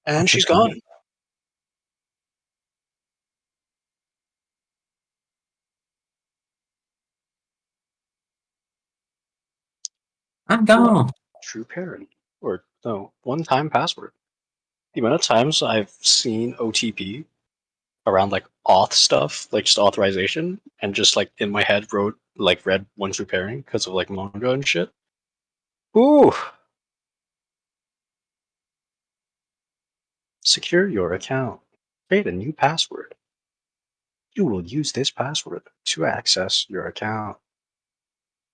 And she's gone. I'm gone. True parent. Or, no, one-time password. The amount of times I've seen OTP around, like, auth stuff, like, just authorization, and just, like, in my head read one true pairing because of, like, manga and shit. Ooh! Secure your account. Create a new password. You will use this password to access your account.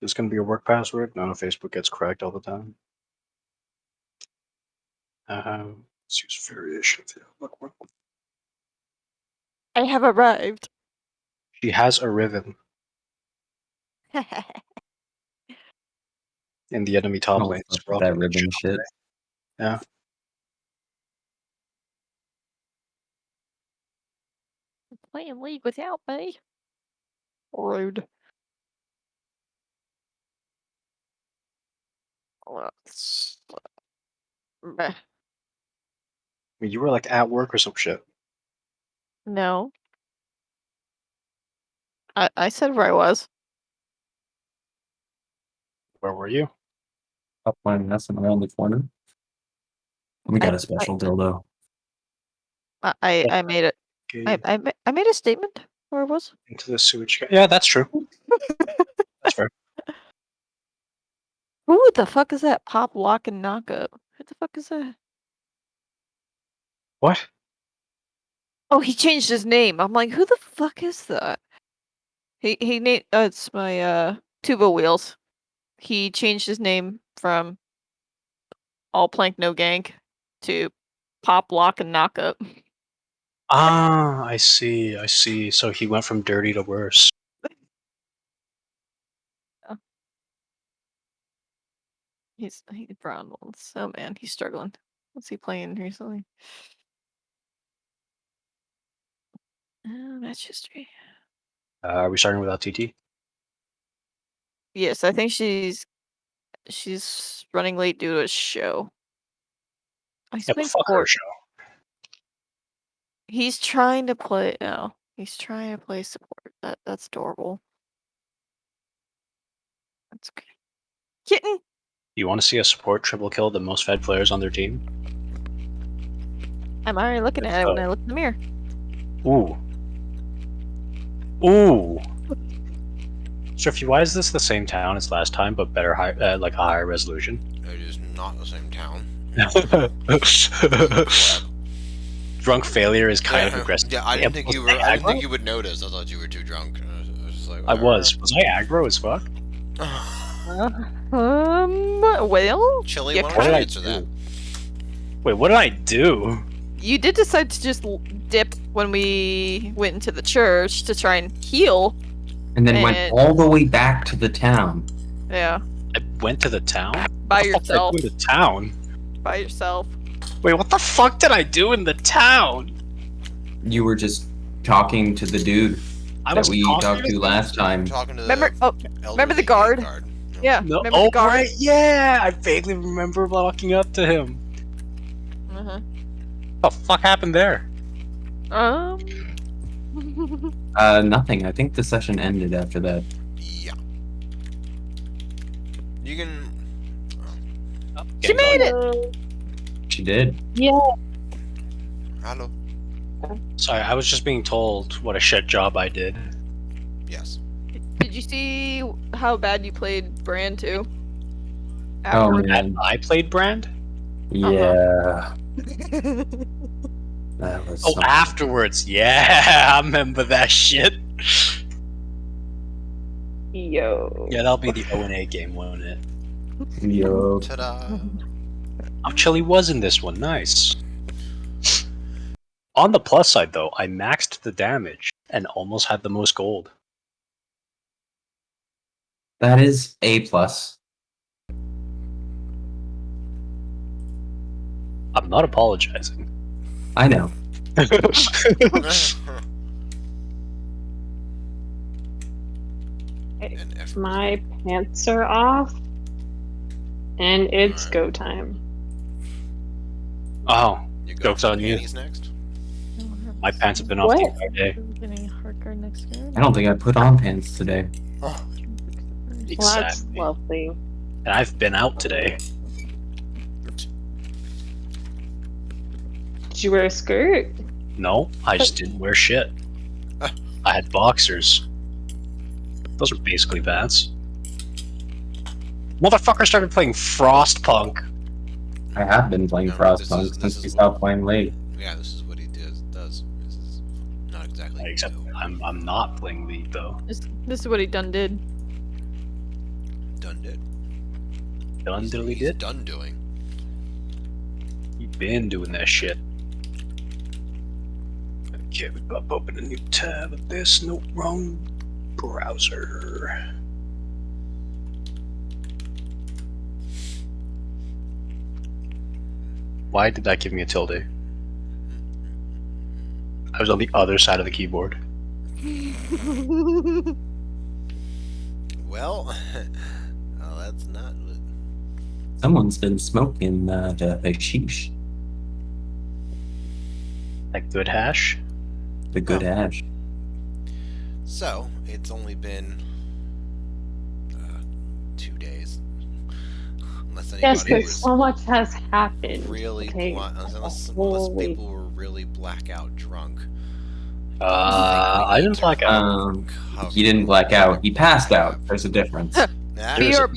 This is going to be your work password. None of Facebook gets correct all the time. Let's use variation. Look. I have arrived. She has arriven in the enemy top Oh, lane. fuck with that ribbon shit. Yeah. Playing League without me. Rude. Meh. I mean, you were like at work or some shit. No. I said where I was. Where were you? Up playing messing around the corner. We got a special dildo. I made it. Okay. I made a statement where I was. Into the sewage. Yeah, that's true. That's fair. Who the fuck is that? Pop, lock, and knock up. Who the fuck is that? What? Oh, he changed his name. I'm like, who the fuck is that? He named. It's my Tuba Wheels. He changed his name from All Plank No Gank to Pop, Lock, and Knock Up. Ah, I see. So he went from dirty to worse. He's brown ones. Oh man, he's struggling. What's he playing recently? Match history. Are we starting without TT? Yes, I think she's running late due to a show. Oh, he's Yeah, playing fuck her support. show. He's trying to play. Oh, he's trying to play support. That's adorable. That's okay. Kitten. You want to see a support triple kill the most fed players on their team? I'm already looking at it when I look in the mirror. Ooh. Striffy, why is this the same town as last time, but better, like a higher resolution? It is not the same town. Drunk failure is kind of aggressive. Yeah, I didn't think you were. I didn't think you would notice. I thought you were too drunk. I was just like, I was. Was I aggro as fuck? Well, Chili, yeah, why don't you answer that? Wait, what did I do? You did decide to just dip when we went into the church to try and heal. And then went all the way back to the town. Yeah. I went to the town? By yourself. What the fuck did I do in the town? By yourself. Wait, what the fuck did I do in the town? You were just talking to the dude that we talked to last time. Remember the guard? Yeah. No, remember the guard? Right, yeah! I vaguely remember walking up to him. Uh-huh. What the fuck happened there? Nothing. I think the session ended after that. Yeah. You can... She made it! She did. Yeah. Hello. Sorry, I was just being told what a shit job I did. Yes. Did you see how bad you played Brand 2? Oh, man. I played Brand? Yeah. That was something. Afterwards. Yeah, I remember that shit. Yo. Yeah, that'll be the O&A game, won't it? Yo. Ta-da. Oh, Chili was in this one. Nice. On the plus side, though, I maxed the damage and almost had the most gold. That is A+. I'm not apologizing. I know. My pants are off, and it's go time. Oh, you go Joke's for on you. panties next? My pants have been off the What? entire day. Getting hard guard next year. I don't think I put on pants today. Oh, Well, that's Exactly. lovely. And I've been out today. Did you wear a skirt? No, I just didn't wear shit. I had boxers. Those are basically pants. Motherfucker started playing Frostpunk. I have been playing No, Frostpunk this since is we what- stopped playing late. yeah, this is what he does. This is not exactly. Except dope. I'm not playing League though. This is what he done did. Done did. Done diddly He's did. done doing. You been doing that shit. Okay, we pop open a new tab of this. No, wrong browser. Why did that give me a tilde? I was on the other side of the keyboard. Well, oh, that's not. Someone's been smoking the hashish, That good hash? the good Oh. hash. So it's only been 2 days. Unless Yes, anybody because was so much has happened. really okay? unless Holy- people were really blackout drunk. I didn't black out. He didn't black out. He passed out. There's a difference. Nah, There's a-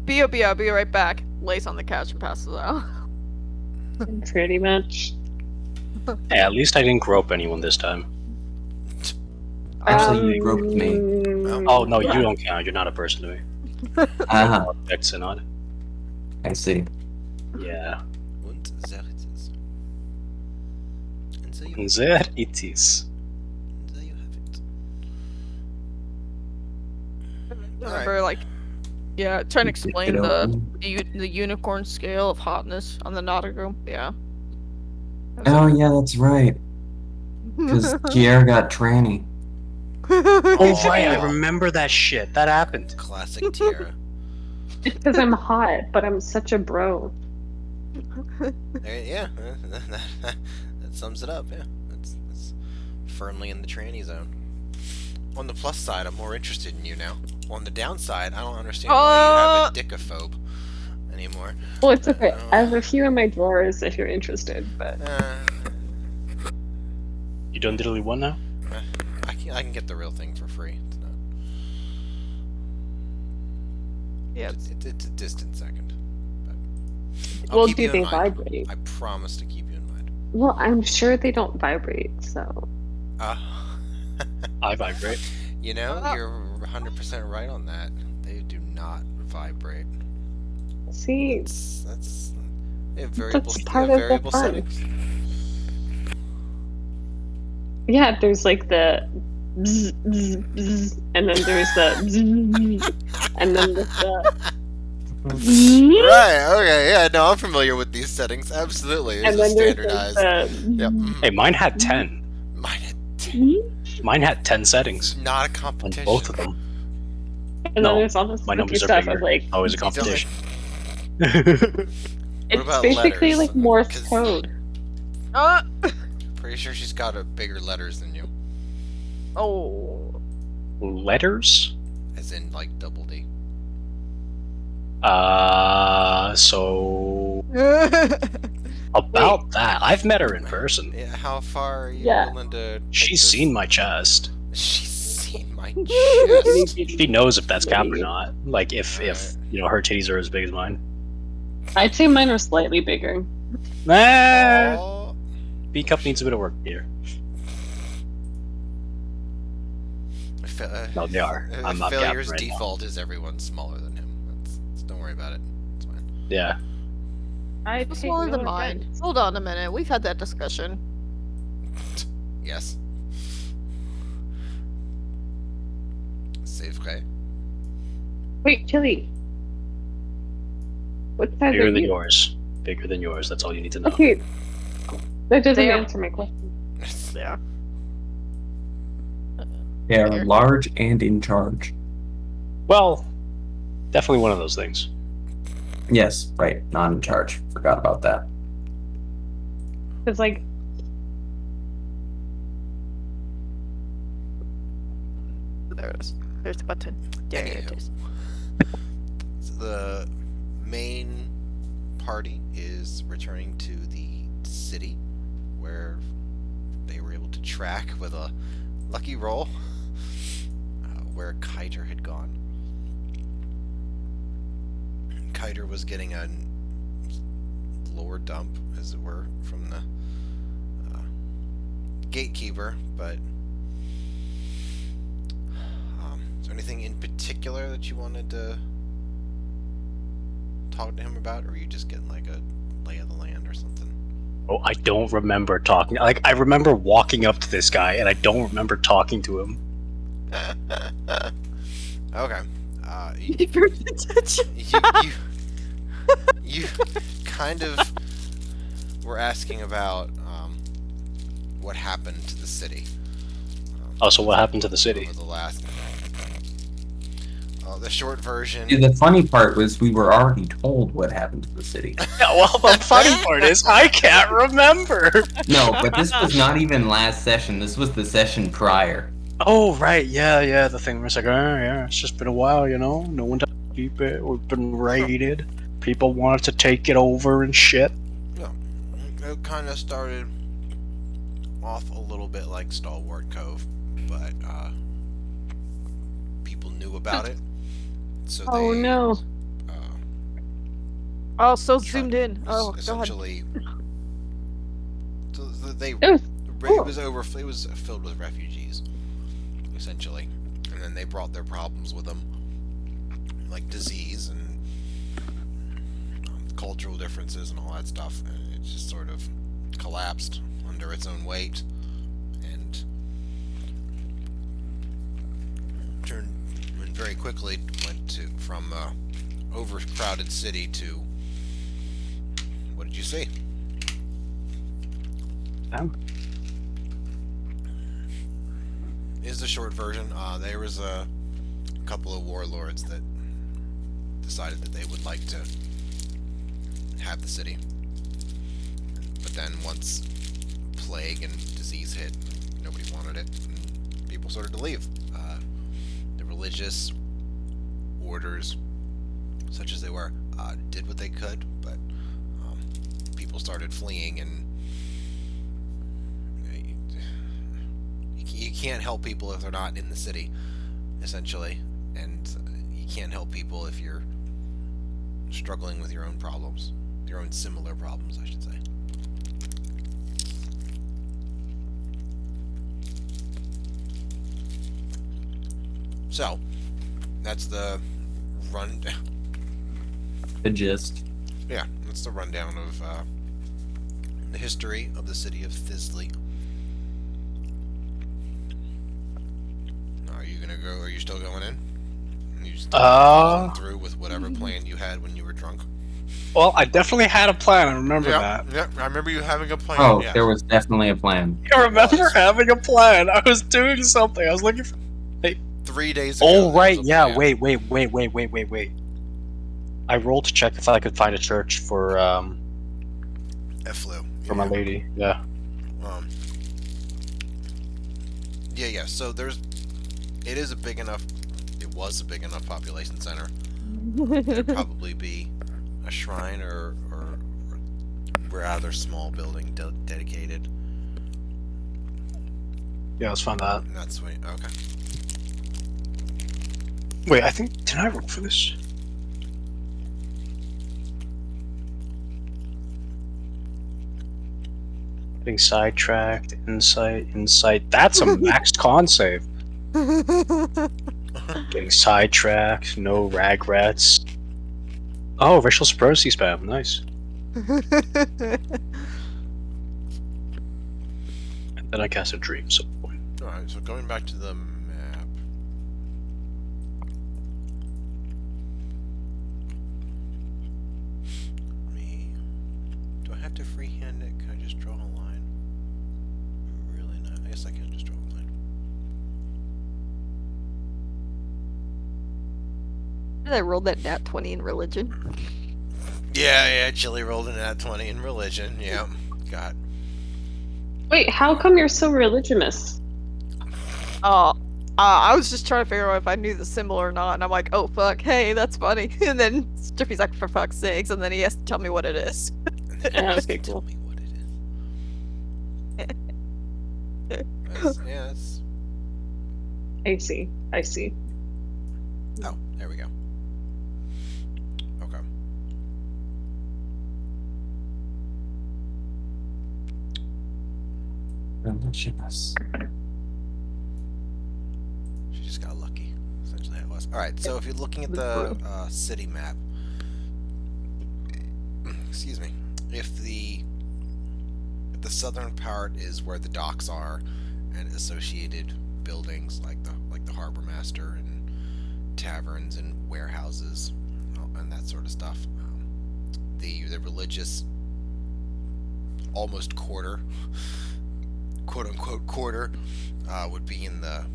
BRB, I'll be right back. Lays on the couch and passes out. Pretty much. Hey, at least I didn't grope anyone this time. Actually, you groped me. Oh no, you don't count. You're not a person to me. Ah, That's not. I see. Yeah. Und there it is. And so you, And there it is. there you have it. Remember, like, yeah, trying to explain Get the open. the unicorn scale of hotness on the Nautical. Yeah. Oh yeah, that's right. Because Kier got tranny. Oh right, I remember that shit. That happened. Classic Tierra. It's because I'm hot, but I'm such a bro. Yeah, that sums it up. Yeah, that's firmly in the tranny zone. On the plus side, I'm more interested in you now. On the downside, I don't understand why you have a dickophobe anymore. Well, it's okay. I have a few in my drawers if you're interested, but You done diddly one now? I can get the real thing for free. It's not. Yeah. It's a distant second. But well, keep do you in they mind. vibrate? I promise to keep you in mind. Well, I'm sure they don't vibrate, so. I vibrate. You know, you're 100% right on that. They do not vibrate. See, That's they have That's variable, part of the variable fun. settings. yeah, there's like the bzz, bzz, bzz, and then there's the bzz, and then there's the bzz, Right, okay, yeah, no, I'm familiar with these settings. Absolutely. It's and a then there's standardized. like the Yep. Hey, mine had 10. Mine had Mine had 10 settings not a on competition. both of them. and then No, there's all this my spooky numbers are stuff bigger. of like Always a Don't- competition. it's about basically letters? like Morse 'Cause- code. Pretty sure she's got bigger letters than you. Oh. Letters? As in, like, double D. So about that, I've met her in person. Yeah, how far are you Yeah. willing to take She's this? seen my chest. She's seen my chest. She knows if that's cap or not. Like if Alright. you know her titties are as big as mine. I'd say mine are slightly bigger. Nah, Oh, B cup needs a bit of work here. No, they are. I'm not capping Failure's right now. default is everyone's smaller than him. Don't worry about it. It's fine. Yeah. I Smaller than mine. Hold on a minute. We've had that discussion. Yes. C'est vrai. Wait, Chili. What size Bigger are than you? yours. Bigger than yours. That's all you need to know. Okay, that doesn't They are- answer my question. Yeah. They are large and in charge. Well, definitely one of those things. Yes, right. Not in charge. Forgot about that. It's like, There it is. There's the button. There it Anywho. is. So the main party is returning to the city, where they were able to track with a lucky roll where Cae'ter had gone. Cae'ter was getting a lower dump, as it were, from the gatekeeper, but is there anything in particular that you wanted to talk to him about, or are you just getting like a lay of the land or something? Oh, I don't remember talking. Like, I remember walking up to this guy, and I don't remember talking to him. Okay. You, you kind of were asking about what happened to the city. Oh, so what happened to the city? Over the last. The short version. See, the funny part was we were already told what happened to the city. Yeah, well, the funny part is I can't remember. No, but this was not even last session. This was the session prior. Oh, right, yeah, the thing was like, oh, yeah, it's just been a while, you know? No one to keep it, we've been raided, people wanted to take it over and shit. Yeah, it kind of started off a little bit like Stalwart Cove, but people knew about it, so oh they... no. Oh, so zoomed in. Oh, God. essentially, so they... Oh, It was it was filled with refugees, essentially, and then they brought their problems with them, like disease and cultural differences and all that stuff, and it just sort of collapsed under its own weight, and very quickly went from overcrowded city to, what did you see? Is the short version. There was a couple of warlords that decided that they would like to have the city, but then once plague and disease hit, nobody wanted it, and people started to leave. The religious orders, such as they were, did what they could, but people started fleeing, and you can't help people if they're not in the city, essentially, and you can't help people if you're struggling with your own problems, your own similar problems, I should say. So, that's the rundown. The gist. Yeah, that's the rundown of the history of the city of Thislee. Are you gonna go? Are you still going in? Are you still following through with whatever plan you had when you were drunk? Well, I definitely had a plan, I remember that. Yeah, I remember you having a plan. Oh, yeah. there was definitely a plan. I remember having a plan. I was doing something. I was looking for... 3 days ago. Oh, right, there was a yeah, plan. wait. I rolled to check if I could find a church for, Efflu. for my lady, yeah. Yeah, so it is a big enough, it was a big enough population center. There'd probably be a shrine or rather small building dedicated. Yeah, let's find that. And that's sweet, okay. Wait, I think... Did I roll for this? Getting sidetracked, insight. That's a maxed con save. Getting sidetracked, no regrets. Oh, racial supremacy spam, nice. And then I cast a dream, so... Alright, so going back to the map. Do I have to freehand it? Can I just draw a line? Really not. I guess I can just draw a line. I rolled that nat 20 in religion. Yeah, Chili rolled in at 20 in religion. Yeah, God. Wait, how come you're so religious? I was just trying to figure out if I knew the symbol or not, and I'm like, oh fuck, hey, that's funny. And then Strippy's like, for fuck's sakes, and then he has to tell me what it is. Okay, Tell cool. me what it is. Yes. I see. Oh, there we go. Okay. Religionous. She just got lucky. Essentially, it was. All right. So if you're looking at the city map, excuse me, if the southern part is where the docks are and associated buildings like the harbor master and taverns and warehouses and that sort of stuff, the religious almost quarter, quote unquote quarter, would be in the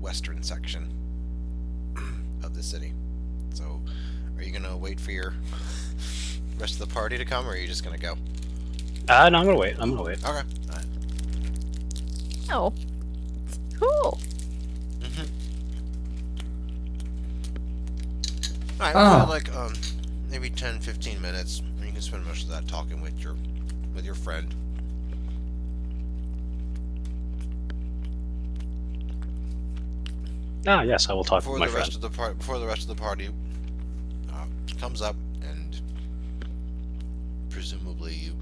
western section of the city. So, are you gonna wait for your rest of the party to come, or are you just gonna go? No, I'm gonna wait. Okay. All right. Oh. Cool. All right. Oh. We'll have like maybe 10-15 minutes, and you can spend most of that talking with your friend. Ah, yes, I will talk Before with my the friend. rest of the party comes up, and presumably you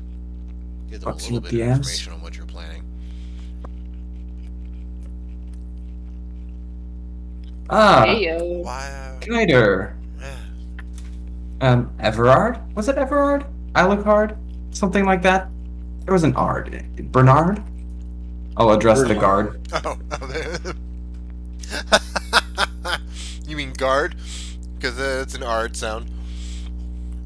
give them a What's little with bit of the ass? information on what you're planning. Hey yo. Why? Cae'ter. Everard? Was it Everard? Alucard? Something like that? There was an Ard. Bernard? I'll address the guard. Oh, you mean guard? Because it's an ard sound.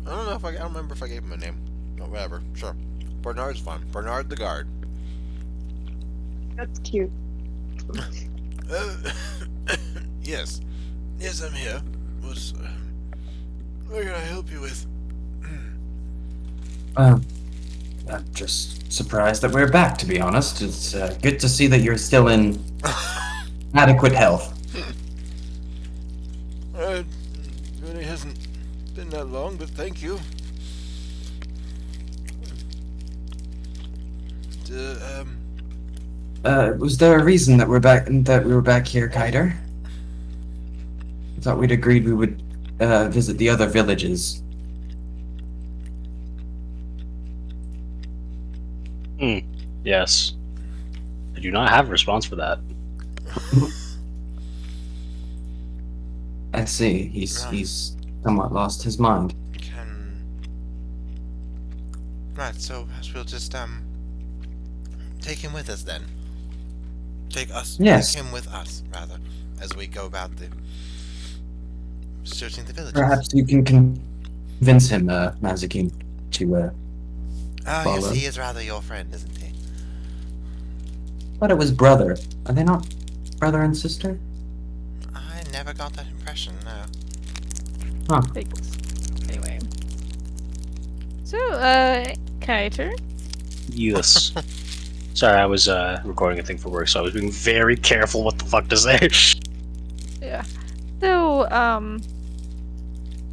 I don't know if I don't remember if I gave him a name. Oh, whatever. Sure. Bernard's fine. Bernard the guard. That's cute. Yes. Yes, I'm here. What can I help you with? I'm just surprised that we're back, to be honest. It's good to see that you're still in adequate health. It really hasn't been that long, but thank you. Was there a reason that we were back here, Cae'ter? I thought we'd agreed we would visit the other villages. Yes. I do not have a response for that. I see. He's somewhat lost his mind. Right, so we'll just take him with us then. Yes. Take him with us, rather, as we go about searching the villages. Perhaps you can convince him, Mazikeen, to Oh, yes, follow. he is rather your friend, isn't he? But it was brother. Are they not brother and sister? I never got that impression, no. Anyway. So, Cae'ter. Yes. Sorry, I was recording a thing for work, so I was being very careful what the fuck to say. Yeah. So,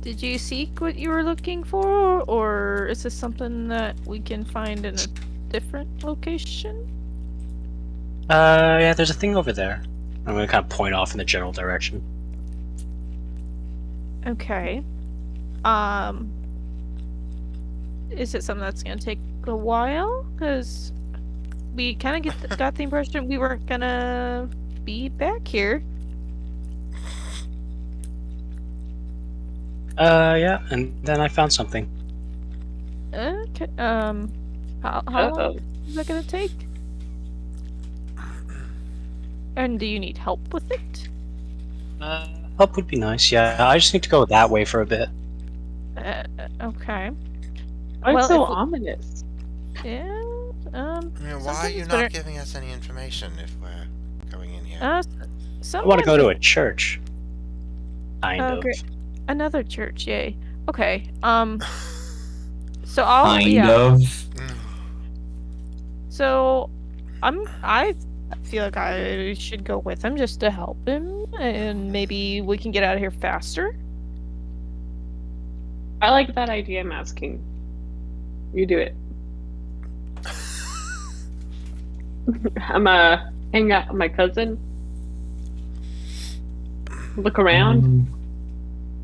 did you seek what you were looking for, or is this something that we can find in a different location? Yeah, there's a thing over there. I'm gonna kind of point off in the general direction. Okay. Is it something that's gonna take a while? Because we kind of got the impression we weren't gonna be back here. Yeah, and then I found something. Okay. How long is that gonna take? And do you need help with it? Help would be nice, yeah. I just need to go that way for a bit. Okay. Why Well, so if- ominous? Yeah. Why are you not giving us any information if we're going in here? I want to go to a church. Kind of. Great. Another church, yay. Okay. So I'll Kind of. So I feel like I should go with him just to help him, and maybe we can get out of here faster. I like that idea, I'm asking. You do it. I'm hang out with my cousin. Look around.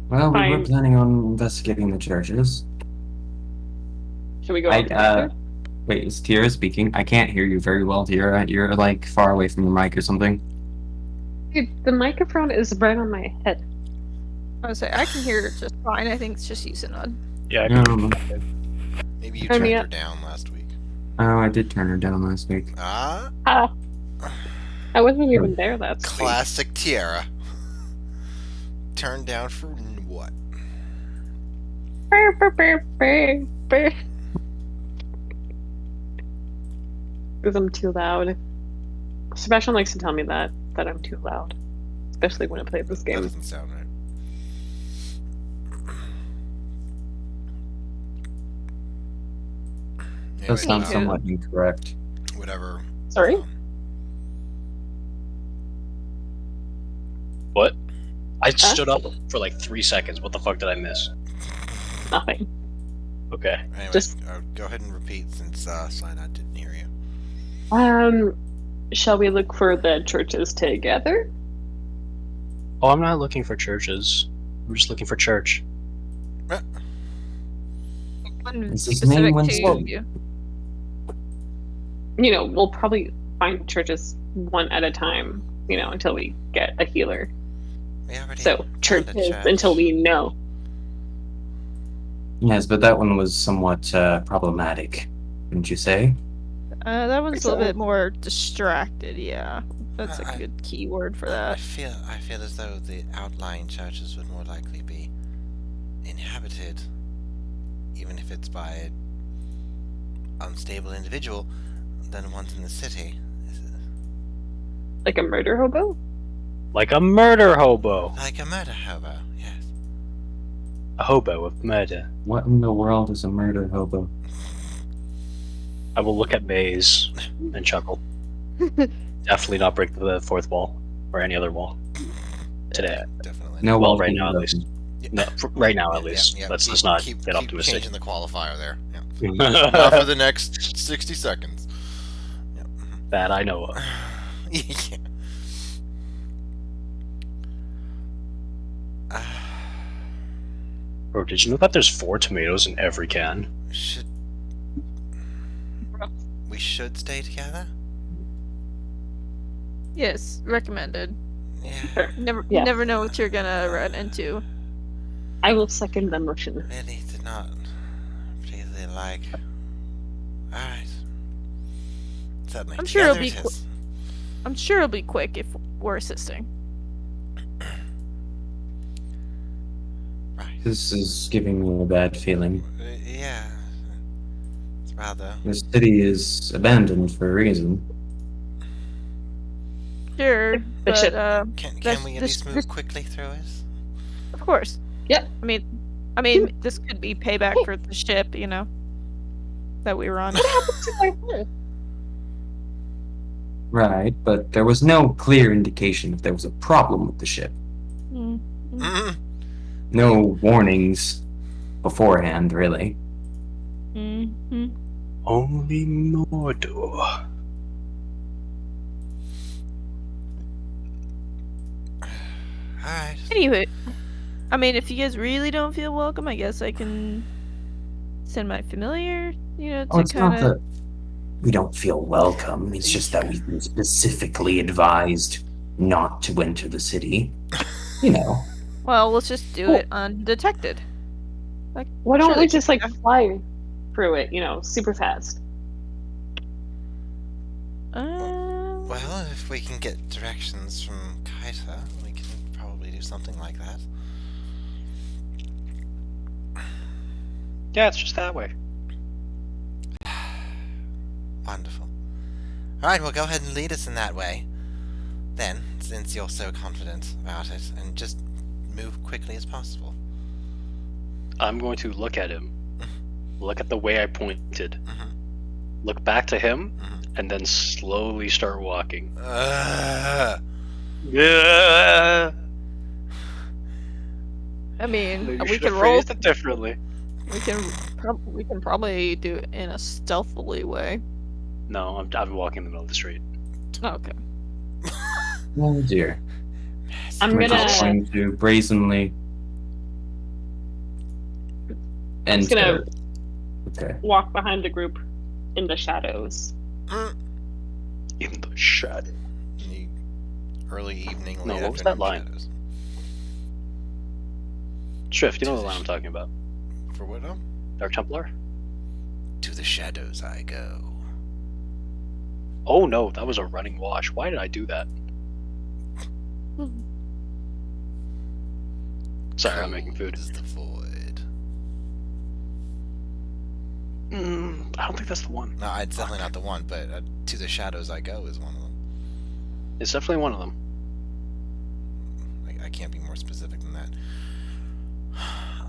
Well, we were Fine. planning on investigating the churches. Should we go out together? Wait, is Tira speaking? I can't hear you very well, Tira. You're like far away from your mic or something. Dude, the microphone is right on my head. I would say I can hear it just fine. I think it's just you, Synod. Yeah, I No. Maybe you Turn turned me her up. down last week. Oh, I did turn her down last week. Ah, I wasn't even there last week. classic Tiara. Turned down for what? Because I'm too loud. Sebastian likes to tell me that I'm too loud, especially when I play this That game. doesn't sound right. That Anyway, sounds too. somewhat incorrect. whatever. Sorry? What? I stood up for like 3 seconds. What the fuck did I miss? Nothing. Okay. Anyway, Just- go ahead and repeat since Sinai didn't hear you. Shall we look for the churches together? Oh, I'm not looking for churches. I'm just looking for church. One Is his specific name to Winston? you. You know, we'll probably find churches one at a time, you know, until we get a healer. We already So, found a churches church. until we know. Yes, but that one was somewhat problematic, wouldn't you say? That one's a So- little bit more distracted. Yeah, that's a I- good keyword for I that. feel as though the outlying churches would more likely be inhabited, even if it's by an unstable individual, than ones in the city. Like a murder hobo? Like a murder hobo. Like a murder hobo, yes. A hobo of murder. What in the world is a murder hobo? I will look at Maze and chuckle. Definitely not break the fourth wall or any other wall today. Definitely. No, Well, walls right being now at broken. least. No, right now at Yeah, least. yeah, Let's keep- just not keep get optimistic. changing the qualifier there. Yeah. Not for the next 60 seconds. Yep. That I know of. Yeah. Bro, did you know that there's 4 tomatoes in every can? Should we stay together? Yes, recommended. Yeah. Yeah. Never know what you're gonna run into. I will second the motion. Really did not particularly like. Alright. Certainly. I'm sure it'll together be it is. I'm sure it'll be quick if we're assisting. Right. This is giving me a bad feeling. Yeah. It's rather. The city is abandoned for a reason. Sure, Bishop. but Can That's- we at this- least move this- quickly through it? of course. Yep. I mean, this could be payback for the ship, you know, that we were on. Right, but there was no clear indication if there was a problem with the ship. Mm. Mm-mm. No warnings beforehand, really. Mm-hmm. Only Mordor. Alright. Anyway, I mean, if you guys really don't feel welcome, I guess I can send my familiar, you know, Oh, to it's not kind of. that we don't feel welcome. It's just that we've been specifically advised not to enter the city. You know. Well, let's just do Cool. it undetected. Like, Why don't sure we they just can- like fly through it, you know, super fast? Well, if we can get directions from Cae'ter, we can probably do something like that. Yeah, it's just that way. Wonderful. Alright, well, go ahead and lead us in that way. Then, since you're so confident about it, and just move quickly as possible. I'm going to look at him. Look at the way I pointed. Mhm. look back to him, Mhm. and then slowly start walking. Uh, Yeah. I mean, You we should can have roll. phrased it differently. We can probably do it in a stealthily way. No, I'm walking in the middle of the street. Okay. Oh dear. I'm We're just gonna. going to brazenly I'm just gonna enter. Okay. walk behind the group in the shadows. In the shadow. the early evening, late No, what was afternoon that line? shadows. Shrift, you know the line I'm talking about. For what now? Dark Templar? To the shadows I go. Oh no, that was a running wash. Why did I do that? Sorry, I'm making food. Cold is the void. I don't think that's the one. No, it's definitely not the one, but To the Shadows I Go is one of them. It's definitely one of them. I can't be more specific than that.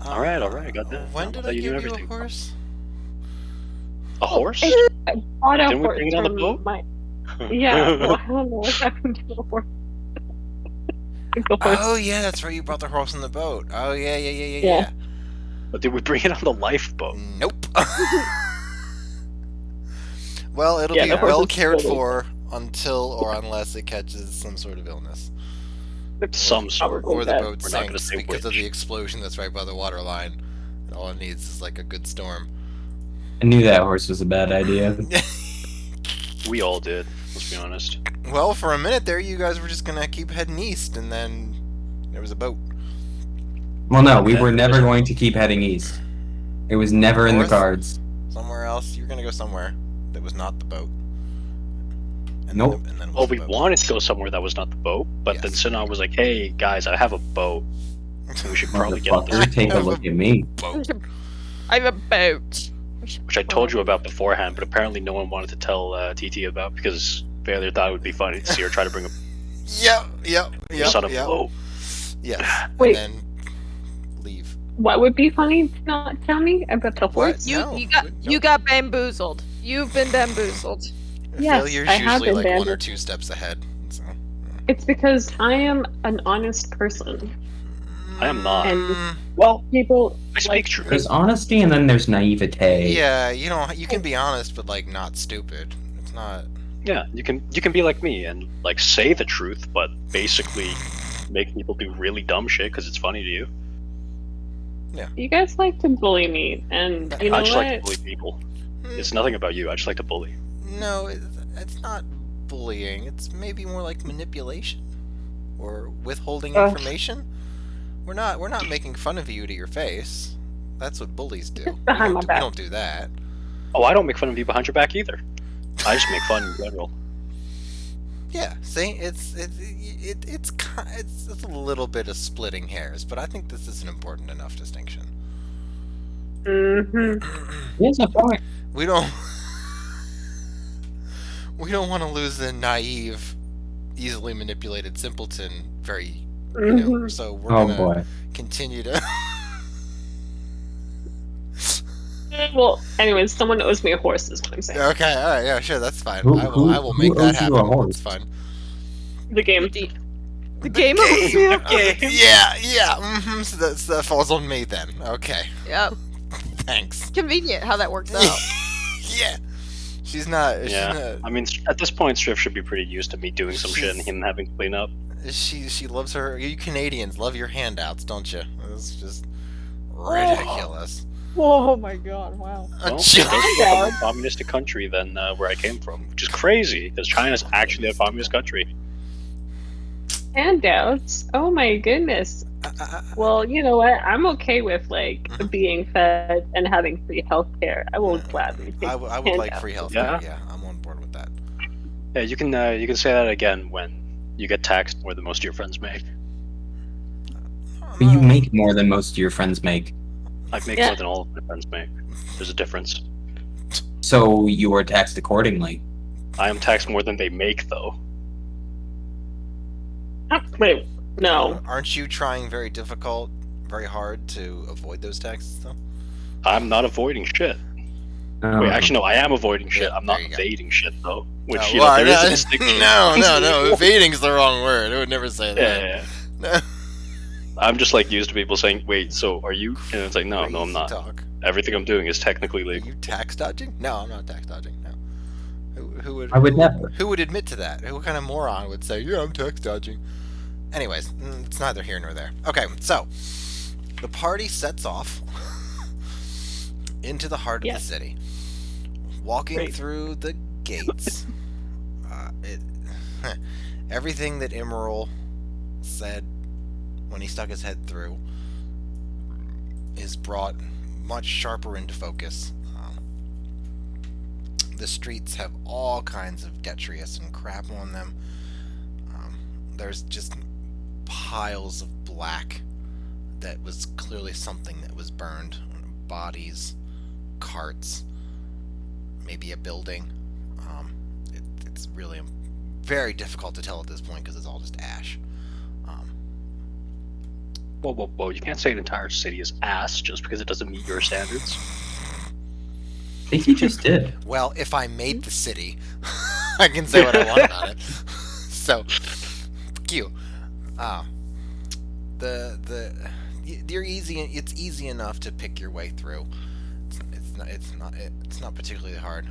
Alright, I got that. When I did thought I you knew give you a everything. horse? A horse? I bought a Didn't we horse bring it on the from boat? my. Yeah, well, I don't know what happened to the horse. The horse. Oh yeah, that's right. You brought the horse on the boat. Oh yeah. Yeah. But did we bring it on the lifeboat? Nope. Well, it'll Yeah, be the horse well is cared totally for until or unless it catches some sort of illness. Some sort. Probably Or the that. boat We're not gonna sinks say because of which. the explosion that's right by the water line. And all it needs is like a good storm. I knew that horse was a bad idea. We all did, let's be honest. Well, for a minute there, you guys were just gonna keep heading east, and then there was a boat. Well, no, we Okay. were never going to keep heading east. It was never in the North? cards. Somewhere else. You're gonna go somewhere that was not the boat. And Nope. Then, and then it was Well, the we boat. wanted to go somewhere that was not the boat, but then Yes. Sinan was like, hey, guys, I have a boat. We should probably get on this Motherfucker, take a have look a- at me. boat. I have a boat. which I told you about beforehand, but apparently no one wanted to tell TT about because Failure thought it would be funny to see her try to bring a Yep. son of a boat. Yes. Wait. And then leave. What would be funny to not tell me about the What? horse? No, You got bamboozled. You've been bamboozled. Yes, Failure's I have usually been like one or bamboozled. two steps ahead. So. It's because I am an honest person. I am not. And- Well, People I speak like truth. There's honesty and then there's naivete. Yeah, you can be honest, but like not stupid. It's not. Yeah, you can be like me and like say the truth, but basically make people do really dumb shit because it's funny to you. you guys like to bully me, and you know I just what? like to bully people. It's nothing about you. I just like to bully. No, it's not bullying. It's maybe more like manipulation or withholding Ugh. information. We're not making fun of you to your face. That's what bullies do. Just behind my We back. don't do that. Oh, I don't make fun of you behind your back either. I just make fun in general. Yeah, see, it's a little bit of splitting hairs, but I think this is an important enough distinction. Yes, a point. We don't want to lose a naive, easily manipulated simpleton. Very, so we're Oh gonna boy. continue to. Well, anyways, someone owes me a horse, is what I'm saying. Okay, all right, yeah, sure, that's fine. Who- I will who make that owes you a happen. horse? It's fine. The game. The game owes you. Yeah. So that falls on me then. Okay, Yep. thanks. Convenient how that works out. Yeah. She's not. Yeah, I mean, at this point, Striff should be pretty used to me doing some shit and She's- him having to clean up. She loves her. You Canadians love your handouts, don't you? It's just ridiculous. Oh my god! Wow. Well, Ch- it does look like a more communistic country than where I came from, which is crazy because China's actually a communist country. Handouts? Oh my goodness. Well, you know what? I'm okay with like being fed and having free healthcare. I will gladly take I would like handouts. free health. Yeah. Yeah, I'm on board with that. Yeah, you can say that again when you get taxed more than most of your friends make. But you make more than most of your friends make. I make Yeah. more than all of my friends make. There's a difference. So you are taxed accordingly. I am taxed more than they make, though. Wait, no. Aren't you trying very hard to avoid those taxes though? I'm not avoiding shit. Wait, actually, no, I am avoiding shit. Yeah, I'm not there you go. evading shit, though. Which, Oh, you know, well, there is a no, distinction. no. Evading's the wrong word. I would never say Yeah, that. I'm just, like, used to people saying, wait, so are you? And it's like, no, I'm Crazy not. talk. Everything I'm doing is technically Are legal. you tax dodging? No, I'm not tax dodging. No. Who would? I would never. Who would admit to that? What kind of moron would say, "Yeah, I'm tax dodging"? Anyways, it's neither here nor there. Okay, so the party sets off into the heart of the Yes. city, walking Great. through the gates. Everything that Emerald said when he stuck his head through is brought much sharper into focus. The streets have all kinds of detritus and crap on them. There's just piles of black that was clearly something that was burned. Bodies, carts, maybe a building. It's really very difficult to tell at this point because it's all just ash. Whoa, you can't say an entire city is ass just because it doesn't meet your standards. I think he just did. Well, if I made the city, I can say what I want about it. So, fuck you. You're easy. It's easy enough to pick your way through. It's not particularly hard.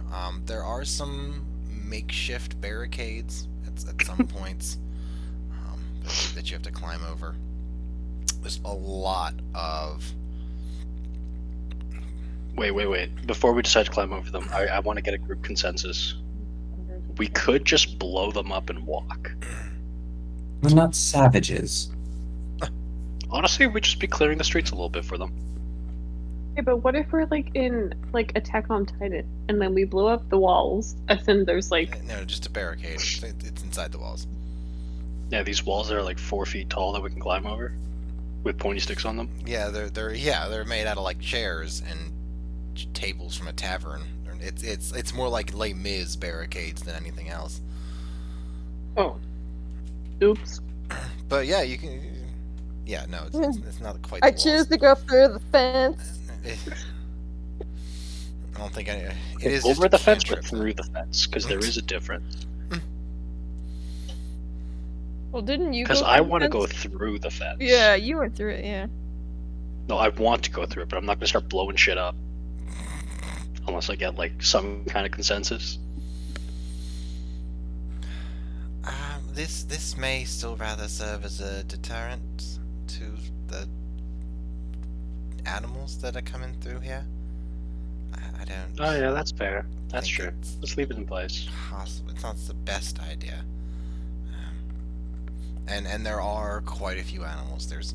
There are some makeshift barricades at some points that you have to climb over. There's a lot of. Wait. Before we decide to climb over them, I want to get a group consensus. We could just blow them up and walk. We're not savages. Honestly, we'd just be clearing the streets a little bit for them. Okay, but what if we're like in like Attack on Titan and then we blow up the walls and then there's like No, just a barricade. It's inside the walls. Yeah, these walls that are like 4 feet tall that we can climb over, with pointy sticks on them. Yeah, they're made out of like chairs and tables from a tavern. It's more like Les Mis barricades than anything else. oh, oops. But yeah, you can. Yeah, no, it's not quite. The I walls. choose to go through the fence. I don't think it is Over just a the fence or cantrip, through the fence, because there is a difference. Well, didn't you? Because go I through the want to go fence? through the fence. Yeah, you went through it. Yeah. No, I want to go through it, but I'm not going to start blowing shit up. Unless I get, like, some kind of consensus. This may still rather serve as a deterrent to the animals that are coming through here. I don't. Oh, yeah, that's fair. That's think true. it's Let's leave it in place. possible. It's not the best idea. And there are quite a few animals. There's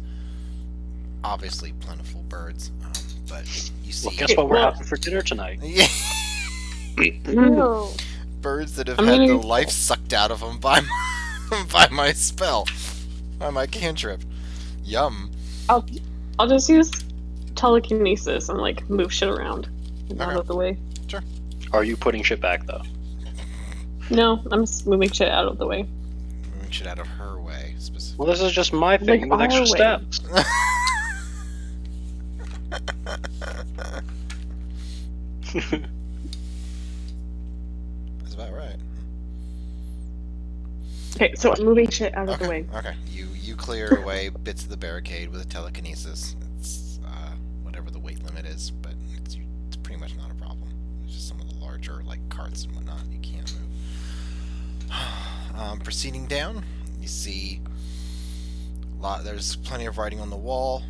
obviously plentiful birds, but you see. Well, guess what we're Well- having for dinner tonight? Yeah. No. Birds that have I'm had gonna- the life sucked out of them by by my spell, by my cantrip. Yum. I'll just use telekinesis and like move shit around out Okay. of the way. Are you putting shit back, though? No, I'm just moving shit out of the way. Moving shit out of her way, specifically. Well, this is just my thing Like with extra our way. steps. That's about right. Okay, so I'm moving shit out of the Okay. way. Okay. You clear away bits of the barricade with a telekinesis. It's whatever the weight limit is, but it's pretty much not a problem. It's just some of the larger like carts and whatnot you can't move. Proceeding down, you see there's plenty of writing on the walls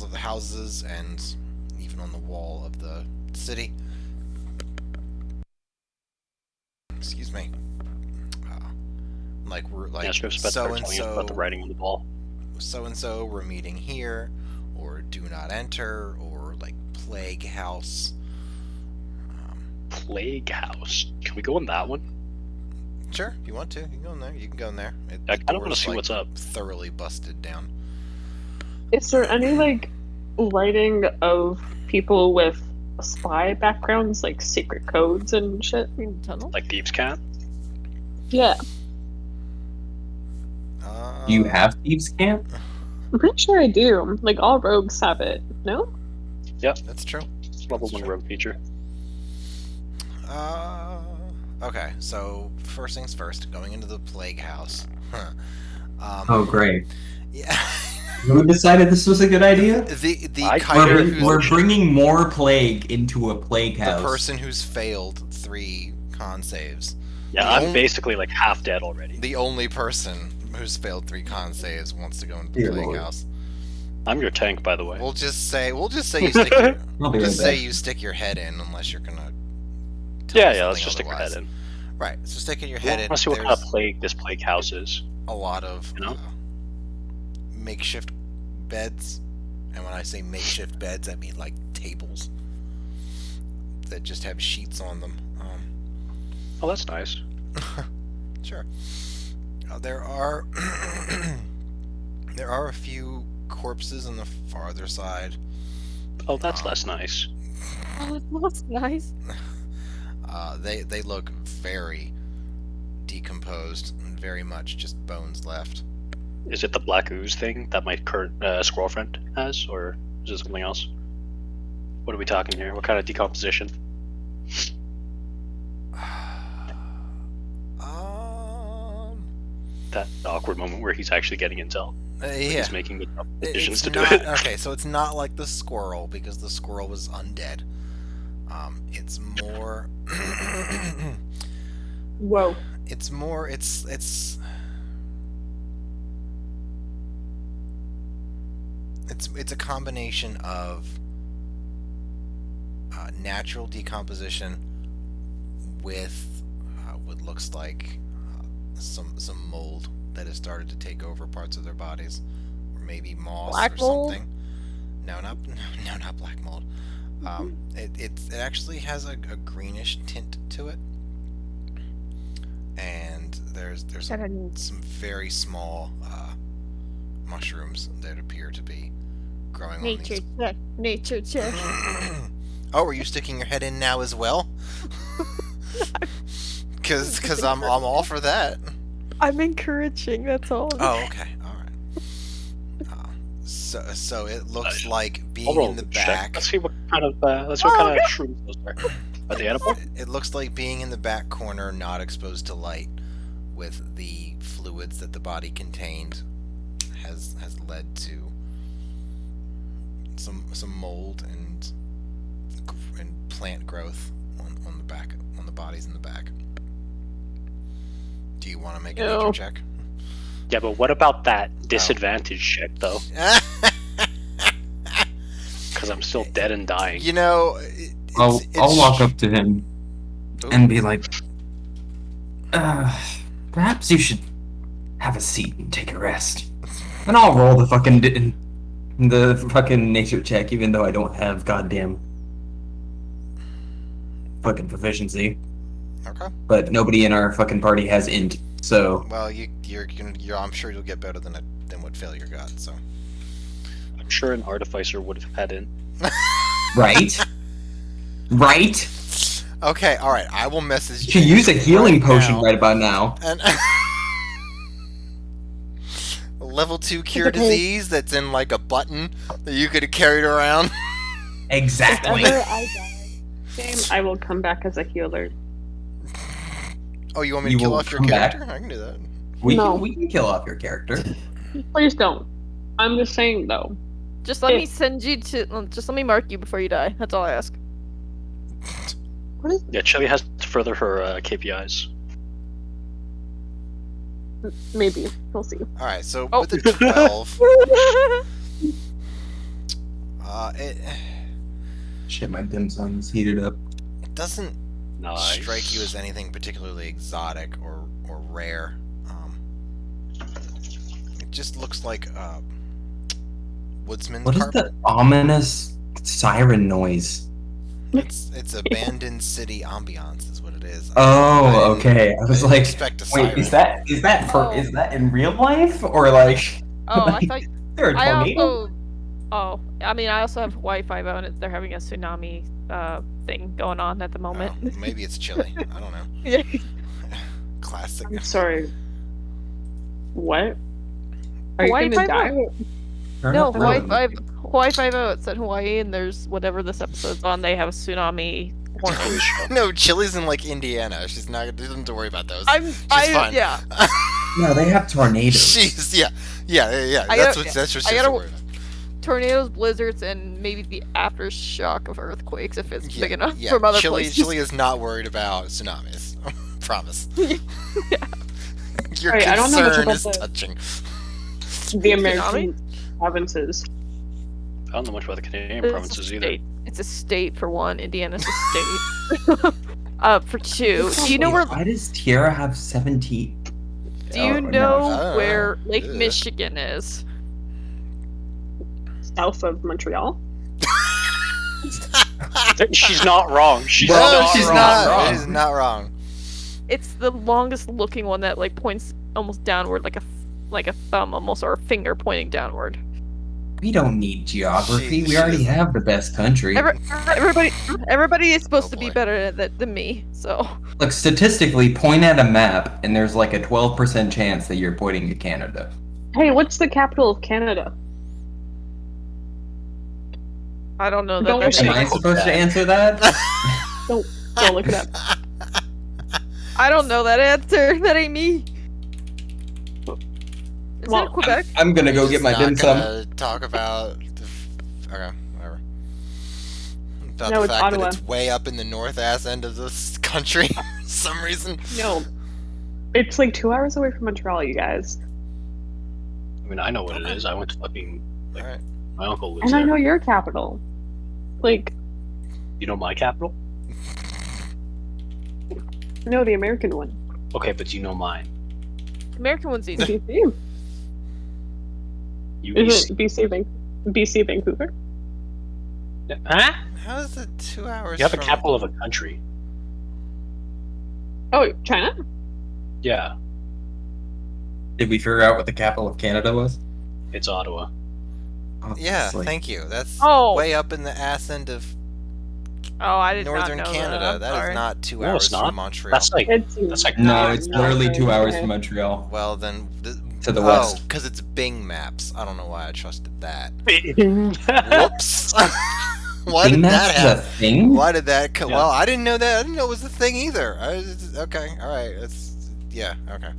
of the houses, and even on the wall of the city. Excuse me. Yeah, strips about so telling and us about the so, writing on the wall. so and so, we're meeting here, or do not enter, or like plague house. Plague House. Can we go in that one? Sure, if you want to, you can go in there. You can go in there. I kind of want to see what's up. Thoroughly busted down. Is there any like writing of people with spy backgrounds, like secret codes and shit? In the tunnel. Like Thieves' Cat? Yeah, You have thieves' camp? I'm pretty sure I do. Like all rogues have it. No? That's true. Level That's 1 true. rogue feature. Okay, so first things first, going into the plague house. Oh, great. Yeah. Who decided this was a good idea? the I- Cae'ter We're- We're who's bringing more plague into a plague the house. person who's failed 3 con saves. Yeah, The I'm only- basically like half dead already. The only person who's failed 3 con saves wants to go into the Dear plague Lord. house. I'm your tank, by the way. We'll just say you stick your I'll be right just say back. you stick your head in unless you're gonna tell Yeah, us yeah, let's something just stick your otherwise. head in. Right, so sticking your I head want in. to see what kind There's of plague this plague house is. a lot of You know? makeshift beds, and when I say makeshift beds, I mean like tables that just have sheets on them. Oh, that's nice. Sure. There are there are a few corpses on the farther side. Oh, that's less nice. Oh, that's nice. They look very decomposed and very much just bones left. Is it the black ooze thing that my current squirrel friend has, or is it something else? What are we talking here? What kind of decomposition? That awkward moment where he's actually getting intel. Yeah. He's making the tough decisions It's to do not it. okay. So it's not like the squirrel because the squirrel was undead. It's more. Whoa. It's more. It's a combination of natural decomposition with what looks like some mold that has started to take over parts of their bodies, or maybe moss Black or mold? something. No, not black mold. It actually has a greenish tint to it, and there's some very small mushrooms that appear to be growing on Nature these. check. Nature check. Oh, are you sticking your head in now as well? Because I'm all for that. I'm encouraging. That's all. Oh, okay, all right. So it looks like I'll being roll in the a check. back. Let's see what kind of shrooms those are. Are they edible? It looks like being in the back corner, not exposed to light, with the fluids that the body contained, has led to some mold and plant growth on the back, on the bodies in the back. Do you want to make a nature Ew. check? Yeah, but what about that disadvantage check though? Because I'm still dead and dying. You know, I'll walk up to him Ooh. and be like, perhaps you should have a seat and take a rest. And I'll roll the fucking nature check, even though I don't have goddamn fucking proficiency. Okay. But nobody in our fucking party has int, so Well, you're I'm sure you'll get better than what failure got. So. I'm sure an artificer would have had in. right, right. Okay, all right. I will message You should use a healing potion now. right about now. And level 2 cure Okay. disease that's in like a button that you could have carried around. Exactly. If ever I die, game, I will come back as a healer. Oh, you want me You to kill will off your come back? character? I can do that. No. We can kill off your character. Please don't. I'm just saying though. Just let me send you to. Just let me mark you before you die. That's all I ask. What is Yeah, Chili has to further her KPIs. maybe we'll see. All right, so Oh. with the 12, it Shit, my dim sum's heated up. doesn't Nice. strike you as anything particularly exotic or rare. It just looks like woodsman's What is carpet. the ominous siren noise? It's abandoned city ambiance is what it is. Oh, I didn't- okay. I was didn't like, expect a wait, siren. is that Oh. is that in real life or like? Oh, I like, thought. is there a I tornado? also. Oh, I mean, I also have Wi-Fi on it. They're having a tsunami thing going on at the moment. Oh, maybe it's chilly. I don't know. Yeah. Classic. I'm sorry. What? Are you Why gonna die? Turn No, up the Hawaii road. Hawaii 5-0. It said Hawaii, and there's whatever this episode's on. They have a tsunami warning. No, Chili's in like Indiana. She's not. Doesn't have to worry about those. She's fine. Yeah. No, they have tornadoes. She's yeah. I That's gotta- what she I has to gotta- worry about. Tornadoes, blizzards, and maybe the aftershock of earthquakes if it's big enough Yeah, from other Chile, places. Chile is not worried about tsunamis. Promise. Yeah. Your Right, I don't know much concern about is the- touching. The American provinces. I don't know much about the Canadian It's a provinces either. state. It's a state for one. Indiana's a state. For two, do you know where? Why does Tierra have 17? Do you Oh, know no. where Lake Ugh. Michigan is? South of Montreal. She's not wrong. She's No, not she's wrong. not. She's not wrong. It's the longest looking one that like points almost downward, like a thumb almost, or a finger pointing downward. We don't need geography. She we already doesn't. have the best country. Everybody is supposed Oh, to be boy. better at that than me. So Look, statistically, point at a map, and there's like a 12% chance that you're pointing to Canada. Hey, what's the capital of Canada? I don't know that. Don't That's Am look I it up. supposed to answer that? Don't look it up. I don't know that answer. That ain't me. Is Well, it Quebec? I'm gonna go We're get just my not dim sum. gonna talk about. Okay, whatever. About No, the it's fact Ottawa. that it's way up in the north ass end of this country for some reason. No. It's like 2 hours away from Montreal, you guys. I mean, I know what it is. I went to fucking. Like, Alright. my uncle lives And there. I know your capital. Like, You know my capital? no, the American one. Okay, but you know mine. American one's easy. BC. You Is it BC, Vancouver? Huh? How is it 2 hours? You have a from... capital of a country. Oh, China? Yeah, Did we figure out what the capital of Canada was? it's Ottawa. Yeah, Obviously. thank you. That's Oh. way up in the ass end of Oh, I did northern not know Canada. that. I'm That is sorry. not 2 No, hours it's not. from Montreal. That's like It's like No, it's not literally 2 hours okay. from Montreal. Well, then To the west. because it's Bing Maps. I don't know why I trusted that. Whoop. Whoops. Why Bing did that Maps is a happen? thing? Why did that come? Yeah. Well, I didn't know that. I didn't know it was a thing either. Okay, all right. Yeah, okay.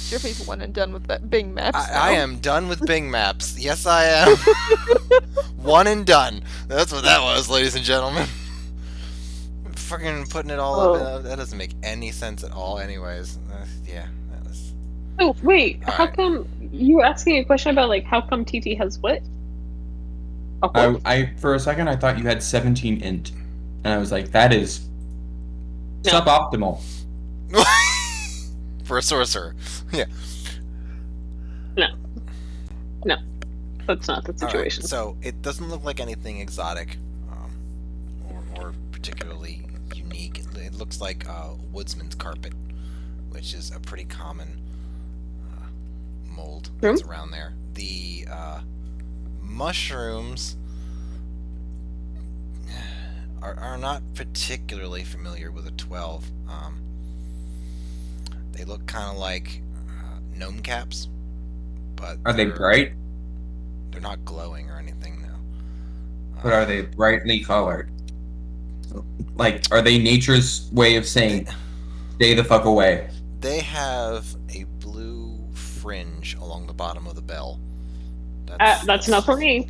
Your face one and done with that Bing Maps. I am done with Bing Maps. Yes, I am. One and done. That's what that was, ladies and gentlemen. Fucking putting it all up. That doesn't make any sense at all. Anyways, yeah, that was. Oh, wait. All How right. come you were asking a question about, like, how come TT has what? A what? I for a second I thought you had 17 int, and I was like, that is No. suboptimal. For a sorcerer. Yeah. That's not the All right, situation. so it doesn't look like anything exotic, or particularly unique. It looks like woodsman's carpet, which is a pretty common mold that's around there. The mushrooms are not particularly familiar with a 12. They look kind of like gnome caps, but Are they they're- bright? They're not glowing or anything, no. But are they brightly colored? Like, are they nature's way of saying, stay the fuck away? They have a blue fringe along the bottom of the bell. That's not for me.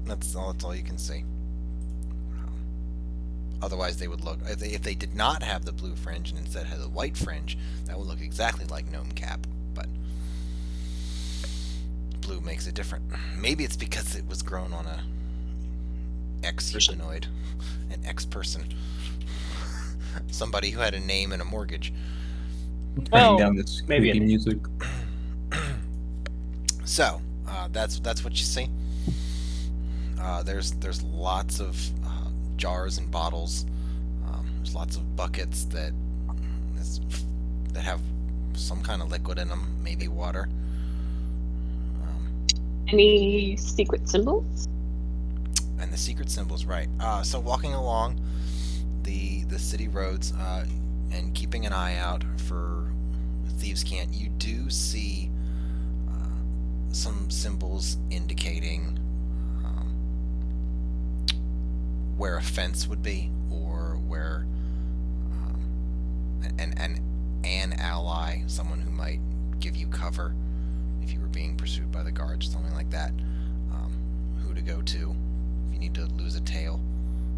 That's all you can see. Otherwise, they would look. If they did not have the blue fringe and instead had the white fringe, that would look exactly like gnome cap. But blue makes it different. Maybe it's because it was grown on a ex-humanoid, an ex-person, somebody who had a name and a mortgage. Turning Well, down this maybe creepy music. So that's what you see. There's lots of jars and bottles. There's lots of buckets that have some kind of liquid in them, maybe water. Any secret symbols? And the secret symbols, right? So walking along the city roads and keeping an eye out for thieves' cant, you do see some symbols indicating where a fence would be, or where an ally, someone who might give you cover if you were being pursued by the guards, something like that. Who to go to if you need to lose a tail,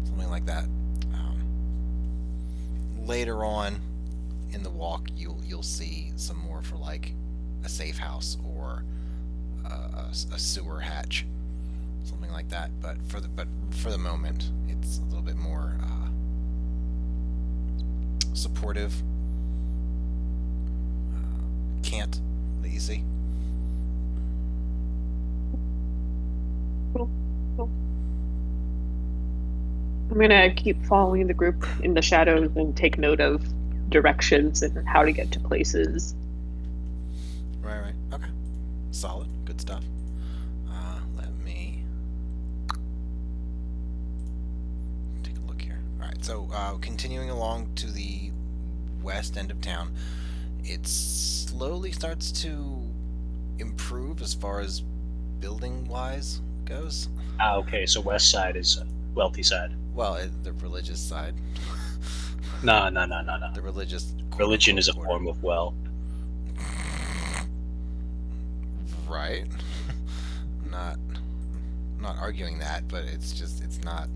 something like that. Later on in the walk, you'll see some more for like a safe house or a sewer hatch, something like that. But for the moment, it's a little bit more supportive cant that you see. Cool. I'm gonna keep following the group in the shadows and take note of directions and how to get to places. Right. Okay. Solid. Good stuff. Let me take a look here. Alright, so continuing along to the west end of town, it slowly starts to improve as far as building-wise goes. Okay, so west side is wealthy side. Well, the religious side. No. The religious... Religion is a quarter. form of wealth. Right. Not arguing that, but it's not...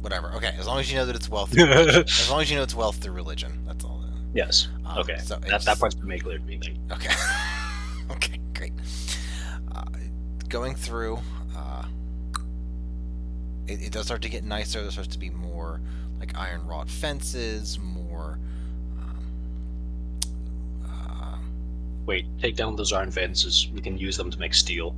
Whatever. Okay, as long as you know that it's wealth through religion. As long as you know it's wealth through religion, that's all. Yes. Okay. So that part's been made clear to me. Thank you. Okay. Okay, great. Going through, it does start to get nicer. There starts to be more like iron wrought fences, more. Wait, take down those iron fences. We can use them to make steel.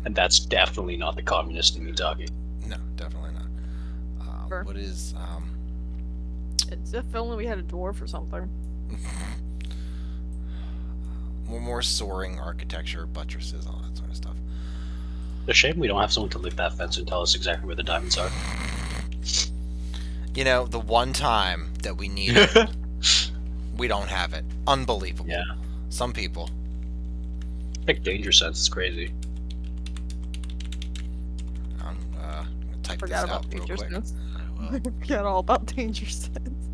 And that's definitely not the communist in me talking. No, definitely not. Sure. What is It's if only we had a dwarf or something. more soaring architecture, buttresses, all that sort of stuff. It's a shame we don't have someone to lift that fence and tell us exactly where the diamonds are. You know, the one time that we need it, we don't have it. Unbelievable. Yeah. Some people. Pick danger sense. It's crazy. I'm gonna type Forgot this out about real danger quick. sense. I will. I forgot all about danger sense.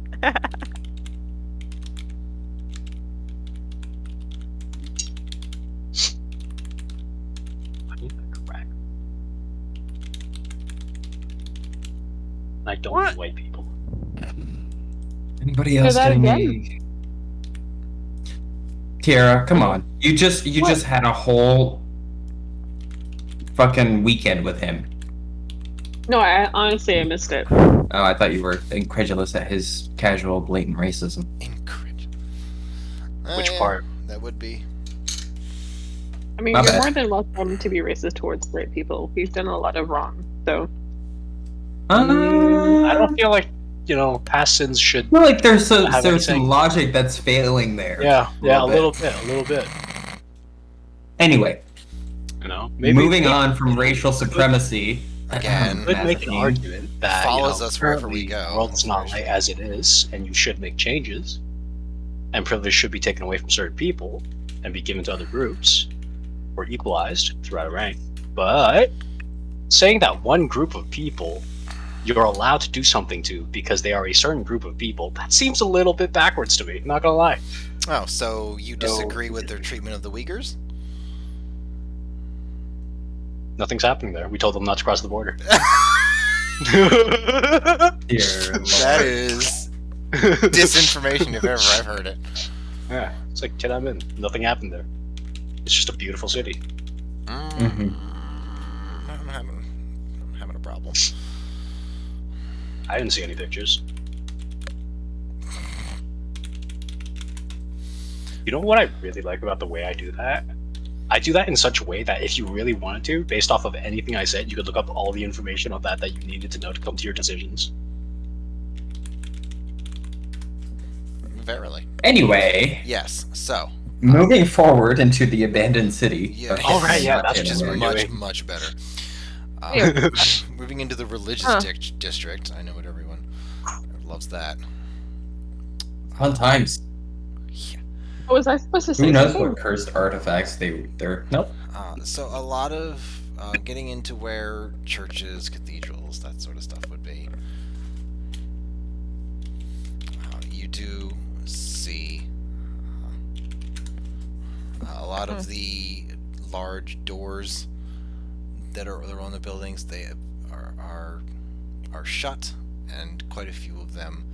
I need that crack. I don't What? need white people. Anybody Say else that getting again. any? Tiara, come on. You just had a whole fucking weekend with him. No, I honestly missed it. Oh, I thought you were incredulous at his casual, blatant racism. Incredulous. Which Yeah, part? That would be. I mean, My you're bad. more than welcome to be racist towards straight people. We've done a lot of wrong, so I don't feel like, past sins should. I feel like there's Have some anything. logic that's failing there. Yeah, a bit. little bit. Anyway, Maybe moving on from racial supremacy. Again. Could make an Mazathine. argument that Follows us wherever we currently go. the world's not right as it is, and you should make changes, and privilege should be taken away from certain people and be given to other groups, or equalized throughout a rank. But saying that one group of people you're allowed to do something to because they are a certain group of people, that seems a little bit backwards to me, not gonna lie. Oh, so you disagree with their treatment of the Uyghurs? Nothing's happening there. We told them not to cross the border. That is disinformation if ever I've heard it. Yeah, it's like Tiananmen. Nothing happened there. It's just a beautiful city. Mhm. I'm having a problem. I didn't see any pictures. You know what I really like about the way I do that? I do that in such a way that if you really wanted to, based off of anything I said, you could look up all the information on that you needed to know to come to your decisions. Verily. Anyway, Yes, so. moving forward into the abandoned city. Yeah, of all right, yeah, that's which is what we're much, doing. much better. Yeah. Moving into the religious Huh. district. I know what everyone loves that. Fun times. Yeah. Was I supposed to say Who knows something? what cursed artifacts they're. Nope. So a lot of getting into where churches, cathedrals, that sort of stuff would be. You do see a lot of the large doors that are on the buildings. They are shut, and quite a few of them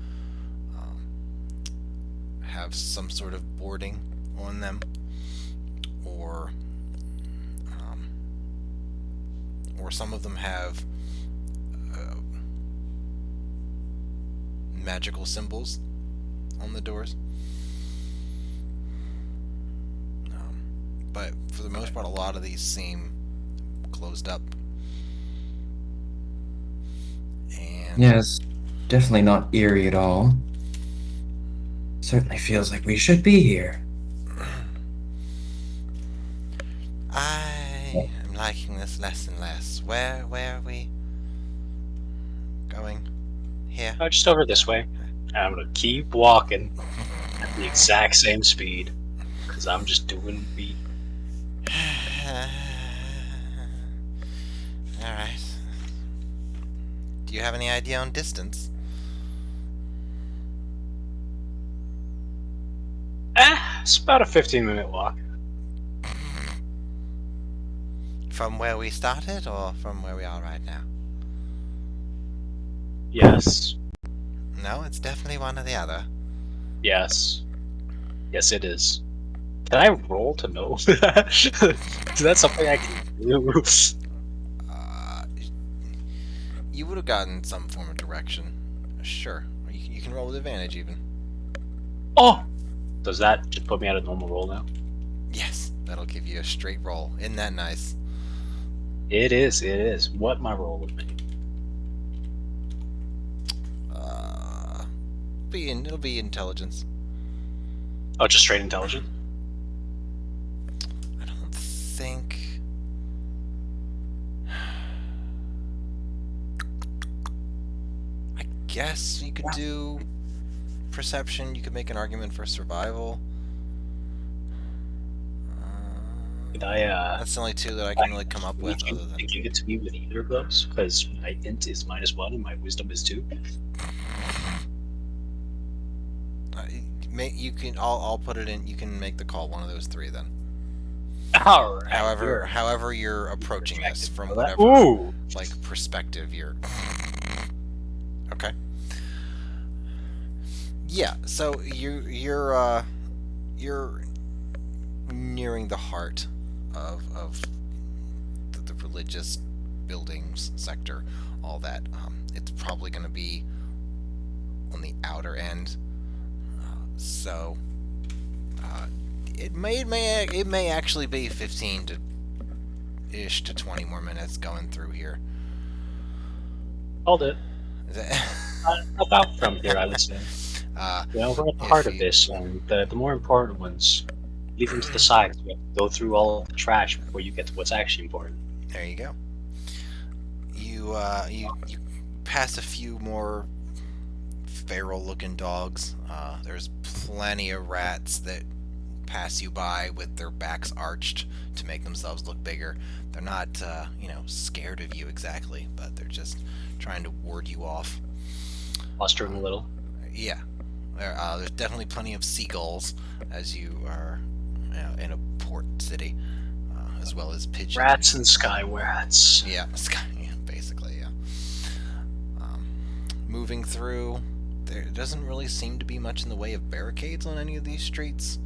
have some sort of boarding on them, or some of them have magical symbols on the doors. But for the most part, a lot of these seem closed up. And Yes, definitely not eerie at all. Certainly feels like we should be here. I am liking this less and less. Where are we going? Here. Oh, just over this way. I'm gonna keep walking at the exact same speed, because I'm just doing me. Alright. Do you have any idea on distance? It's about a 15-minute walk. From where we started, or from where we are right now? Yes. No, it's definitely one or the other. Yes. Yes, it is. Can I roll to know that? Is that something I can do? You would have gotten some form of direction. Sure. You can roll with advantage, even. Oh! Does that just put me at a normal roll now? Yes, that'll give you a straight roll. Isn't that nice? It is. What my roll would be. It'll be intelligence. Oh, just straight intelligence? I don't think... I guess you could do perception. You could make an argument for survival. Did I, That's the only two that I can really come up with, Can other than... you give it to me with either of those? Because my int is -1 and my wisdom is 2. You can. I'll put it in. You can make the call. One of those three, then. Alright. However you're approaching this from that. whatever Ooh! like perspective you're. Okay. Yeah. So you're nearing the heart of the religious buildings sector. All that. It's probably going to be on the outer end. So it may actually be 15 to 20 more minutes going through here. Hold it. About from here, I would say. We're at the heart of this, and the more important ones, leave them to the side. You have to go through all the trash before you get to what's actually important. There you go. You pass a few more feral-looking dogs. There's plenty of rats that pass you by with their backs arched to make themselves look bigger. They're not, scared of you exactly, but they're just trying to ward you off. Clustering a little. Yeah. There's definitely plenty of seagulls, as you are in a port city, as well as pigeons. Rats and sky rats. Yeah, basically, yeah. Moving through, there doesn't really seem to be much in the way of barricades on any of these streets.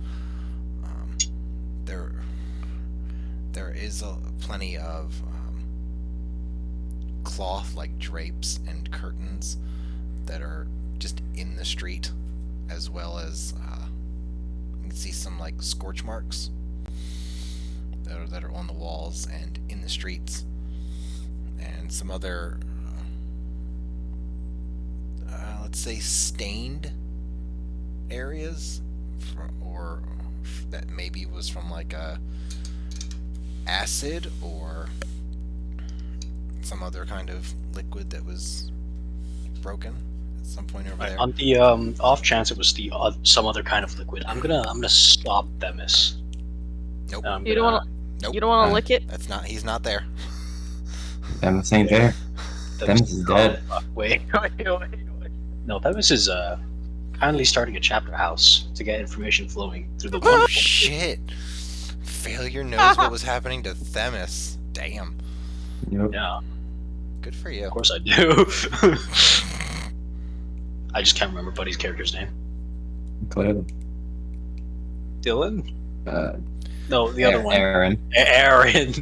There is plenty of cloth, like drapes and curtains, that are just in the street, as well as you can see some like scorch marks that are on the walls and in the streets, and some other let's say stained areas, or that maybe was from like a acid or some other kind of liquid that was broken, some point over there. On the off chance it was the some other kind of liquid, I'm gonna stop Themis. Nope. You don't want to. Nope. You don't want to Uh, lick it. That's not. He's not there. Themis ain't there. Themis is dead. Oh, fuck, wait. No, Themis is kindly starting a chapter house to get information flowing through the Oh wonderful. shit! Failure knows what was happening to Themis. Damn. Yep. Yeah, Good for you. of course I do. I just can't remember Buddy's character's name. Clearly. Dylan? Uh, No, the other one. Aaron. Aaron.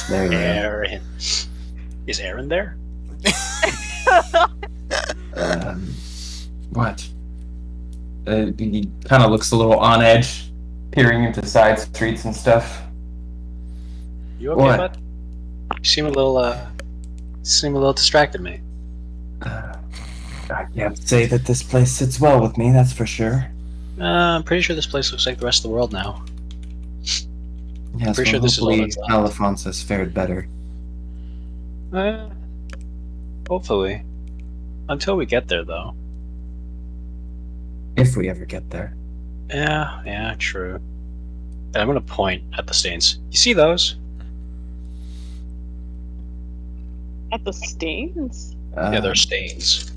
There you go. Aaron. Is Aaron there? What? He kind of looks a little on edge, peering into side streets and stuff. You okay, What? bud? You seem a little distracted, mate. I can't say that this place sits well with me, that's for sure. I'm pretty sure this place looks like the rest of the world now. Yes, Pretty sure this is all hopefully that's left. Alphonse has fared better. Hopefully. Until we get there, though. If we ever get there. Yeah, true. And I'm gonna point at the stains. You see those? At the stains? Yeah, they're stains.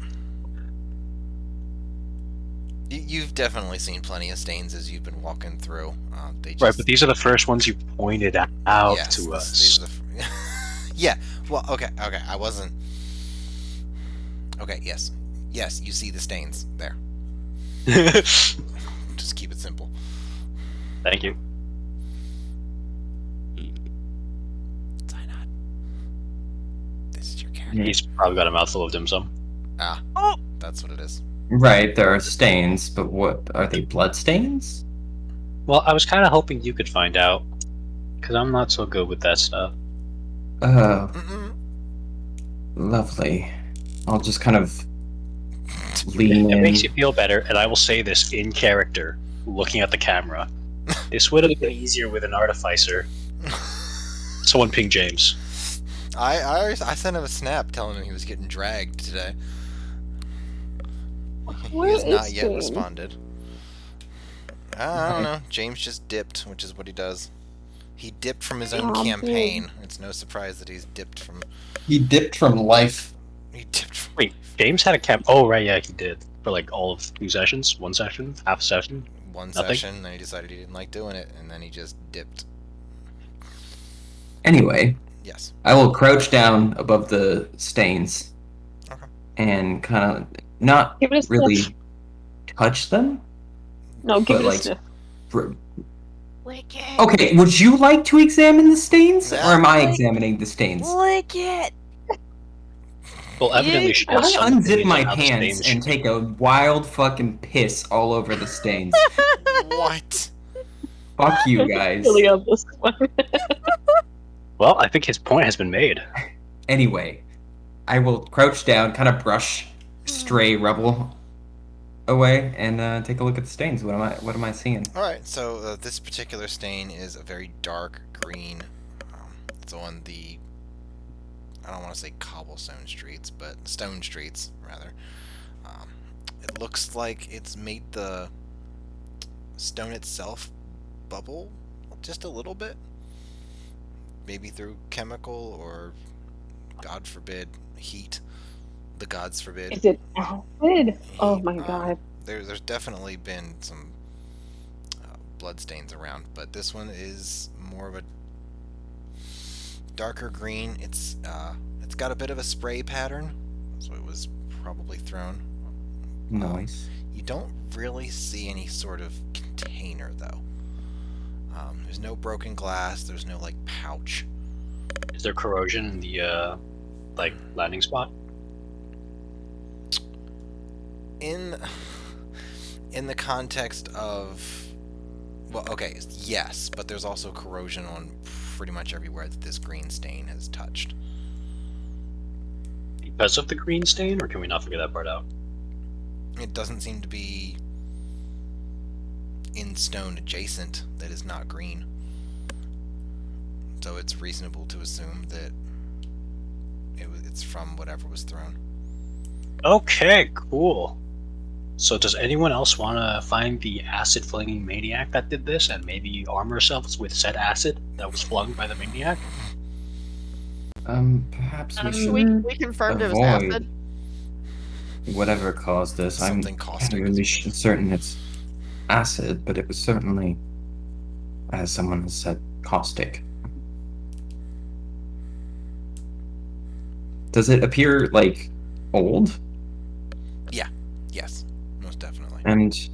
You've definitely seen plenty of stains as you've been walking through. They just, Right, but these are the first ones you pointed out yes, to us. these are the yeah. Well, okay. I wasn't. Okay. Yes. You see the stains there. Just keep it simple. Thank you. Cyanide. This is your character. He's probably got a mouthful of dim sum. That's what it is. Right, there are stains, but what are they? Blood stains? Well, I was kind of hoping you could find out, because I'm not so good with that stuff. Oh, Mm-mm. lovely. I'll just kind of lean It in. makes you feel better, and I will say this in character, looking at the camera. This would have been easier with an artificer. Someone ping James. I sent him a snap telling him he was getting dragged today. Where He has not is yet James? responded. I don't know. James just dipped, which is what he does. He dipped from his own Aw, campaign. It's no surprise that he's dipped from. He dipped from life. He dipped from Wait, James had a camp. Oh, right, yeah, he did. For like all of 2 sessions? 1 session? Half a session? one Nothing? session, then he decided he didn't like doing it, and then he just dipped. Anyway, Yes. I will crouch down above the stains. Okay. And kind of not Give it a really sniff. touch them. No, give but, it a like, sniff. Lick it. Okay, would you like to examine the stains? Yeah. Or am I examining the stains? Lick it. Well, evidently she I has some unzip opinions my on how the pants stains and should be. take a wild fucking piss all over the stains. What? Fuck you guys. Really on this one. Well, I think his point has been made. Anyway, I will crouch down, kind of brush stray rubble away, and take a look at the stains. What am I seeing? All right. So this particular stain is a very dark green. It's on the. I don't want to say cobblestone streets, but stone streets rather. It looks like it's made the stone itself bubble just a little bit. Maybe through chemical or, God forbid, heat. The gods forbid. Is it acid? Oh my god. There's definitely been some blood stains around, but this one is more of a darker green. It's got a bit of a spray pattern, so it was probably thrown. Nice. You don't really see any sort of container though. There's no broken glass. There's no like pouch. Is there corrosion in the like landing spot? In the context of, well, okay, yes, but there's also corrosion on pretty much everywhere that this green stain has touched. Because of the green stain, or can we not figure that part out? It doesn't seem to be in stone adjacent that is not green. So it's reasonable to assume that it's from whatever was thrown. Okay, cool. So does anyone else want to find the acid-flinging maniac that did this and maybe arm ourselves with said acid that was flung by the maniac? Perhaps we should We confirmed it was acid. avoid whatever caused this. Something I'm caustic not is really what it is. certain it's acid, but it was certainly, as someone has said, caustic. Does it appear, like, old? Yes, most definitely. And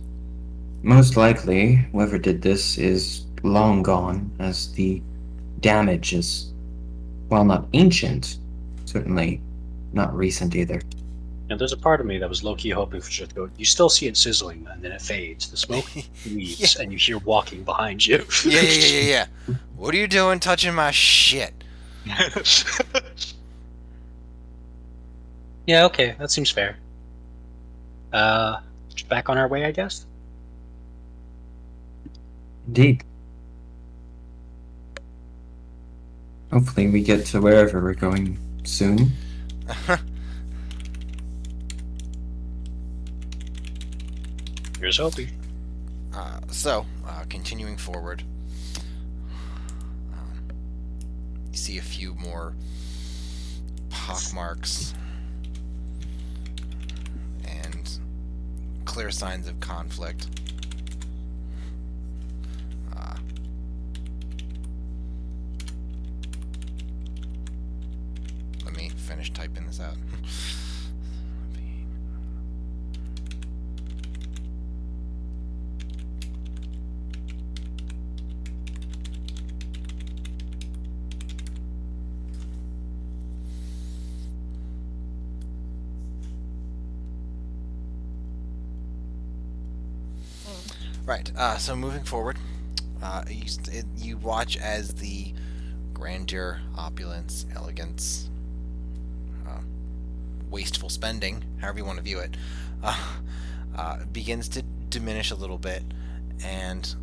most likely, whoever did this is long gone, as the damage is, while not ancient, certainly not recent either. And there's a part of me that was low-key hoping for shit to go, you still see it sizzling, and then it fades. The smoke leaves, and you hear walking behind you. Yeah. What are you doing touching my shit? Yeah, okay, that seems fair. Back on our way, I guess? Indeed. Hopefully we get to wherever we're going soon. Here's hoping. Continuing forward, you see a few more pockmarks and clear signs of conflict. Let me finish typing this out. Right, so moving forward, you watch as the grandeur, opulence, elegance, wasteful spending, however you want to view it, begins to diminish a little bit, and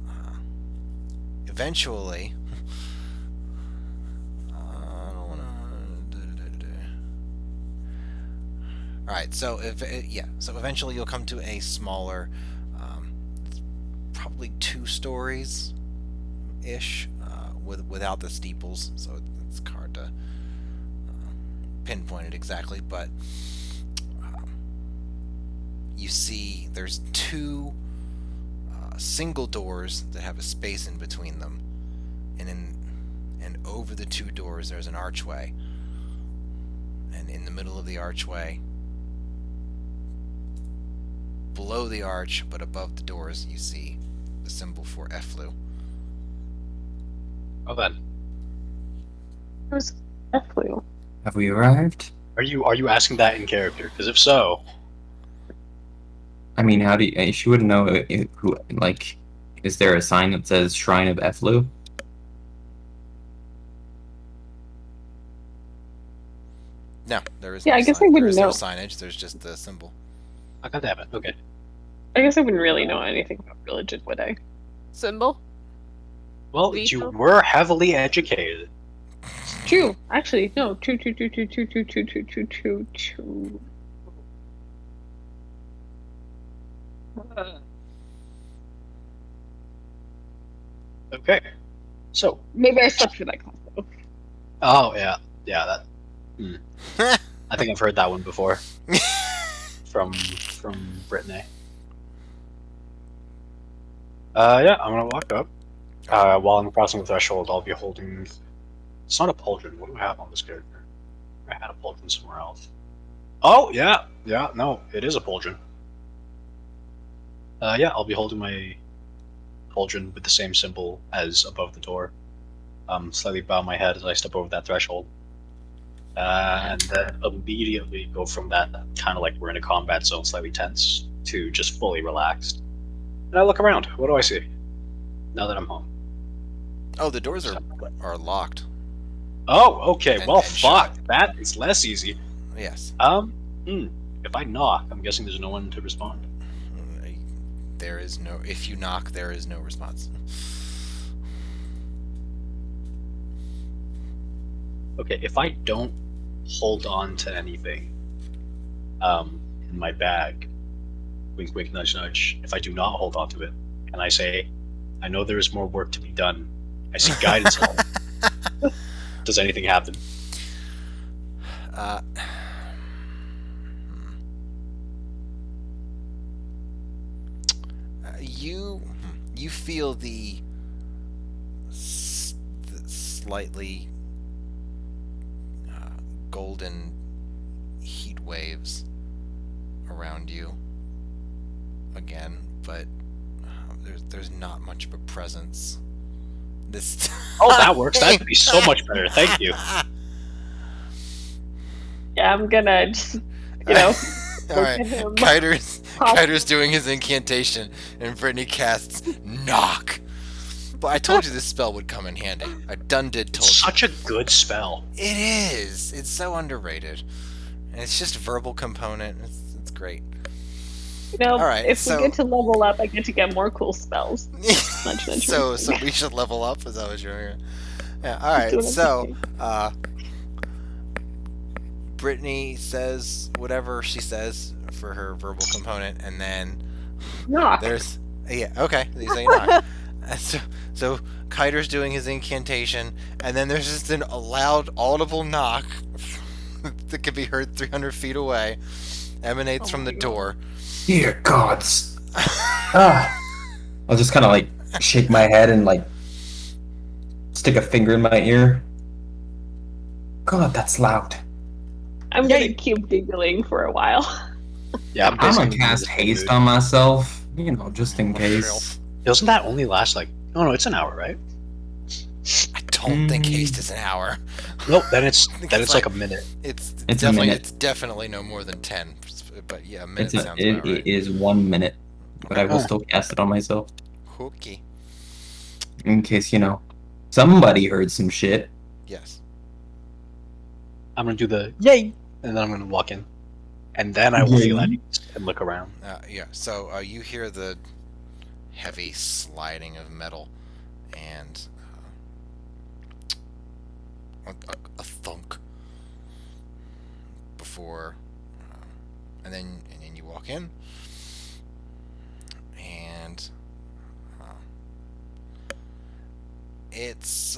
eventually, I don't want to. All right, so so eventually you'll come to a smaller, probably 2 stories ish, without the steeples, so it's hard to pinpoint it exactly, but you see there's 2 single doors that have a space in between them, and over the 2 doors there's an archway, and in the middle of the archway, below the arch but above the doors, you see the symbol for Efflu. Oh, then. Who's Efflu? Have we arrived? Are you asking that in character? Because if so, I mean, how do you... She wouldn't know who... Like, is there a sign that says Shrine of Efflu? No, there is Yeah, no I guess sign. I There wouldn't is no know. signage, there's just the symbol. oh, God damn it. Okay. I guess I wouldn't really know anything about religion, would I? Symbol? Well, Veto? you were heavily educated. True. Actually, no. True. Okay. So, Maybe I slept for that class though. oh, yeah. Yeah, that... I think I've heard that one before. from Brittany. Yeah, I'm gonna walk up. While I'm crossing the threshold, I'll be holding... It's not a pauldron. What do I have on this character? I had a pauldron somewhere else. Oh, yeah! Yeah, no, it is a pauldron. Yeah, I'll be holding my pauldron with the same symbol as above the door. Slightly bow my head as I step over that threshold. And then immediately go from that kind of like we're in a combat zone, slightly tense, to just fully relaxed. And I look around. What do I see? Now that I'm home. Oh, the doors are locked. Oh, okay. And- Well, and fuck. shut. That is less easy. Yes. If I knock, I'm guessing there's no one to respond. There is no... If you knock, there is no response. Okay, if I don't hold on to anything, in my bag, wink, wink, nudge, nudge, if I do not hold on to it, and I say, I know there is more work to be done. I seek guidance. Does anything happen? You feel the slightly golden heat waves around you again, but there's not much of a presence this time. Oh, that works. That would be so much better. Thank you. Yeah, I'm gonna just, All look right, at him. Cae'ter's doing his incantation, and Brittany casts knock. But I told you this spell would come in handy. I done did told It's you. such a good spell. It is. It's so underrated, and it's just verbal component. It's great. All right, if we get to level up, I get to get more cool spells. Nudge, nudge, so wink. we should level up. Is that what you're hearing? Yeah. All right. That's what I'm So, Brittany says whatever she says for her verbal component, and then Knock. there's okay. You say knock. So Cae'ter's doing his incantation, and then there's just a loud, audible knock that can be heard 300 feet away, emanates from the door. Dear gods. I'll just kind of like shake my head and like stick a finger in my ear. God, that's loud. I'm gonna keep giggling for a while. Yeah, I'm gonna cast haste on myself, just in case. Doesn't that only last like? Oh no, it's an hour, right? I don't think haste is an hour. Nope. Then it's it's like a minute. It's a definitely minute. It's definitely no more than 10. But yeah, a minute It sounds about right. is 1 minute, but I will still cast it on myself Hooky. in case somebody heard some shit. Yes. I'm gonna do the yay, and then I'm gonna walk in, and then I will feel at ease and look around. Yeah. So you hear the heavy sliding of metal, and a thunk before, and then you walk in, and it's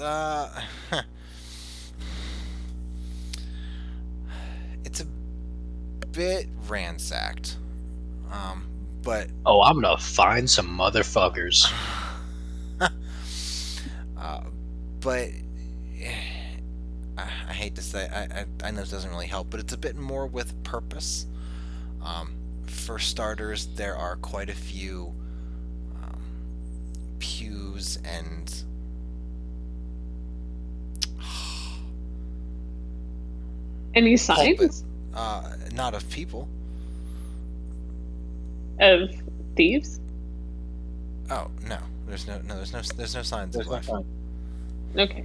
it's a bit ransacked, but Oh, I'm gonna find some motherfuckers. but I hate to say, I know this doesn't really help, but it's a bit more with purpose. For starters, there are quite a few pews and Any signs not of people. of thieves? Oh no, there's no signs of life. Okay.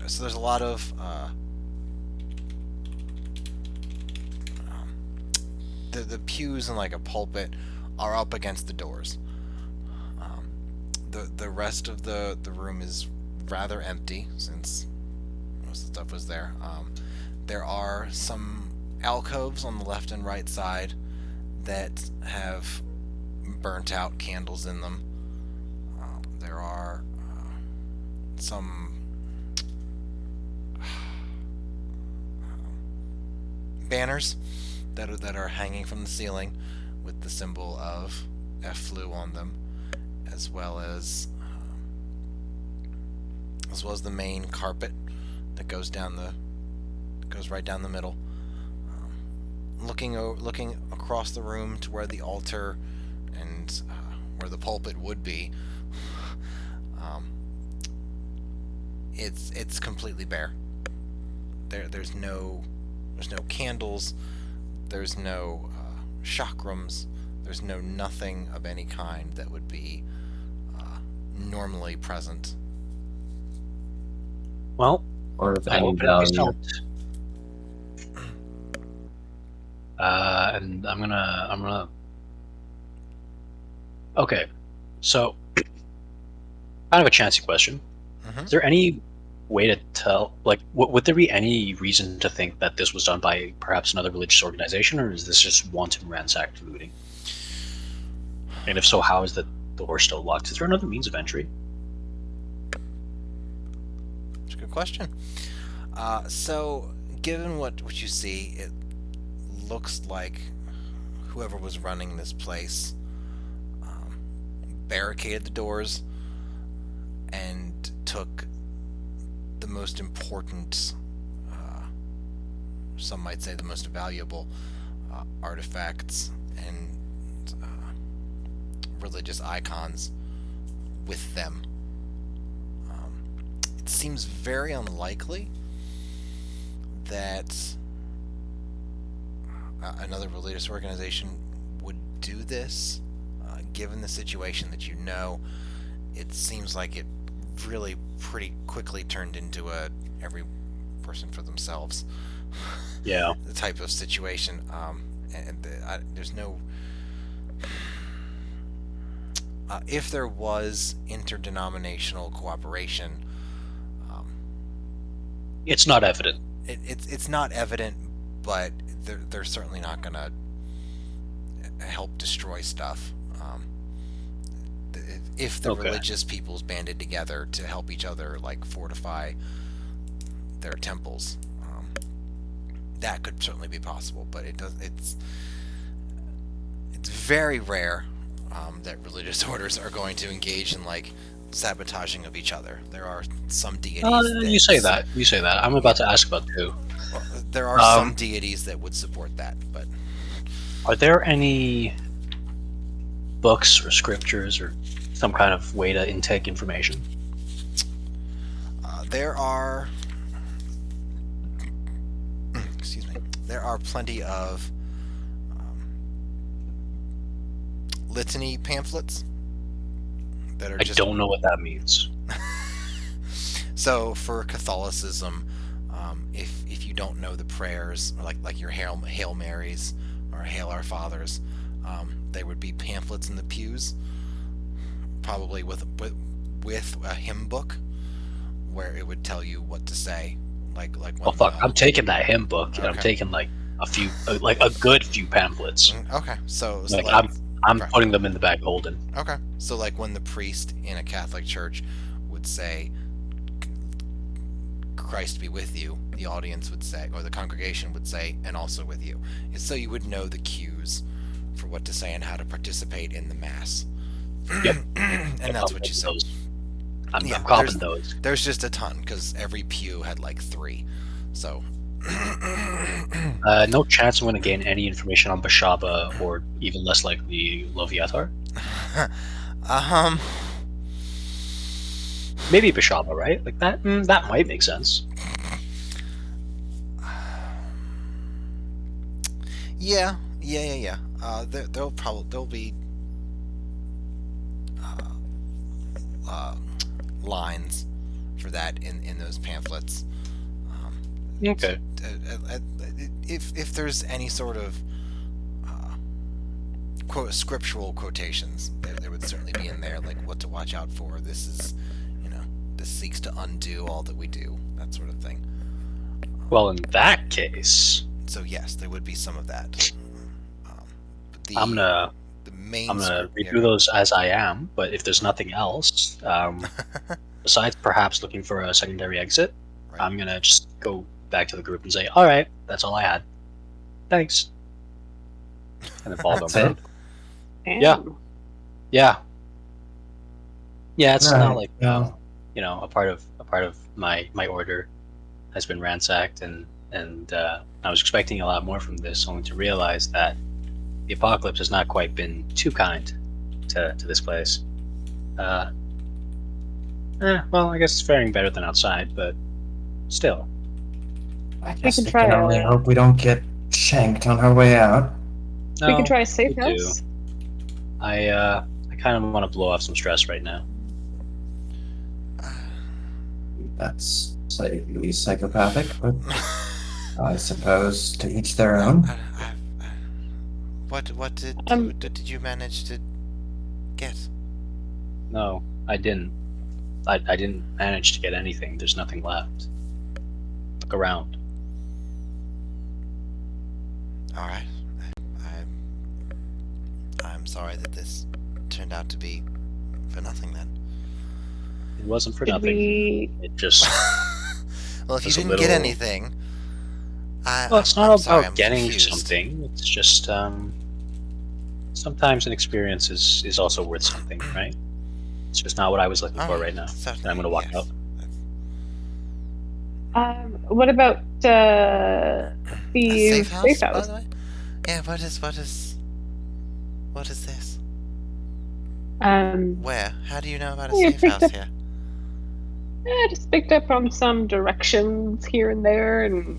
So there's a lot of the pews and like a pulpit are up against the doors. The rest of the room is rather empty since most of the stuff was there. There are some alcoves on the left and right side that have burnt out candles in them. There are some banners that are hanging from the ceiling with the symbol of Efflu on them, as well as the main carpet that goes right down the middle. Looking across the room to where the altar and where the pulpit would be, it's completely bare. There's no candles. There's no chakrams. There's nothing of any kind that would be normally present. Well, Or of I any open value. myself. And I'm gonna. Okay, so kind of a chancy question. Mhm. Is there any way to tell? Like, would there be any reason to think that this was done by perhaps another religious organization, or is this just wanton ransacked looting? And if so, how is the door still locked? Is there another means of entry? That's a good question. So, given what you see, it looks like whoever was running this place barricaded the doors and took the most important, some might say the most valuable artifacts and religious icons with them. It seems very unlikely that another religious organization would do this, given the situation that you know. It seems like it really pretty quickly turned into a every person for themselves Yeah. the type of situation. There's no... if there was interdenominational cooperation, It's not evident. it's not evident, but they're certainly not going to help destroy stuff. If the Okay. religious peoples banded together to help each other, like, fortify their temples, that could certainly be possible. But it's very rare that religious orders are going to engage in, like, sabotaging of each other. There are some deities. You say that. You say that. I'm about to ask about two. There are some deities that would support that, but Are there any books or scriptures or some kind of way to intake information? there are... excuse me. There are plenty of litany pamphlets that are I just... don't know what that means. So for Catholicism, if you don't know the prayers, or like your Hail Marys or Hail Our Fathers, they would be pamphlets in the pews, probably with a hymn book where it would tell you what to say. Like when, Oh fuck! I'm taking that hymn book and I'm Okay. taking like a few, like a good few pamphlets. Okay, so Like like, I'm okay. putting them in the bag holding. Okay, so like when the priest in a Catholic church would say, "Christ be with you," the audience would say, or the congregation would say, "and also with you." It's so you would know the cues for what to say and how to participate in the mass. Yep. And that's what you say. I'm Yeah, copping those. There's just a ton, because every pew had like 3. So No chance I'm going to gain any information on Bashaba, or even less likely Loviatar. Maybe Bashaba, right? Like that. That might make sense. Yeah. There'll be lines for that in those pamphlets. Okay. If there's any sort of scriptural quotations, there would certainly be in there, like what to watch out for. This is, this seeks to undo all that we do, that sort of thing. Well, in that case, So yes, there would be some of that. But I'm gonna yeah, redo those as I am. But if there's nothing else, besides perhaps looking for a secondary exit, Right. I'm gonna just go back to the group and say, "All right, that's all I had. Thanks." And then follow them That's it? around. Damn. Yeah. It's not Right, like well. a part of my order has been ransacked, and I was expecting a lot more from this, only to realize that the apocalypse has not quite been too kind to this place. Well, I guess it's faring better than outside, but still. I guess can we try can only a- hope we don't get shanked on our way out. We No, can try a safe we do. house. I kind of want to blow off some stress right now. That's slightly psychopathic, but I suppose to each their own. What did you manage to get? No, I didn't. I didn't manage to get anything. There's nothing left. Look around. All right. I'm sorry that this turned out to be for nothing then. It wasn't for Did nothing. we? It just. Well, if you There's a didn't get little- anything, Well, it's not I'm about sorry, I'm getting confused. something. It's just sometimes an experience is also worth something, right? It's just not what I was looking for right now. Certainly, And I'm gonna walk yes. out. What about the A safe house, safe by house? the way? Yeah, what is this? Where? How do you know about a Yeah, safe picked house up- here? I just picked up on some directions here and there and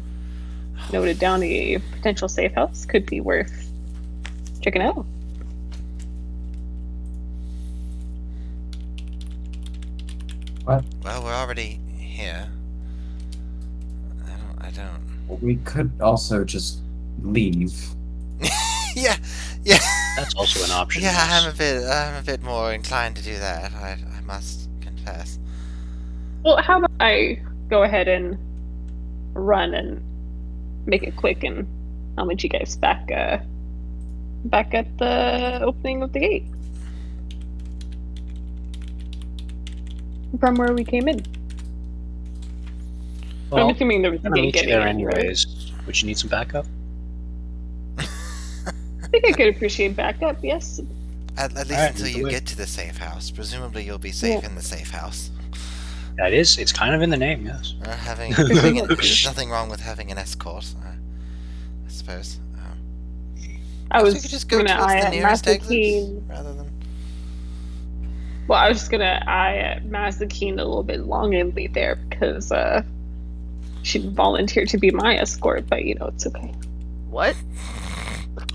noted down a potential safe house. Could be worth checking out. What? Well, we're already here. I don't. We could also just leave. Yeah. That's also an option. Yeah, yes. I'm a bit more inclined to do that. I must confess. Well, how about I go ahead and run and make it quick, and I'll meet you guys back at the opening of the gate from where we came in. Well, I'm assuming there was a I'm gonna gate meet you getting there in, right? anyways. Would you need some backup? I think I could appreciate backup. Yes. At least Alright, until lead the you way. get to the safe house. Presumably you'll be safe in the safe house. That is. It's kind of in the name, yes. There's nothing wrong with having an escort, I suppose. I So was you could just go gonna towards eye the at nearest exits Mazakeen. rather than. Well, I was just gonna eye at Mazakeen a little bit longingly there because she volunteered to be my escort, but it's okay. What?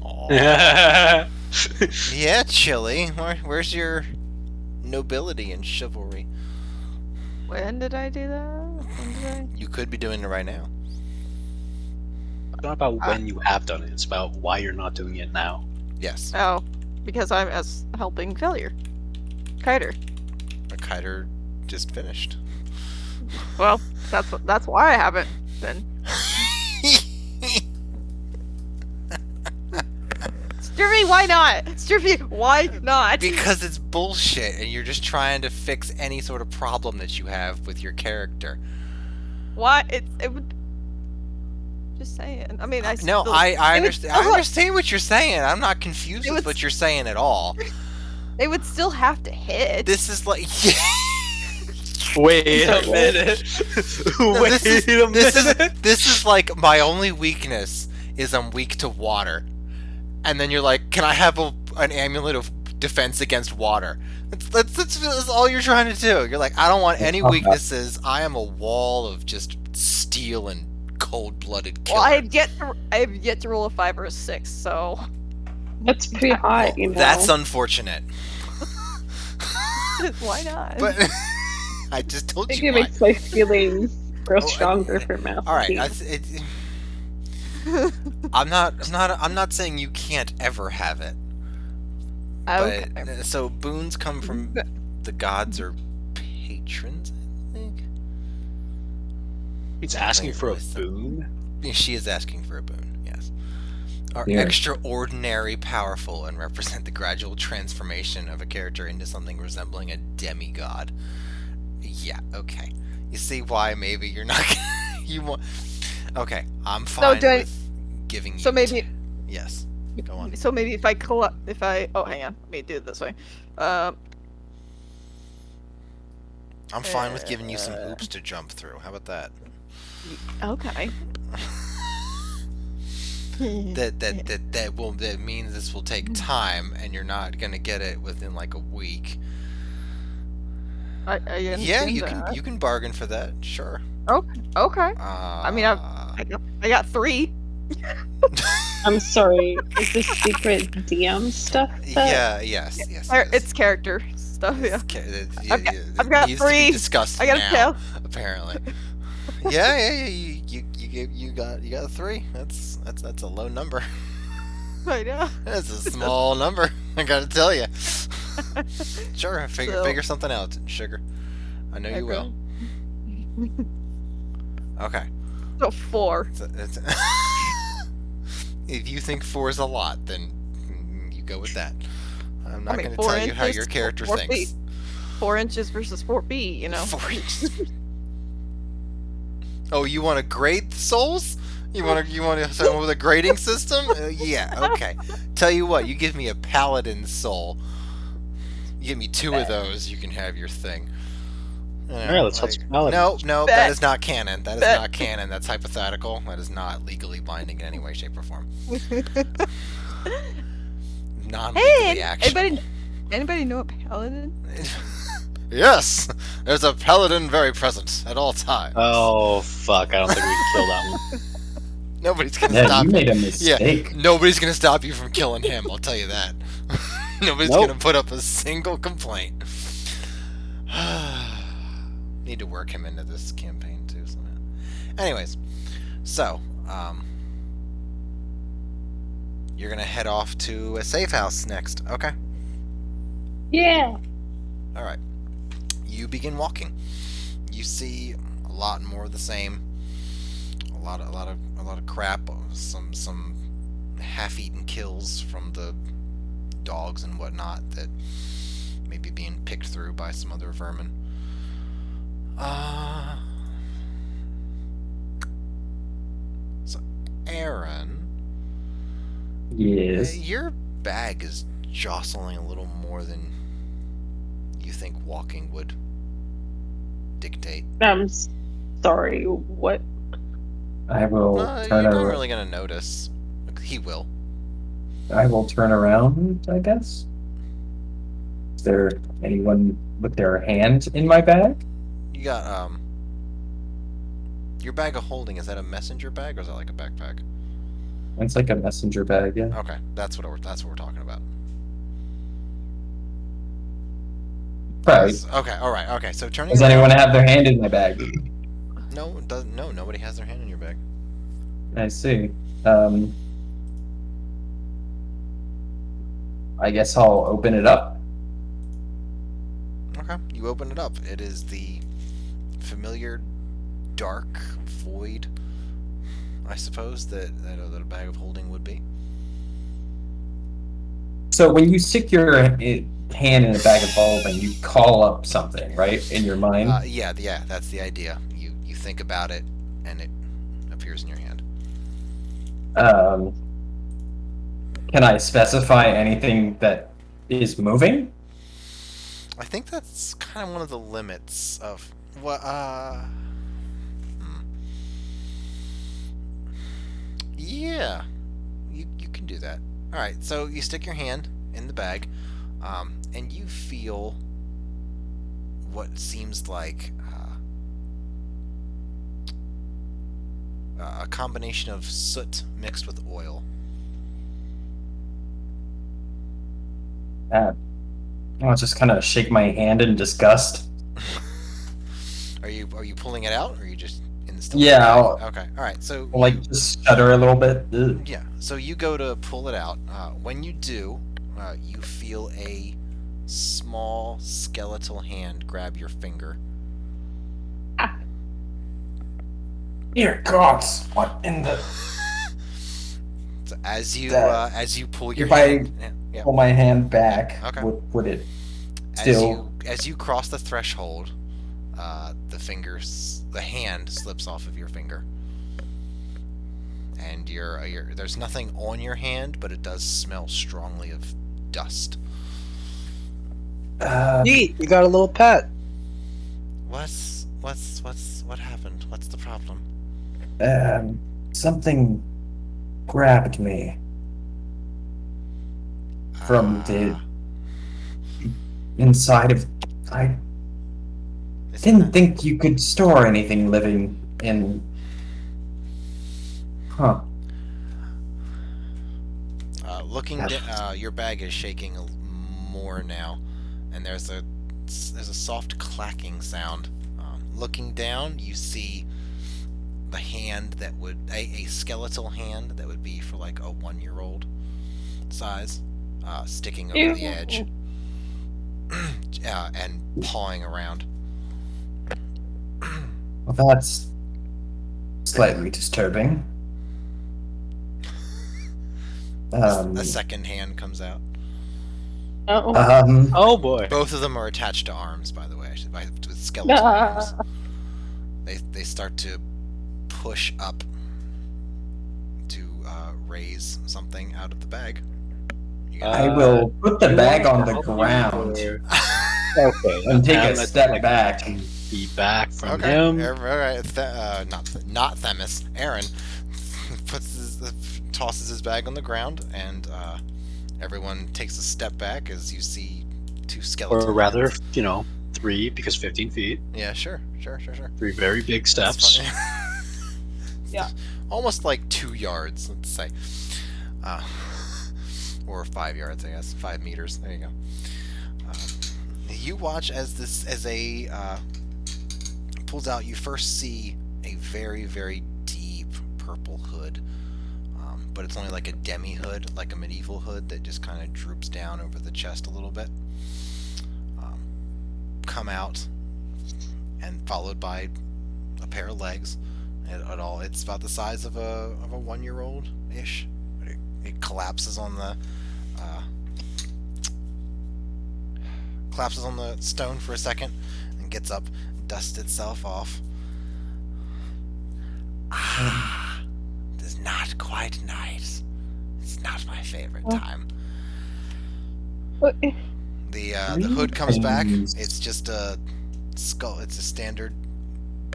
Aw. Yeah, Chili. Where's your nobility and chivalry? When did I do that? When did I? You could be doing it right now. It's not about when you have done it. It's about why you're not doing it now. Yes. Oh, because I'm as helping failure. Cae'ter. A Cae'ter just finished. Well, that's why I haven't been. Sturvy, why not? Sturvy, why not? Because it's bullshit, and you're just trying to fix any sort of problem that you have with your character. Why it would. Just saying. I mean, I No, still- I it would understand. still I understand what you're saying. I'm not confused It with would- what you're saying at all. They would still have to hit. This is like. Wait a minute. No, Wait a minute. This is like my only weakness is I'm weak to water, and then you're like, can I have an amulet of defense against water? That's all you're trying to do. You're like, I don't want any weaknesses. I am a wall of just steel and cold-blooded killer. Well, I have yet to roll a 5 or a 6, so That's pretty high, Well, that's unfortunate. why not? But I just I told think you it why. makes my feelings grow Oh, stronger for Mazakeen. All right, I'm not saying you can't ever have it. Okay. But so boons come from the gods or patrons, I think. He's asking for a boon. She is asking for a boon. Yes. Are Yeah. extraordinary powerful and represent the gradual transformation of a character into something resembling a demigod. Yeah. Okay. You see why maybe you're not. You want. Okay. I'm fine with giving you. So maybe. Yes. Go on. So maybe if I oh, hang on, let me do it this way. I'm fine with giving you some hoops to jump through. How about that? Okay. That means this will take time, and you're not gonna get it within like a week. I Yeah, understand you that. can bargain for that. Sure. Okay. I mean, I got 3. I'm sorry. Is this secret DM stuff? Yeah. Yes. It's character stuff. Yeah. I've got needs 3. To be discussed I got now, a 2. apparently. Yeah. You got 3. That's a low number. I know. That's a small number. I gotta tell you. Sure, figure So- figure something out, sugar. I know you will. Okay. So 4. If you think 4 is a lot, then you go with that. I'm not I mean, going to 4 tell you how inches, your character 4 thinks. feet. 4 inches versus 4 feet, you know. 4 inches. Oh, you want to grade the souls? You want to someone with a grading system? Yeah, okay. Tell you what, you give me a paladin soul. You give me 2 of those, you can have your thing. Alright, let's hunt some paladins. No, Bet. that is not canon. That is Bet. not canon. That's hypothetical. That is not legally binding in any way, shape, or form. Non-legally Hey, actionable. anybody know a paladin? Yes, there's a paladin very present at all times. Oh, fuck. I don't think we can kill that one. Nobody's gonna Yeah, stop you made a Yeah, mistake. nobody's gonna stop you from killing him. I'll tell you that. Nobody's Nope. gonna put up a single complaint. Need to work him into this campaign too. Somehow. Anyways, so you're gonna head off to a safe house next. Okay. Yeah. All right. You begin walking. You see a lot more of the same. A lot of crap. Some half-eaten kills from the dogs and whatnot that may be being picked through by some other vermin. So, Aaron, Yes. your bag is jostling a little more than you think walking would dictate. I'm sorry. What? I will turn You're not around. really gonna notice. He will. I will turn around, I guess. Is there anyone with their hand in my bag? You got your bag of holding. Is that a messenger bag or is that like a backpack? It's like a messenger bag, yeah. Okay, that's what we're talking about. Right. Okay, all right. Okay, so turning. Does around- anyone have their hand in my bag? No, it doesn't. No, nobody has their hand in your bag. I see. I guess I'll open it up. Okay, you open it up. It is the familiar dark void, I suppose, that a bag of holding would be. So when you stick your hand in a bag of holding, you call up something, right, in your mind? Yeah, that's the idea. You think about it, and it appears in your hand. Can I specify anything that is moving? I think that's kind of one of the limits of what. Yeah, you can do that. All right, so you stick your hand in the bag, and you feel what seems like a combination of soot mixed with oil. I'll just kind of shake my hand in disgust. Are you pulling it out, or are you just in the still? Yeah, Okay. All right. So like just shudder a little bit. Ugh. yeah. So you go to pull it out. When you do, you feel a small skeletal hand grab your finger. Dear gods, what in the... So as you pull your If I hand, yeah, pull my hand back, Okay. would it still... as you cross the threshold, the hand slips off of your finger, and there's nothing on your hand, but it does smell strongly of dust. Neat, you got a little pet. What happened? What's the problem? Something grabbed me from the inside of... I didn't think you could store anything living in... Huh. Your bag is shaking more now, and there's a soft clacking sound. Looking down, you see the hand that would a skeletal hand that would be for like a 1-year-old size, sticking over the edge, and pawing around. Well, that's slightly disturbing. A second hand comes out. Oh. Oh boy. Both of them are attached to arms, by the way, with skeletal arms. They start to push up to raise something out of the bag. I will put the you bag want on to the help me, ground or- Okay. and take a let's, step like, back. Be back from Okay. him. All right. Not Themis. Aaron tosses his bag on the ground, and everyone takes a step back as you see two skeletons. Or rather, 3, because 15 feet. Yeah, sure. 3 very big That's steps. fine. Yeah. Almost like 2 yards, let's say. Or 5 yards, I guess. 5 meters. There you go. You watch as a pulls out. You first see a very, very deep purple hood, but it's only like a demi hood, like a medieval hood that just kind of droops down over the chest a little bit. Come out, and followed by a pair of legs. It's about the size of a 1-year-old ish. It collapses on the stone for a second, and gets up, dusts itself off. It is not quite night. It's not my favorite time. What? The hood comes back. It's just a skull. It's a standard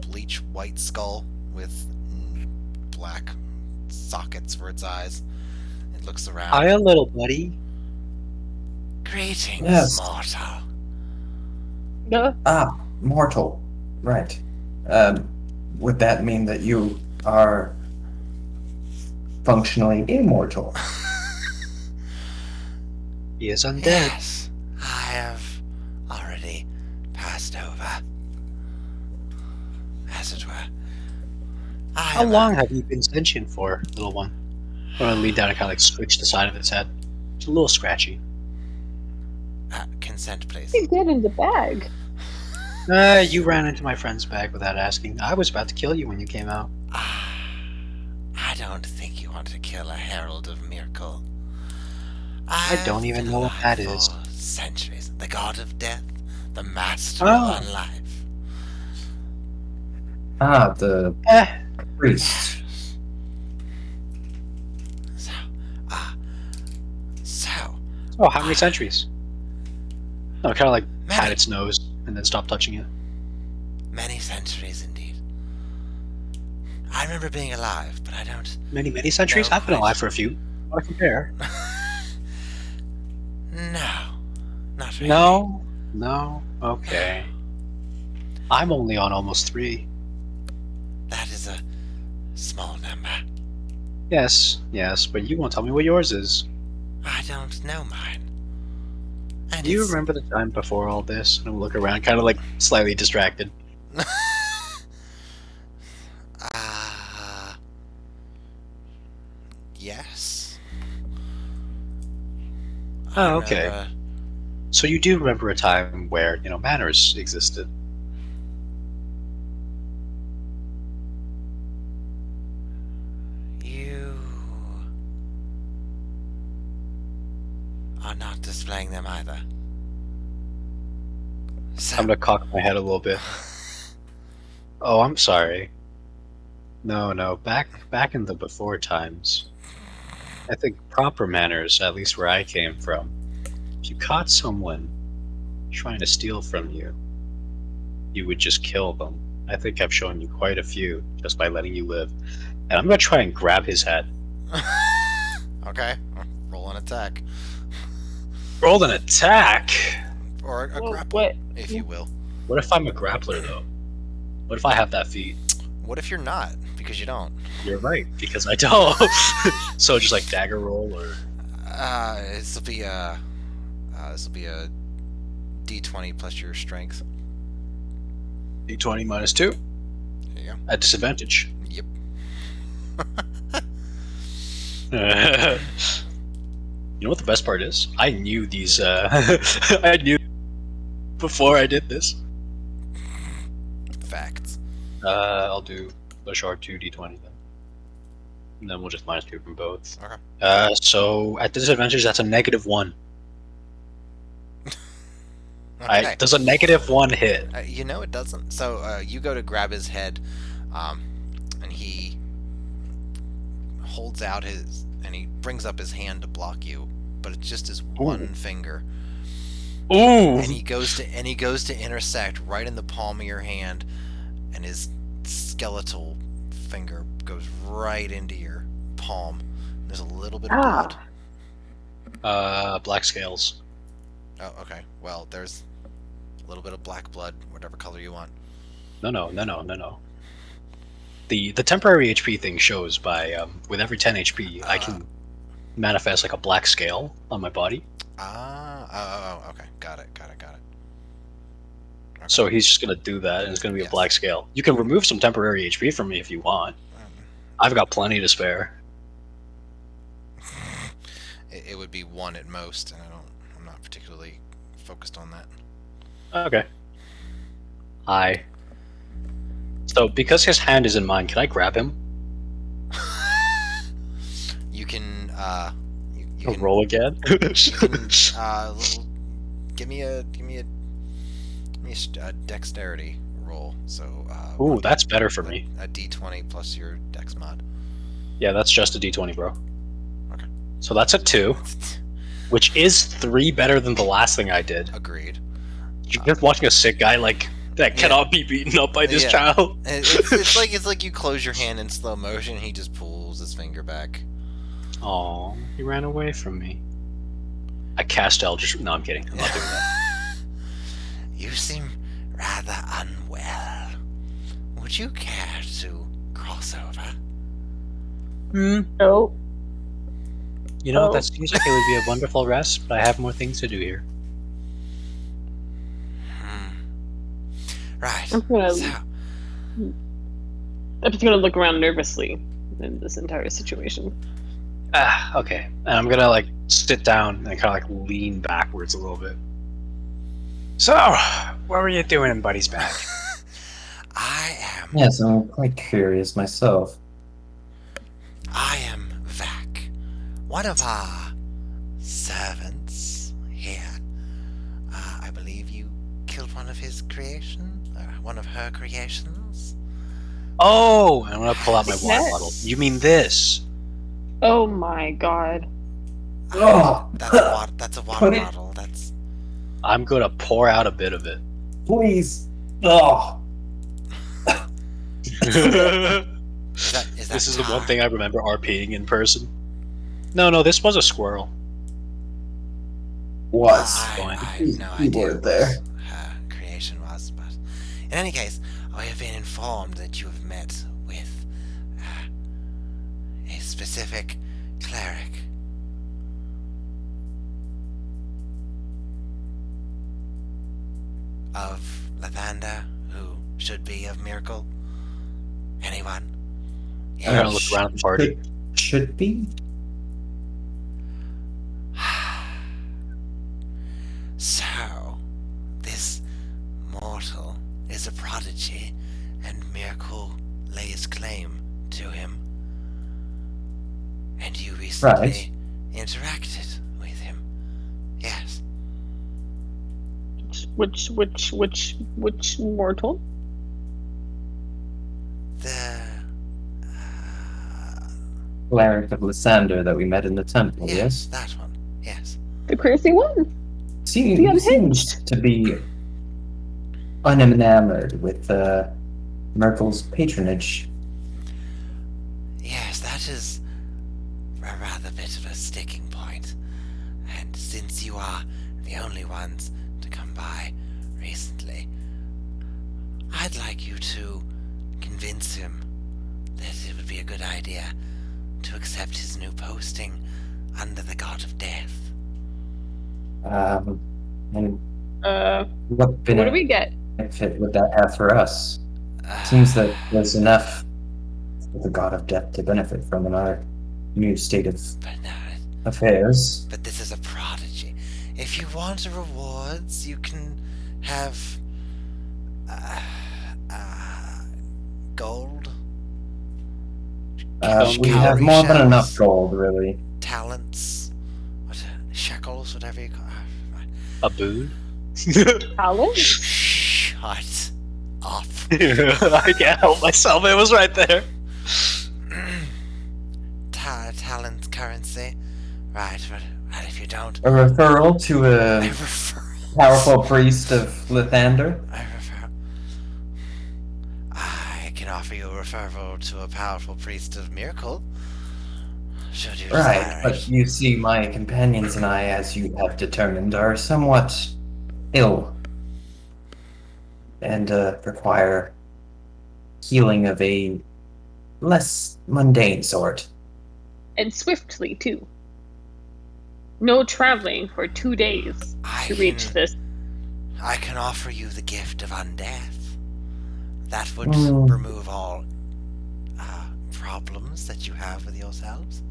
bleach white skull with black sockets for its eyes. It looks around. Hiya, little buddy. Greetings, Yes. mortal. Mortal. Right. Would that mean that you are functionally immortal? He is undead. Yes, I have already passed over, as it were. How long have you been sentient for, little one? I'm gonna lean down and kind of like scratch the side of its head. It's a little scratchy. Consent, please. What did you get in the bag? You ran into my friend's bag without asking. I was about to kill you when you came out. I don't think you want to kill a Herald of Myrkul. I don't even know what that is. For centuries. The god of death, the master Oh. of life. The priest. So, Oh, how many centuries? No, kind of like pat Many. its nose and then stop touching it. many centuries indeed. I remember being alive, but I don't. Many centuries? No, I've been quite. alive for a few. Want to compare? No, not really. No? Okay. I'm only on almost 3. That is a small number. Yes, but you won't tell me what yours is. I don't know mine. And Do you it's- remember the time before all this? And I look around, kind of like slightly distracted. Yes. Oh, I okay. remember- So you do remember a time where, manners existed. You are not displaying them either. So, I'm gonna cock my head a little bit. Oh, I'm sorry. No. Back in the before times, I think proper manners, at least where I came from, if you caught someone trying to steal from you, you would just kill them. I think I've shown you quite a few just by letting you live. And I'm gonna try and grab his head. okay, roll an attack. Roll an attack! Or a Whoa, grapple, what? if you will. What if I'm a grappler, though? What if I have that feat? What if you're not? Because you don't. You're right, because I don't. So just like dagger roll or... This will be a D20 plus your strength. D20 minus 2 There you go. at disadvantage. Yep. You know what the best part is? I knew these, I knew before I did this. Facts. I'll do the short 2d20 then. And then we'll just -2 from both. Okay. So at disadvantage, that's a -1. Okay. Does a -1 hit? You know it doesn't. So you go to grab his head, and he holds out and he brings up his hand to block you, but it's just his one finger. Ooh! And he goes to intersect right in the palm of your hand, and his skeletal finger goes right into your palm. There's a little bit of blood. Black scales. Oh, okay. Well, there's a little bit of black blood, whatever color you want. No. The temporary HP thing shows by with every 10 HP, I can manifest like a black scale on my body. Okay. Got it. Okay. So he's just gonna do that, and it's gonna be a black scale. You can remove some temporary HP from me if you want. I've got plenty to spare. It would be 1 at most, and I'm not particularly focused on that. Okay. So because his hand is in mine, can I grab him? You can you can roll again. give me a dexterity roll. So ooh, that's better for me. A d20 plus your dex mod. Yeah, that's just a d20, bro. Okay. So that's a 2, which is 3 better than the last thing I did. Agreed. You're just watching a sick guy that cannot be beaten up by this child. It's like you close your hand in slow motion, and he just pulls his finger back. Oh, he ran away from me. I cast Eldritch. No, I'm kidding. I'm not doing that. You seem rather unwell. Would you care to cross over? No. You know, that seems like it would be a wonderful rest, but I have more things to do here. Right. I'm just gonna look around nervously in this entire situation. Okay. And I'm gonna sit down and kind of lean backwards a little bit. So, what were you doing in Buddy's bag? I am. Yes, I'm quite curious myself. I am Vac, one of our servants here. I believe you killed one of his creations, or one of her creations. Oh, I'm gonna pull out my water bottle. You mean this? Oh my god. Oh, That's a water bottle. That's. I'm gonna pour out a bit of it. please. Oh. Is that This is the tar? one thing I remember RPing in person. No, this was a squirrel. Was. I have no You idea weren't there. what her creation was, but in any case, I have been informed that you have met with a specific cleric. Of Lathander, who should be of Myrkul. Anyone? I'm gonna look around the party. Should be? So, this mortal is a prodigy, and Myrkul lays claim to him. And you recently interacted with him. Yes. Which mortal? The Cleric of Lathander that we met in the temple, yes? that one. Yes. The crazy one. Seems unhinged. to be unenamored with Myrkul's patronage. Yes, that is a rather bit of a sticking point. And since you are the only ones to come by recently, I'd like you to convince him that it would be a good idea to accept his new posting under the god of death. And What do we get? benefit would that have for us? Seems that there's enough for the god of death to benefit from in our new state of But no, affairs. but this is a prodigy. If you want rewards, you can have gold? We have Cowrie more than enough shells? gold, really. Talents? What, shekels, whatever you call it. A boon? Talent? Shut up. I can't help myself. It was right there. Talent currency. Right, but if you don't... A referral to I a refer... powerful priest of Lathander. I can offer you a referral to a powerful priest of Myrkul. Should you Right, desire but it. you see, my companions and I, as you have determined, are somewhat ill and require healing of a less mundane sort. And swiftly, too. No traveling for 2 days to reach this. I can offer you the gift of undeath. That would Mm. remove all problems that you have with yourselves.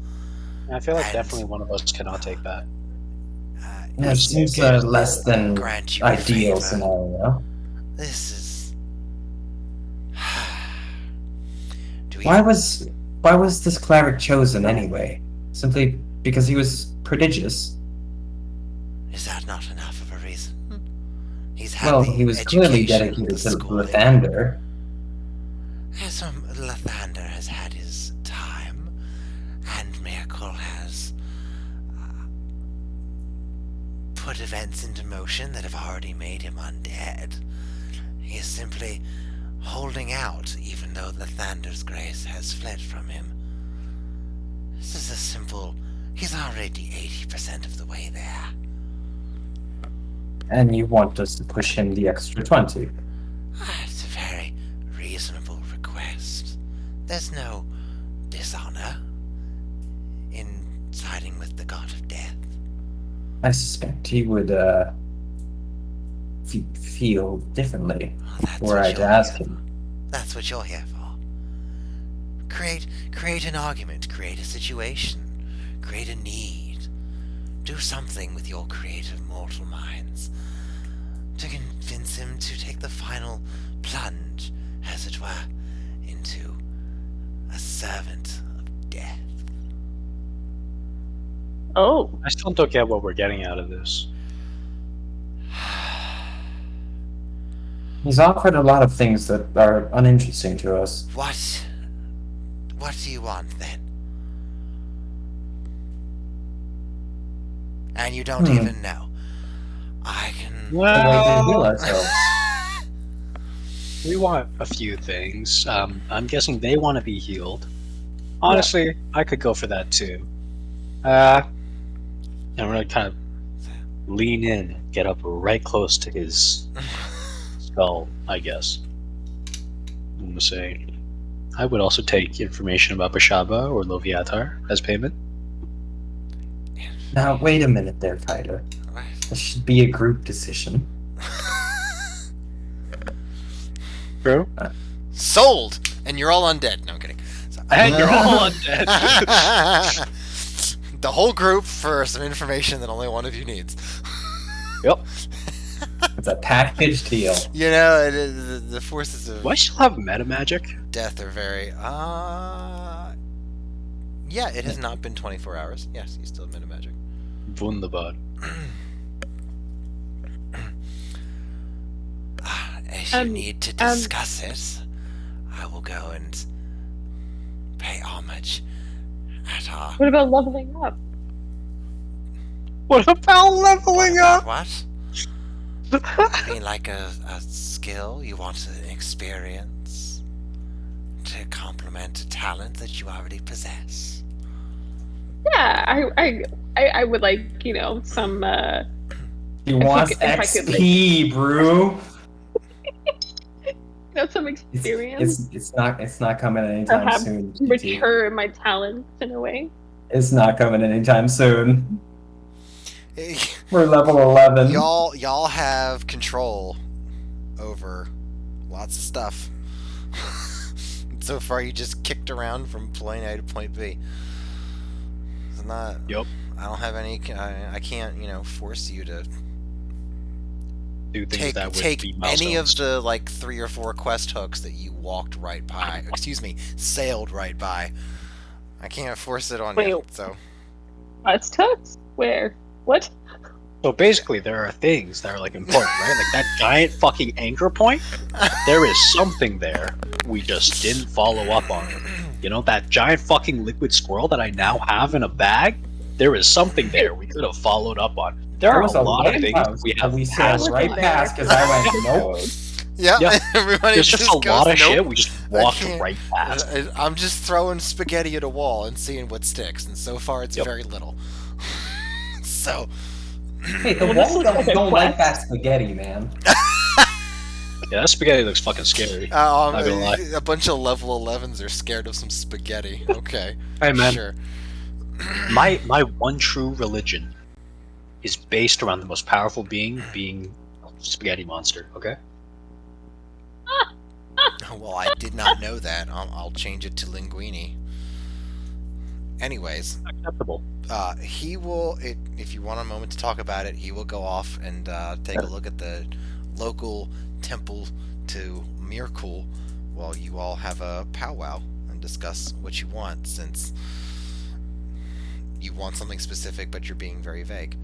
I feel like And- definitely one of us cannot take that. Yeah, it Just in seems case. less than Grant you a ideal favor. scenario. This is... Do we... Why was this cleric chosen anyway? Simply because he was prodigious. Is that not enough of a reason? He's had Well, the he was clearly education, dedicated the to schooling. Lathander. Yes, Lathander has had his time, and Myrkul has put events into motion that have already made him undead. He is simply holding out, even though Lathander's grace has fled from him. This is a simple... He's already 80% of the way there. And you want us to push him the extra 20. It's a very reasonable request. There's no dishonor in siding with the god of death. I suspect he would feel differently Well, that's were what I to you're ask here him. for. That's what you're here for. Create an argument, create a situation, create a need. Do something with your creative mortal minds to convince him to take the final plunge, as it were, into a servant of death. Oh, I still don't get what we're getting out of this. He's offered a lot of things that are uninteresting to us. What do you want then? And you don't even know. I can... The way they heal Well, ourselves. we want a few things. I'm guessing they want to be healed. Honestly, I could go for that too. And I'm gonna kind of lean in, get up right close to his skull, I guess. I'm gonna say, I would also take information about Bashaba or Loviatar as payment. Now, wait a minute there, Cae'ter. This should be a group decision. True. Sold! And you're all undead. No, I'm kidding. So- And you're all undead. The whole group for some information that only one of you needs. Yep. It's a package deal. You know, it is, the forces of Do I still have meta magic? death are very... Yeah, it has not been 24 hours. Yes, you still have meta magic. Wunderbar. If you need to discuss it, I will go and pay homage at our... what about leveling up? What about leveling up? What? I mean, like a skill? You want an experience to complement a talent that you already possess? Yeah, I would like, some, He If wants you could- if I could, XP, brew. some experience. It's not coming anytime Perhaps soon. GT. mature my talents in a way. It's not coming anytime soon. We're level 11. Y'all have control over lots of stuff. So far, you just kicked around from point A to point B. It's not. Yup. I don't have any. I can't, force you to do things that would take be any of milestones. the like 3 or 4 quest hooks that you walked right by. Excuse me, sailed right by. I can't force it on you. Wait. So Quest hooks? Where? What? So basically, there are things that are like important, right? Like that giant fucking anchor point. There is something there. We just didn't follow up on it. You know, that giant fucking liquid squirrel that I now have in a bag? There is something there we could have followed up on. There are was a lot of things lighthouse we that have we sailed passed right by. past because I went, nope. yeah, Yeah. everybody There's just a goes, lot of nope. shit we just I walked can't- right past. I'm just throwing spaghetti at a wall and seeing what sticks, and so far it's Yep. very little. So, Hey, the Well, this walls looks like a don't like that quest. spaghetti, man. Yeah, that spaghetti looks fucking scary. Not gonna lie. a bunch of level 11s are scared of some spaghetti. Okay, Hey man, sure. my one true religion is based around the most powerful being spaghetti monster. Okay. Well, I did not know that. I'll change it to linguine. Anyways, Acceptable. he will. If you want a moment to talk about it, he will go off and take a look at the local temple to Myrkul while you all have a powwow and discuss what you want, since you want something specific, but you're being very vague.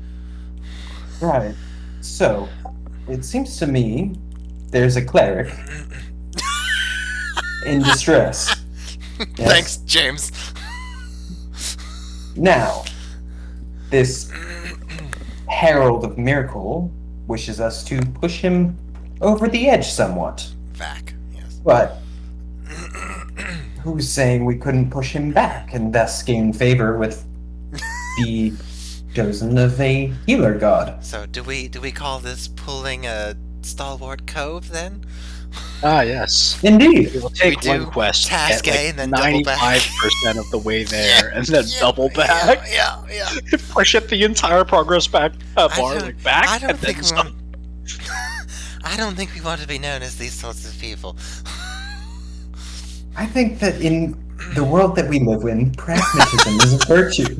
Right. So, it seems to me there's a cleric in distress. Yes. Thanks, James. Now, this Herald of Myrkul wishes us to push him over the edge somewhat. Vac, yes. But who's saying we couldn't push him back and thus gain favor with the chosen of a healer god? So, do we call this pulling a stalwart cove then? Ah, yes. Indeed. We will take We do one quest, task get A like and then double back. 95% of the way there, and then double back. Yeah. Push it the entire progress back bar don't- like back, I don't and then think stop. I don't think we want to be known as these sorts of people. I think that in the world that we live in, pragmatism is a virtue.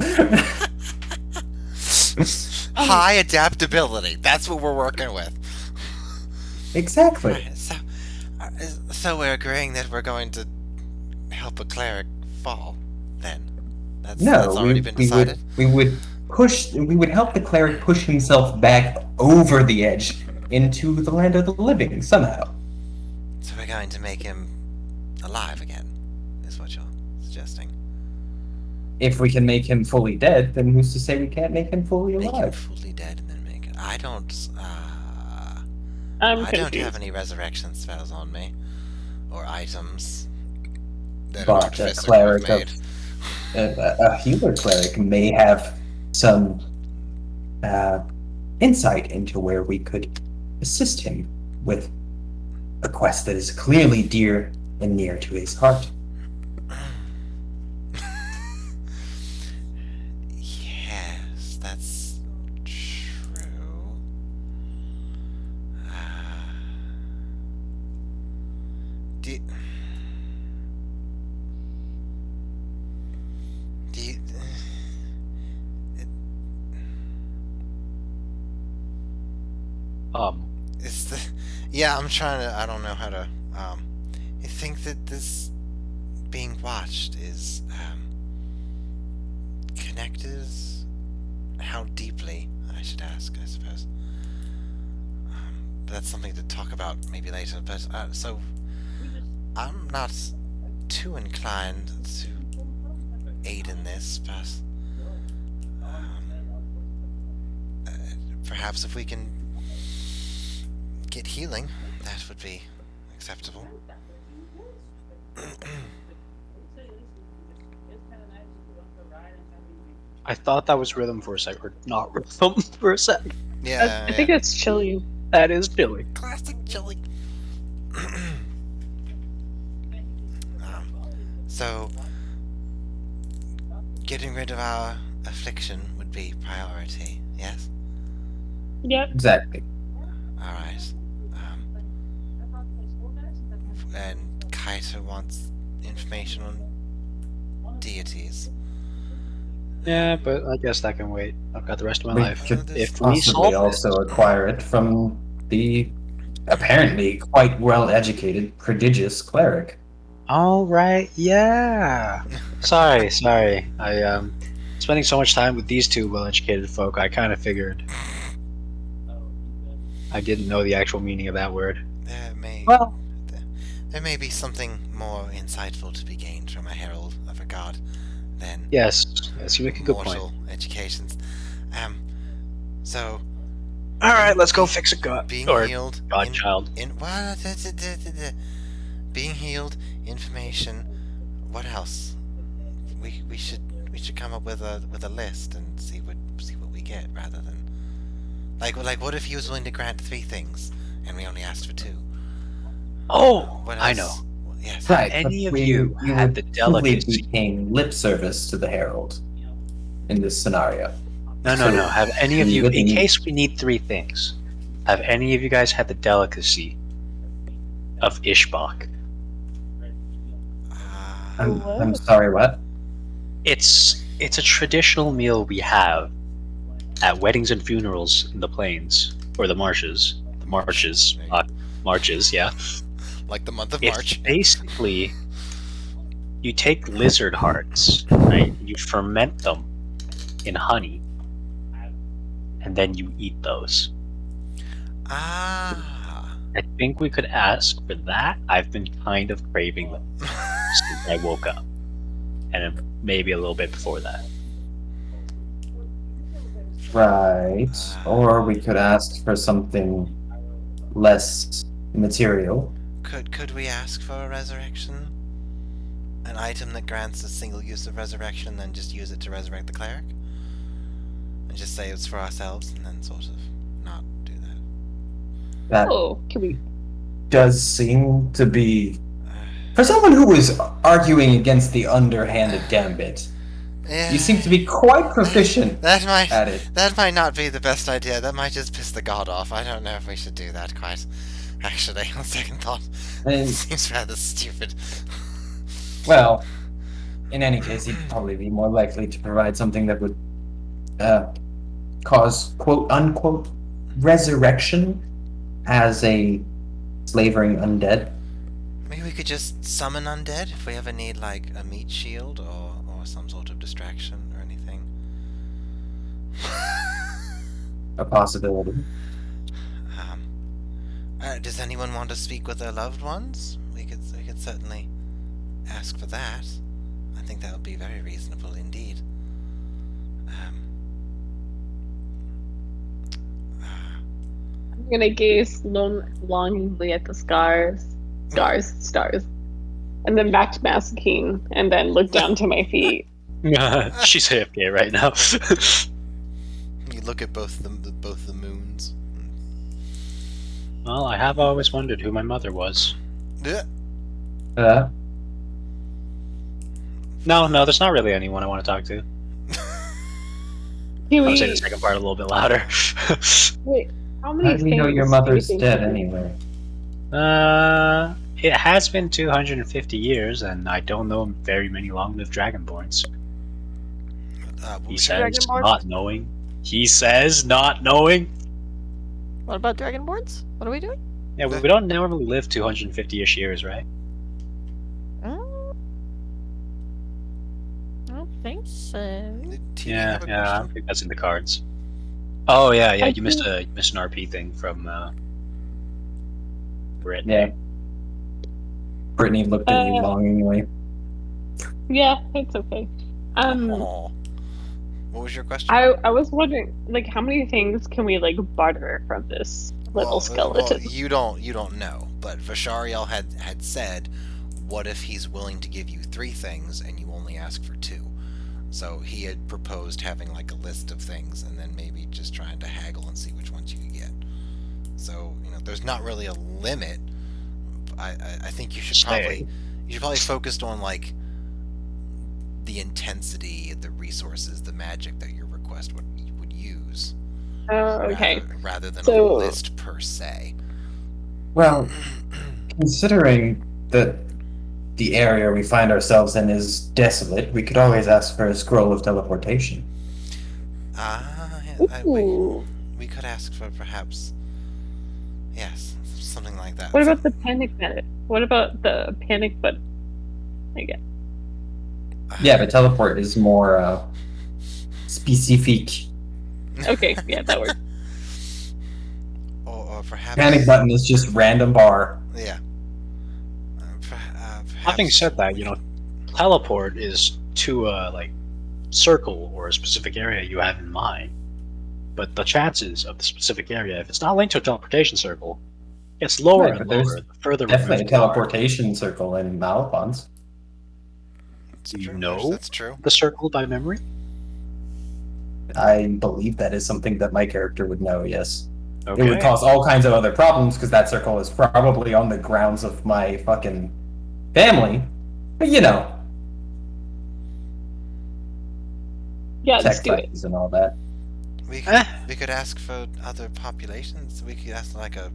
High adaptability. That's what we're working with. Exactly. Right, so we're agreeing that we're going to help a cleric fall, then? That's No, already been decided? we would help the cleric push himself back over the edge into the land of the living somehow. So we're going to make him alive again, is what you're suggesting. If we can make him fully dead, then who's to say we can't make him fully Make him alive? fully dead and then make it. I don't I'm I don't confused. have any resurrection spells on me. Or items that an But a artificer cleric could have of made. a healer cleric may have some insight into where we could assist him with a quest that is clearly dear and near to his heart. Yes, that's true. Do you, is the yeah? I'm trying to. I don't know how to. You think that this being watched is connected? How deeply? I should ask, I suppose. But that's something to talk about maybe later. But so I'm not too inclined to aid in this, but perhaps if we can get healing, that would be acceptable. I thought that was rhythm for a sec, or not rhythm for a sec. Yeah, I think it's chilly. That is chilly. classic chili. So, getting rid of our affliction would be priority, yes? Yep. Exactly. Alright. And Cae'ter wants information on deities. Yeah, but I guess that can wait. I've got the rest of my We life. could If we possibly solve this, also acquire it from the apparently quite well-educated, prodigious cleric. All right, yeah. Sorry. I spending so much time with these two well-educated folk, I kind of figured. I didn't know the actual meaning of that word. Well, There may be something more insightful to be gained from a herald of a god than Yes, you make a good point. mortal educations. So All right, let's go fix a god being or healed godchild. being healed, information. What else? We should come up with a list and see what we get rather than like what if he was willing to grant 3 things and we only asked for 2? Oh, What else? I know. Yes. right. any but of you had would the simply delicacy- be paying lip service to the herald in this scenario. No. So, Have any of we you, in wouldn't- case we need 3 things, have any of you guys had the delicacy of Ishbak? I'm sorry, what? It's a traditional meal we have at weddings and funerals in the plains or the marshes. Marches, yeah. Like the month of It's March. basically you take lizard hearts, right? You ferment them in honey, and then you eat those. I think we could ask for that. I've been kind of craving them since I woke up, and maybe a little bit before that. Right. Or we could ask for something less material. Could we ask for a resurrection? An item that grants a single use of resurrection, and then just use it to resurrect the cleric? And just say it's for ourselves, and then sort of not do that. That Oh, can we? does seem to be, for someone who was arguing against the underhanded gambit, you seem to be quite proficient That at it. might not be the best idea. That might just piss the god off. I don't know if we should do that quite. Actually, on second thought, And, seems rather stupid. well, in any case, he'd probably be more likely to provide something that would cause quote-unquote resurrection as a slavering undead. Maybe we could just summon undead if we ever need like a meat shield or some sort of distraction or anything. A possibility. Does anyone want to speak with their loved ones? We could certainly ask for that. I think that would be very reasonable indeed. I'm gonna gaze longingly at the stars, and then back to Masakine, and then look down to my feet. She's AFK right now. You look at both the moons. Well, I have always wondered who my mother was. Uh, No, there's not really anyone I want to talk to. Can I'll we? say the second part a little bit louder. Wait, how many how do we know things your do mother's you think dead we- anyway? It has been 250 years, and I don't know very many long-lived dragonborns. He says Dragonborns? not knowing. He says not knowing. What about Dragonborns? What are we doing? Yeah, we don't normally live 250-ish years, right? I don't think so. Yeah, I don't think that's in the cards. Oh yeah, you missed an RP thing from Brittany. Yeah. Brittany looked at you longingly. Yeah, it's okay. Aw. What was your question? I was wondering, like, how many things can we like barter from this little skeleton? Well, you don't know, but Vashariel had said, what if he's willing to give you 3 things and you only ask for 2? So he had proposed having like a list of things and then maybe just trying to haggle and see which ones you could get. So, there's not really a limit. I think you should probably focus on like the intensity, the resources, the magic that your request would use. Oh, okay. Rather than a So- list per se. Well, considering that the area we find ourselves in is desolate, we could always ask for a scroll of teleportation. Yeah, Ooh. we could ask for perhaps Yes, something like that. What about the panic button? What about the panic button? Again. Yeah, but teleport is more specific. Okay, yeah, that works. Or perhaps Panic button is just random bar. Yeah. Perhaps. Having said that, teleport is to a circle or a specific area you have in mind. But the chances of the specific area, if it's not linked to a teleportation circle, gets lower Right, and but there's lower the further definitely a removed you are. teleportation circle in Malapons. It's Do you true. know That's true. the circle by memory? I believe that is something that my character would know, yes. Okay. It would cause all kinds of other problems because that circle is probably on the grounds of my fucking family. But Yeah, let's tech do it. fights and all that. We could ask for other populations. We could ask to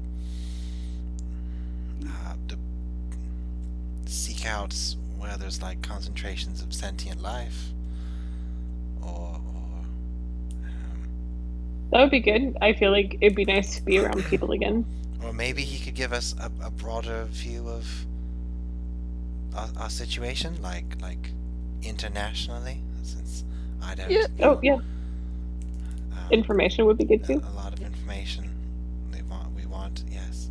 seek out where there's concentrations of sentient life, or That would be good. I feel like it'd be nice to be around people again. or maybe he could give us a broader view of our situation, like internationally, since I don't. Yeah. Oh, yeah. Information would be good too. A lot of information we want, yes.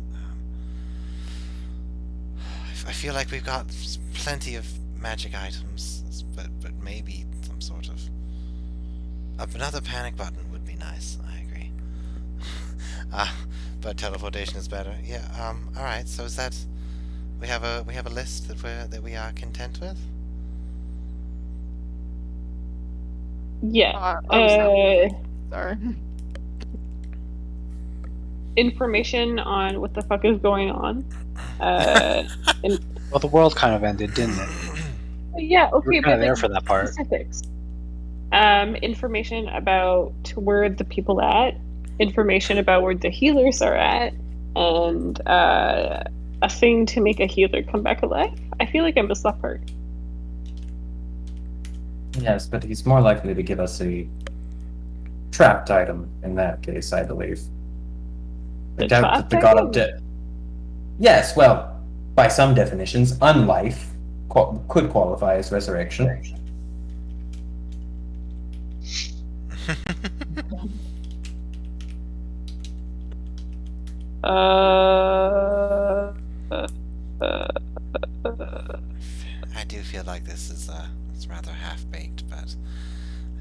I feel like we've got plenty of magic items, but maybe some sort of another panic button would be nice. I agree. But teleportation is better. Yeah. All right. So is that we have a list that we are content with? Yeah. Sorry. Information on what the fuck is going on. Well, the world kind of ended, didn't it? Yeah, You okay, were kind but of there for that part. specifics. Information about where the people at, information about where the healers are at, and a thing to make a healer come back alive. I feel like I missed that part. Yes, but he's more likely to give us a trapped item in that case, I believe. I The doubt that the trapped god of death. Yes, well, by some definitions, unlife could qualify as resurrection. I do feel like this is it's rather half-baked, but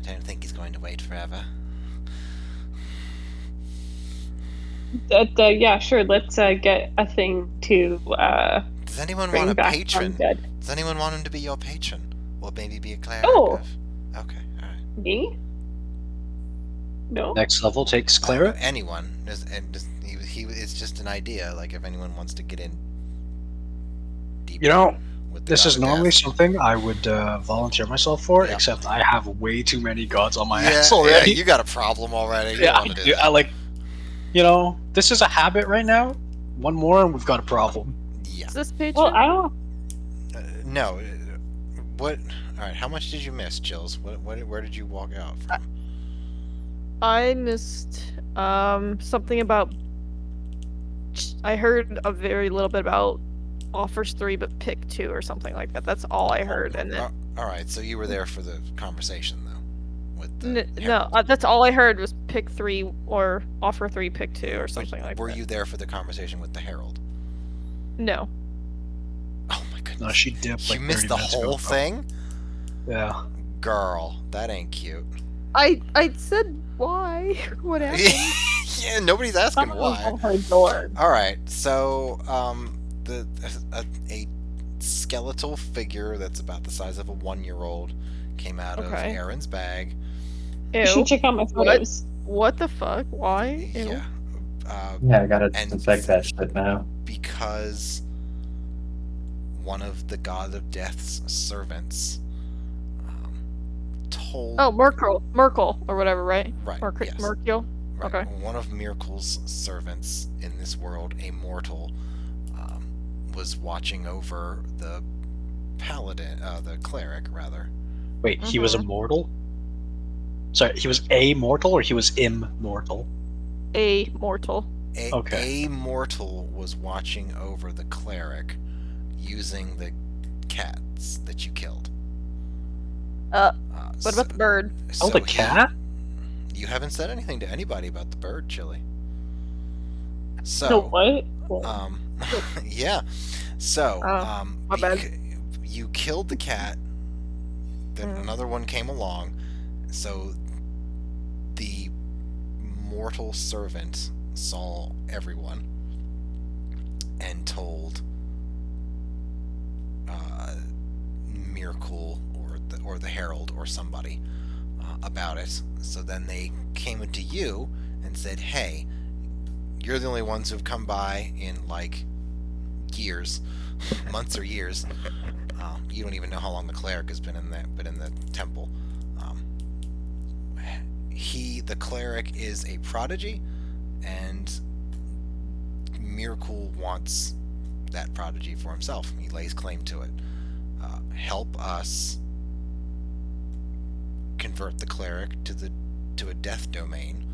I don't think he's going to wait forever. Yeah, sure. Let's get a thing to Does anyone bring want a back patron? undead. Does anyone want him to be your patron? Or maybe be a cleric? Oh. Okay, alright. Me? No. Next level takes cleric. Anyone. It's just an idea, if anyone wants to get in deeper. With the This god is of normally death. something I would volunteer myself for, Yeah. except I have way too many gods on my Yeah, ass already. you got a problem already. You Yeah, don't wanna do that. I this is a habit right now. One more and we've got a problem. Yeah. Is this patron? Well, I don't. No. What? Alright, how much did you miss, Chills? Where did you walk out from? I missed something about. I heard a very little bit about offers 3 but pick 2 or something like that. That's all I heard, and then Alright, so you were there for the conversation, though? With the no, Herald. that's all I heard was pick 3 or offer 3 pick 2 or something like Were that. you there for the conversation with the Herald? No. Oh my goodness. No, she dipped You like missed 30 the minutes ago, whole bro. thing? Yeah. Girl, that ain't cute. I said why? What happened? Yeah, nobody's asking Someone why. opened her door. Alright, so, a skeletal figure that's about the size of a 1-year-old came out of Okay. Aaron's bag. You Ew. should check out my What? photos. What the fuck? Why? Ew. Yeah. Yeah, I gotta And- disinfect that shit now. Because one of the god of death's servants told... Oh, Myrkul or whatever, right? Right, yes. Myrkul. Right. Okay. One of Myrkul's servants in this world, a mortal, was watching over the paladin, the cleric, rather. Wait, he was immortal? Sorry, he was a mortal or he was immortal? A mortal. Okay. A mortal was watching over the cleric using the cats that you killed. What about the bird? Oh, the cat? You haven't said anything to anybody about the bird, Chili. So, The what? yeah. So, my bad. you killed the cat. Then another one came along. So, the mortal servant saw everyone and told Myrkul or the Herald or somebody about it. So then they came to you and said, "Hey, you're the only ones who've come by in like years, months or years. You don't even know how long the cleric has been in the temple. The cleric is a prodigy, and Myrkul wants that prodigy for himself. He lays claim to it. Help us convert the cleric to a death domain,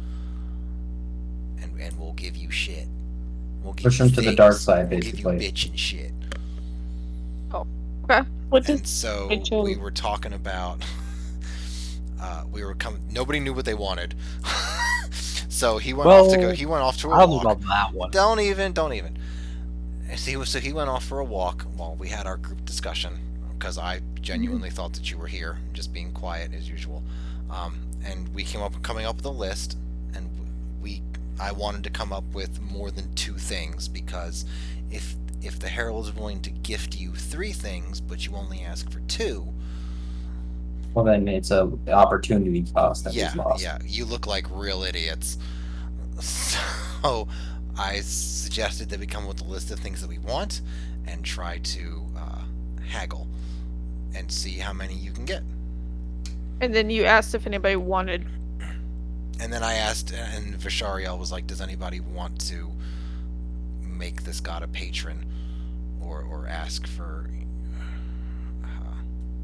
and we'll give you shit. We'll give Push you him to the things. dark side, We'll give basically. you bitch and shit." Okay. What does And so bitch we and- were talking about. Nobody knew what they wanted. So he went off to go. He went off to a I don't know walk. about that one. Don't even. So he went off for a walk while we had our group discussion, because I genuinely thought that you were here, just being quiet as usual. And we coming up with a list, and I wanted to come up with more than 2 things, because if the Herald is willing to gift you 3 things, but you only ask for 2. Well, then it's a opportunity cost that was lost. Yeah, you look like real idiots. So I suggested that we come up with a list of things that we want and try to haggle and see how many you can get. And then you asked if anybody wanted. And then I asked, and Vishariel was like, "Does anybody want to make this god a patron, or ask for,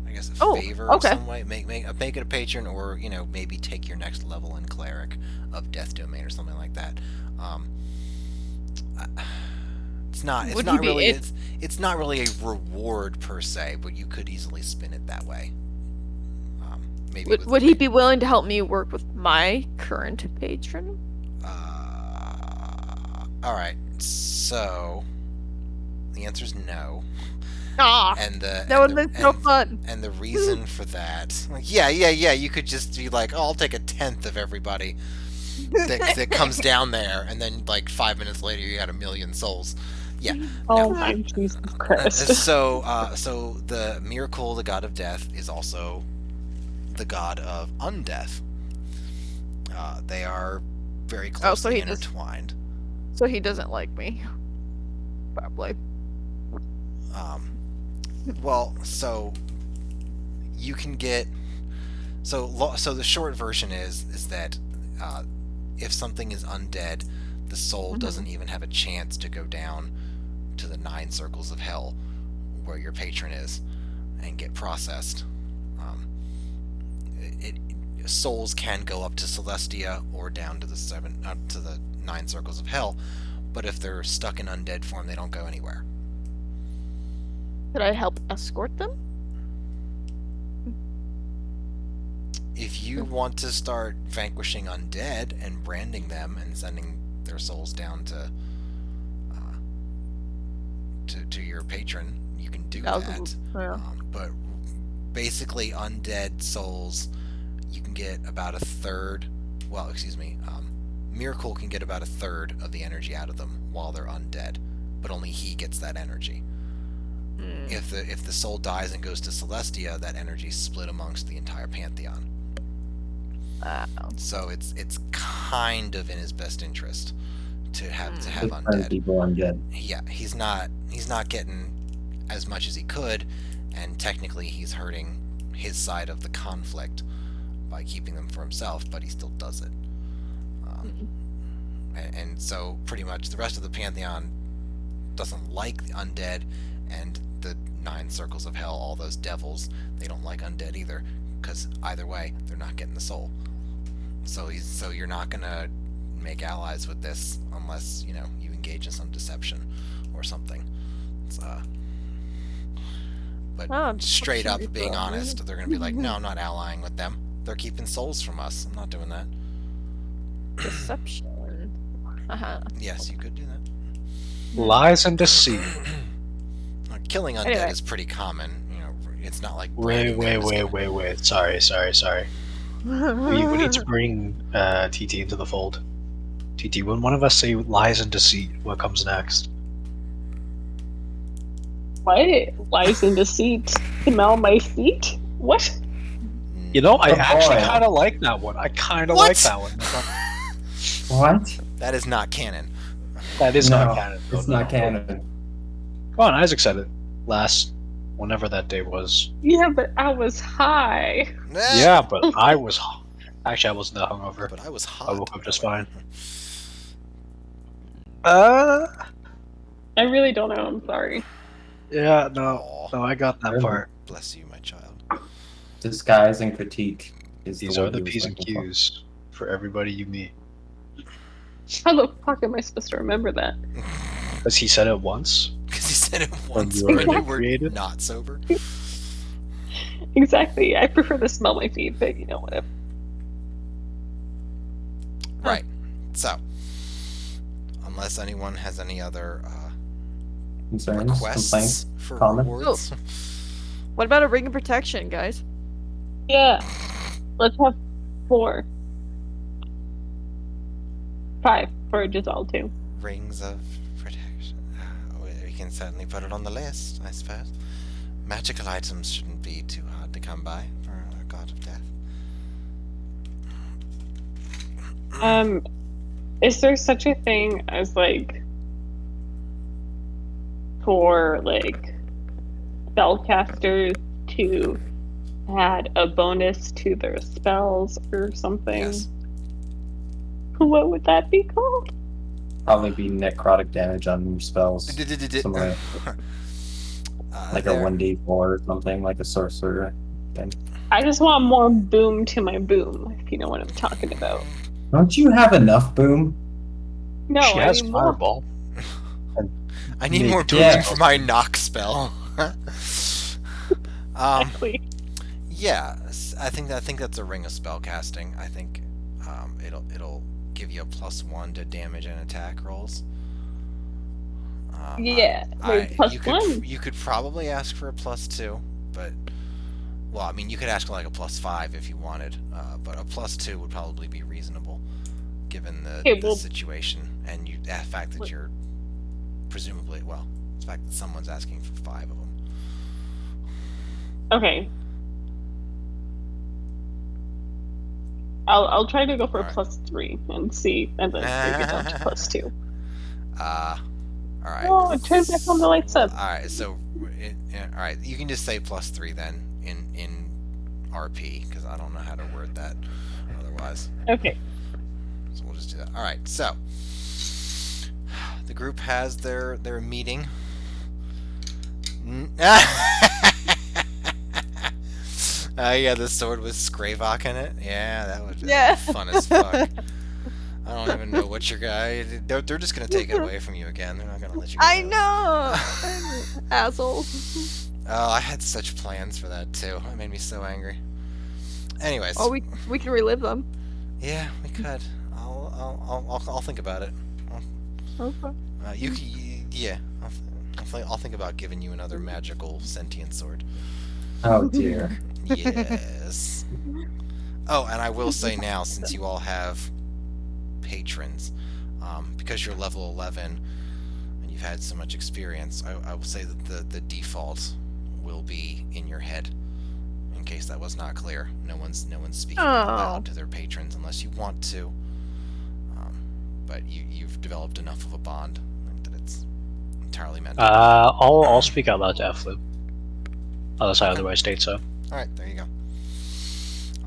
I guess, a favor of some way? Make it a patron, or maybe take your next level in cleric of death domain or something like that." It's not really a reward per se, but you could easily spin it that way. Maybe Would he be willing to help me work with my current patron? All right. So the answer is no. And that would be so fun. And the reason for that, you could just be like, "Oh, I'll take a 10th of everybody that comes down there," and then like 5 minutes later, you got 1,000,000 souls. Yeah. Oh my Jesus Christ! So the Myrkul, the god of death, is also the god of undeath. They are very closely intertwined. So he doesn't like me. Probably. Well, so you can get. So the short version is that if something is undead, the soul doesn't even have a chance to go down to the 9 circles of hell, where your patron is, and get processed. Souls can go up to Celestia or down to the 9 circles of hell, but if they're stuck in undead form, they don't go anywhere. Could I help escort them? If you want to start vanquishing undead and branding them and sending their souls down to your patron, you can do that. Yeah. But basically, undead souls, you can get about a third. Well, excuse me. Myrkul can get about a third of the energy out of them while they're undead, but only he gets that energy. If the soul dies and goes to Celestia, that energy is split amongst the entire pantheon. So it's kind of in his best interest to have undead. People undead. Yeah, he's not getting as much as he could, and technically he's hurting his side of the conflict by keeping them for himself, but he still does it. And so pretty much the rest of the pantheon doesn't like the undead, and the 9 circles of hell, all those devils, they don't like undead either, because either way they're not getting the soul. So you're not gonna make allies with this unless you engage in some deception or something. It's, but straight up being honest, they're gonna be like, no, I'm not allying with them. They're keeping souls from us. I'm not doing that. Deception. Yes, you could do that. Lies and deceit. Killing undead Anyway. is pretty common. It's not like Wait. Sorry. We need to bring TT into the fold. TT, when one of us say lies and deceit, what comes next? What? Lies and deceit. Smell my feet? What? You know, I Oh, actually boy. kind of like that one. I kind of What? like that one. What? That is not canon. That is No, not canon. it's though, not no. canon. Come on, Isaac said it whenever that day was. Yeah, but I was high. Yeah, but I was. Actually, I wasn't that hungover. But I was hot. I woke up just whatever. fine. I really don't know. I'm sorry. Yeah, Aw. no, I got that Really? part. Bless you, my child. Disguise and critique is These the are word the he was P's and looking for. Q's for everybody you meet. How the fuck am I supposed to remember that? Because he said it once. Because he said it once you when were you were inebriated? not sober. Exactly. I prefer to smell my feet, but whatever. Right. So, unless anyone has any other Concerns, requests complaints, for comments? rewards, What about a ring of protection, guys? Yeah. Let's have 4. 5 for Giselle too. rings of protection. We can certainly put it on the list, I suppose. Magical items shouldn't be too hard to come by for a god of death. Is there such a thing as for spellcasters to add a bonus to their spells or something? Yes. What would that be called? Probably be necrotic damage on your spells. Somewhere. Like a There- 1d4 or something, like a sorcerer thing. I just want more boom to my boom, if you know what I'm talking about. Don't you have enough boom? No, she I has need more. fireball. I need Make more boom yeah. for my knock spell. Exactly. Yeah, I think that's a ring of spell casting. I think it'll give you a +1 to damage and attack rolls. Yeah. Wait, +1? You could probably ask for a +2, but well, I mean, you could ask for like a +5 if you wanted, but a +2 would probably be reasonable, given the situation and the fact that you're presumably the fact that someone's asking for 5 of them. Okay. I'll try to go for a Alright. +3 and see, and then maybe down to +2. All right. Oh, it turned back on the lights up. All right, so all right, you can just say +3 then in RP because I don't know how to word that otherwise. Okay. So we'll just do that. All right, so the group has their meeting. Yeah, the sword with Skravok in it. Yeah, that was fun as fuck. I don't even know what your guy. They're just gonna take it away from you again. They're not gonna let you go. I know! Asshole. Oh, I had such plans for that too. It made me so angry. Anyways. Oh, we can relive them. Yeah, we could. I'll think about it. Okay. Yeah. I'll think about giving you another magical sentient sword. Oh dear. Yes. Oh, and I will say now, since you all have patrons, because you're level 11 and you've had so much experience, I will say that the default will be in your head. In case that was not clear, no one's speaking out loud to their patrons unless you want to. But you've developed enough of a bond that it's entirely meant. I'll speak out loud to Efflu. Unless I otherwise state so. Alright, there you go.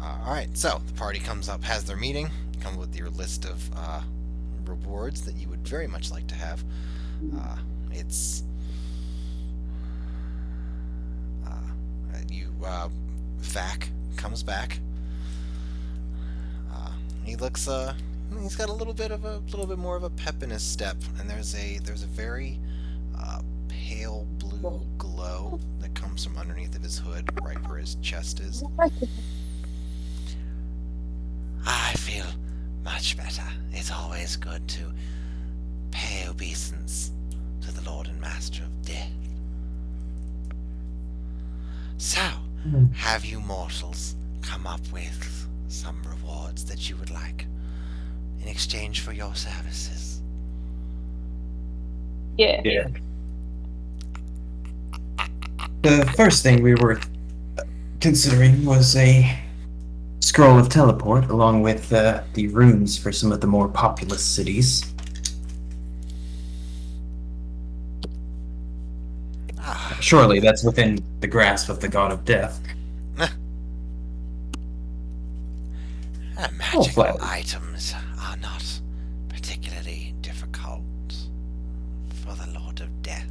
Alright, so the party comes up, has their meeting, come with your list of rewards that you would very much like to have. Vac comes back. He looks He's got a little bit more of a pep in his step, and there's a very pale blue glow that comes from underneath of his hood, right where his chest is. I feel much better. It's always good to pay obeisance to the Lord and Master of Death. So, have you mortals come up with some rewards that you would like in exchange for your services? Yeah. The first thing we were considering was a scroll of teleport, along with the runes for some of the more populous cities. Surely that's within the grasp of the god of death. Magical items are not particularly difficult for the Lord of Death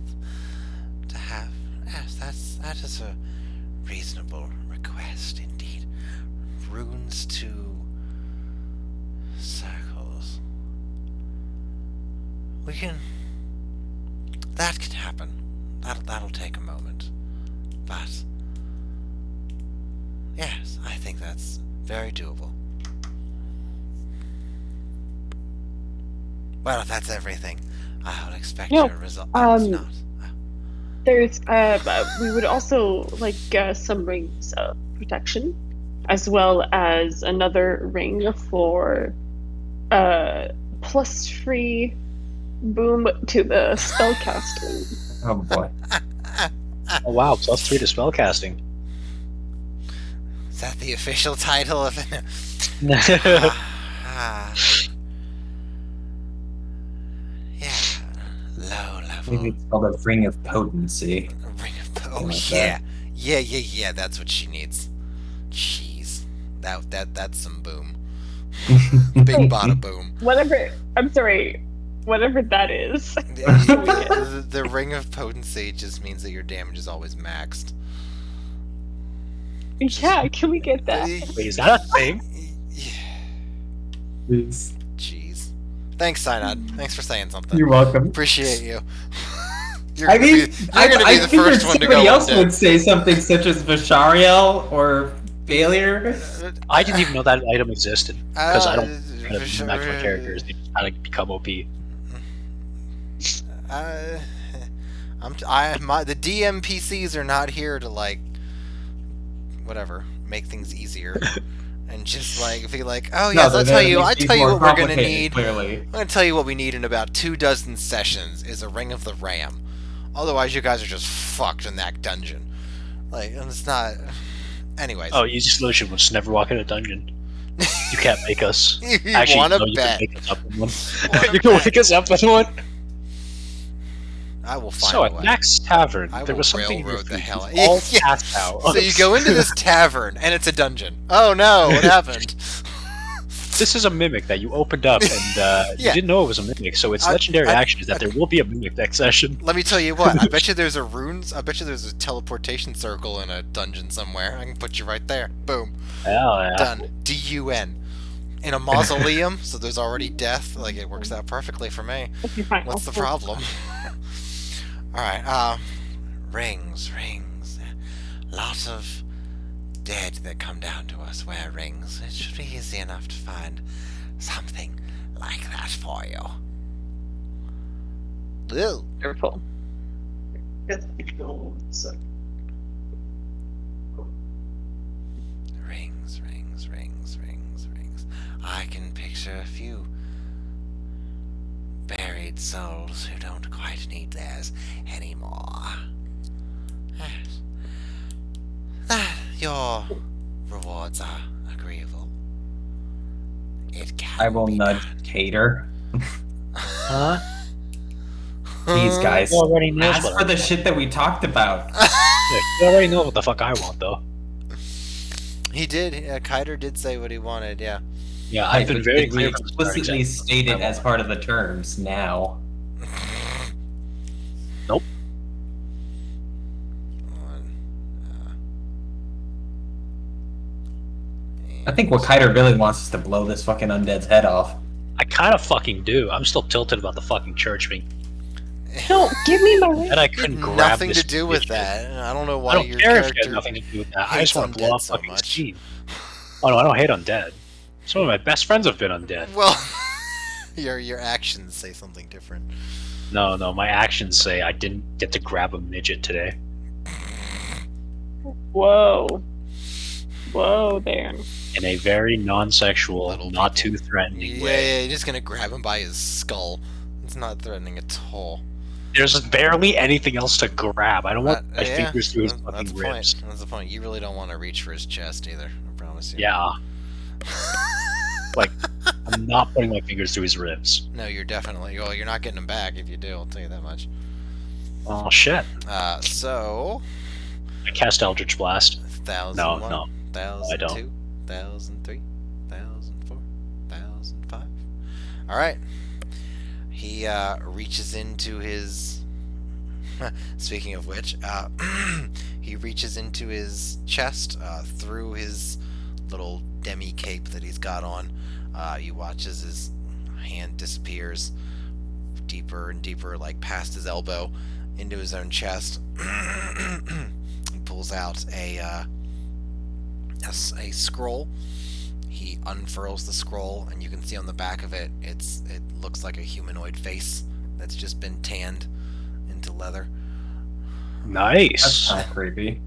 to have. Yes, that is a reasonable request indeed. Runes to circles. That can happen. That'll take a moment. But yes, I think that's very doable. Well, if that's everything, I'll expect your result. Not. There's we would also like some rings of protection, as well as another ring for +3 boom to the spellcasting. Oh boy. Oh wow, +3 to spellcasting. Is that the official title of it? Yeah, low level. Maybe it's called a ring of potency. A ring of Like yeah. Yeah. That's what she needs. Jeez, that's some boom. Big bada boom. Whatever. I'm sorry. Whatever that is. The ring of potency just means that your damage is always maxed. Yeah, can we get that? Wait, is that a thing? Jeez. Thanks, Synod. Thanks for saying something. You're welcome. Appreciate you. I mean, you're gonna be the first one to go. Somebody else would say something such as Vishariel or failure. I didn't even know that item existed because I don't kind of Vishariel- match my characters. They just kind of become OP. The DM PCs are not here to whatever, make things easier, and just be like, oh yes, I'll tell you what we're gonna need. Clearly, I'm gonna tell you what we need in about 24 sessions is a Ring of the Ram. Otherwise, you guys are just fucked in that dungeon. And it's not. Anyways. Oh, easy solution was just never walk in a dungeon. You can't make us. You Actually, wanna no, you bet? can make us up in one. You can wake us up in one. I will find So a at way. Max Tavern, I there will was something railroad the hell out. all Yeah. passed out. So you go into this tavern and it's a dungeon. Oh no, what happened? This is a mimic that you opened up and Yeah. you didn't know it was a mimic. So its legendary action is that there will be a mimic next session. Let me tell you what. I bet you there's I bet you there's a teleportation circle in a dungeon somewhere. I can put you right there. Boom. Hell yeah. Done. DUN. In a mausoleum, so there's already death. It works out perfectly for me. Okay, fine. What's the problem? Alright, rings. Lots of dead that come down to us wear rings. It should be easy enough to find something like that for you. Ew. Wonderful. Rings. I can picture a few buried souls who don't quite need theirs anymore. Yes. Your rewards are agreeable. It can I will be nudge done. Cae'ter. Huh? These guys. You already knows Ask what for I the want. shit that we talked about. Yeah, you already know what the fuck I want, though. He did. Cae'ter did say what he wanted. Yeah. Yeah, I've been very It's clear from the start explicitly exactly what stated I as want. part of the terms now. Nope. I think what Cae'ter really wants is to blow this fucking undead's head off. I kind of fucking do. I'm still tilted about the fucking church being. No, give me my ring. And I It couldn't had grab nothing this to do with midget. that. I don't know why I don't your care if it character has nothing to do with that. I hates just want to blow undead up so fucking much. scene. Oh no, I don't hate undead. Some of my best friends have been undead. Well, your actions say something different. No, my actions say I didn't get to grab a midget today. Whoa. Whoa there. In a very non-sexual, Little not people. too threatening Yeah, way. you're just gonna grab him by his skull. It's not threatening at all. There's barely anything else to grab. I don't want my Yeah, fingers through his that's fucking the ribs. point. That's the point. You really don't want to reach for his chest either. I promise you. Yeah, like I'm not putting my fingers through his ribs. No, you're definitely. Well, you're not getting him back if you do. I'll tell you that much. Oh shit! So I cast Eldritch Blast. 1001, No, I don't. 1002, 1003, 1004, 1005. All right. He reaches into his. Speaking of which, he reaches into his chest through his little demi cape that he's got on. You watch as his hand disappears deeper and deeper, like past his elbow, into his own chest. He pulls out a scroll. He unfurls the scroll, and you can see on the back of it, it looks like a humanoid face that's just been tanned into leather. Nice. That's kind of creepy.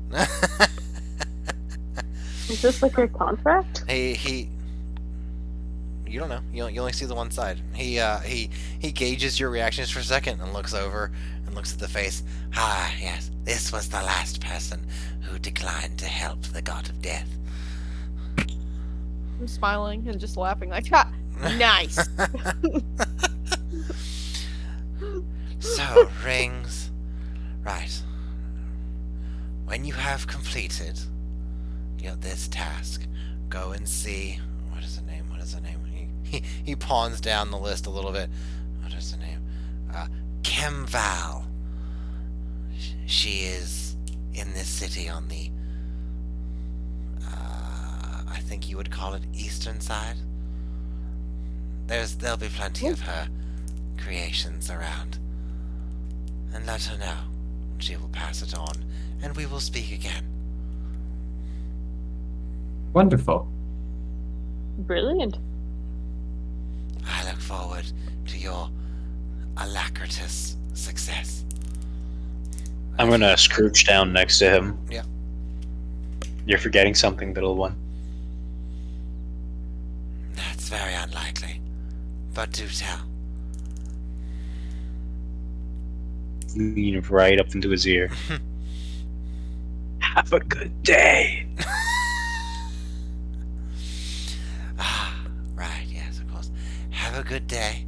Is this like a contract? He you don't know. You only see the one side. He gauges your reactions for a second and looks over and looks at the face. Ah, yes, this was the last person who declined to help the god of death. I'm smiling and just laughing like, ha! Nice! So, rings. Right. When you have completed this task, go and see. What is the name? He pawns down the list a little bit. What is the name? Kemval. She is in this city on the. I think you would call it eastern side. There'll be plenty of her creations around. And let her know. She will pass it on, and we will speak again. Wonderful. Brilliant. I look forward to your alacritous success. I'm gonna Scrooge down next to him. Yeah. You're forgetting something, little one. That's very unlikely, but do tell. Lean right up into his ear. Have a good day. Right, yes, of course. Have a good day.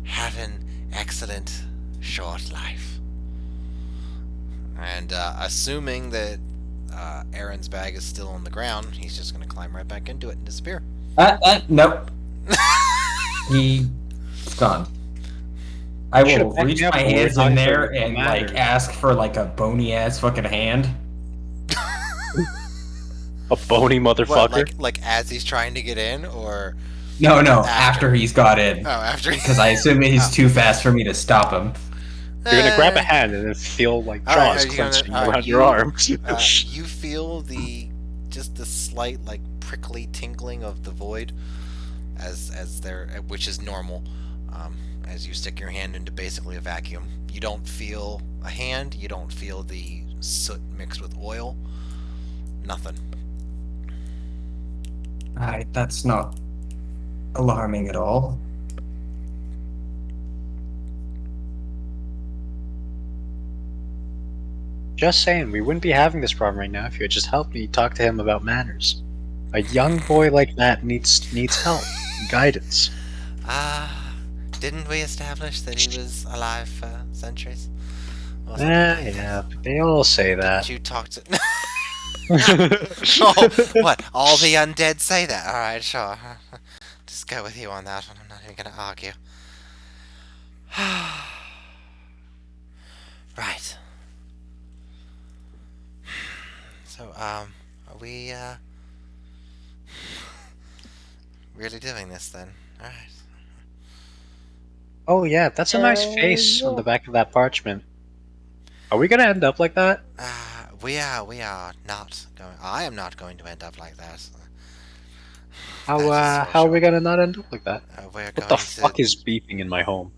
Have an excellent short life. And assuming that Aaron's bag is still on the ground, he's just going to climb right back into it and disappear. Nope. He's gone. I will Should've reach backed my up when we were hands in talking there about what and matters. ask for a bony ass fucking hand. A bony motherfucker. What, like as he's trying to get in, or No, After. after he's got in. oh, after? Because I assume he's too fast for me to stop him. You're gonna grab a hand and then feel like All right, jaws are you gonna- clenching all right, around your arms. You feel the slight prickly tingling of the void as there, which is normal. As you stick your hand into basically a vacuum, you don't feel a hand. You don't feel the soot mixed with oil. Nothing. Alright, that's not alarming at all. Just saying, we wouldn't be having this problem right now if you had just helped me talk to him about manners. A young boy like that needs help, and guidance. Didn't we establish that he was alive for centuries? Or something like that? Yeah, they all say that. Didn't you talk to? Oh, what? All the undead say that? All right, sure. Just go with you on that one. I'm not even gonna argue. Right. So, are we really doing this then? All right. Oh yeah, that's a nice face on yeah. the back of that parchment. Are we gonna end up like that? We are not going. I am not going to end up like that. That is for How are we sure. gonna not end up like that? We're What the going to. fuck is beeping in my home?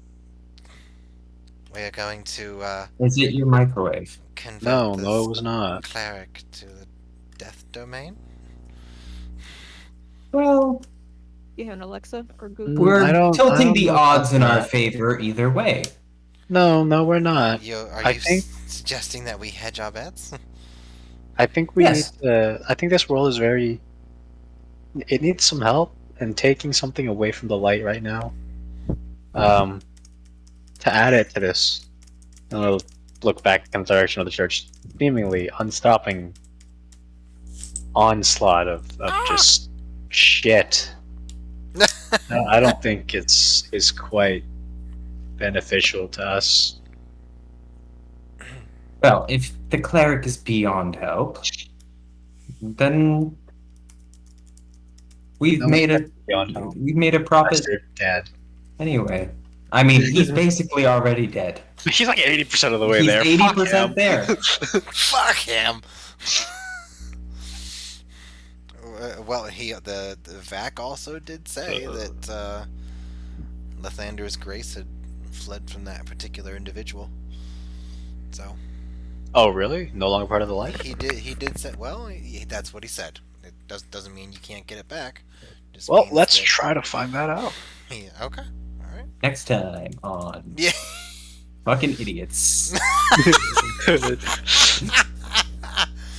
We are going to Is it your microwave? convert No, this it was not. cleric to the death domain. Well, You have an Alexa or I Google? we're don't tilting the know about odds in our that. favor either way. No, we're not. Are I you think suggesting that we hedge our bets? we need Yes. to. I think this world is very. It needs some help, and taking something away from the light right now. To add it to this, and we'll look back in the direction of the church, seemingly unstopping onslaught of just shit. I don't think is quite beneficial to us. Well, if the cleric is beyond help, then we've No, made a beyond help. we've made a Unless profit they're dead. anyway. I mean, he's basically already dead. He's like 80% of the way He's there. 80% there. Fuck him. Well, the Vac also did say that Lathander's grace had fled from that particular individual. So. Oh, really? No longer part of the light? He did say. Well, that's what he said. It doesn't mean you can't get it back. Just Well, means let's that- try to find that out. Yeah, okay. All right. Next time on Yeah. Fucking Idiots.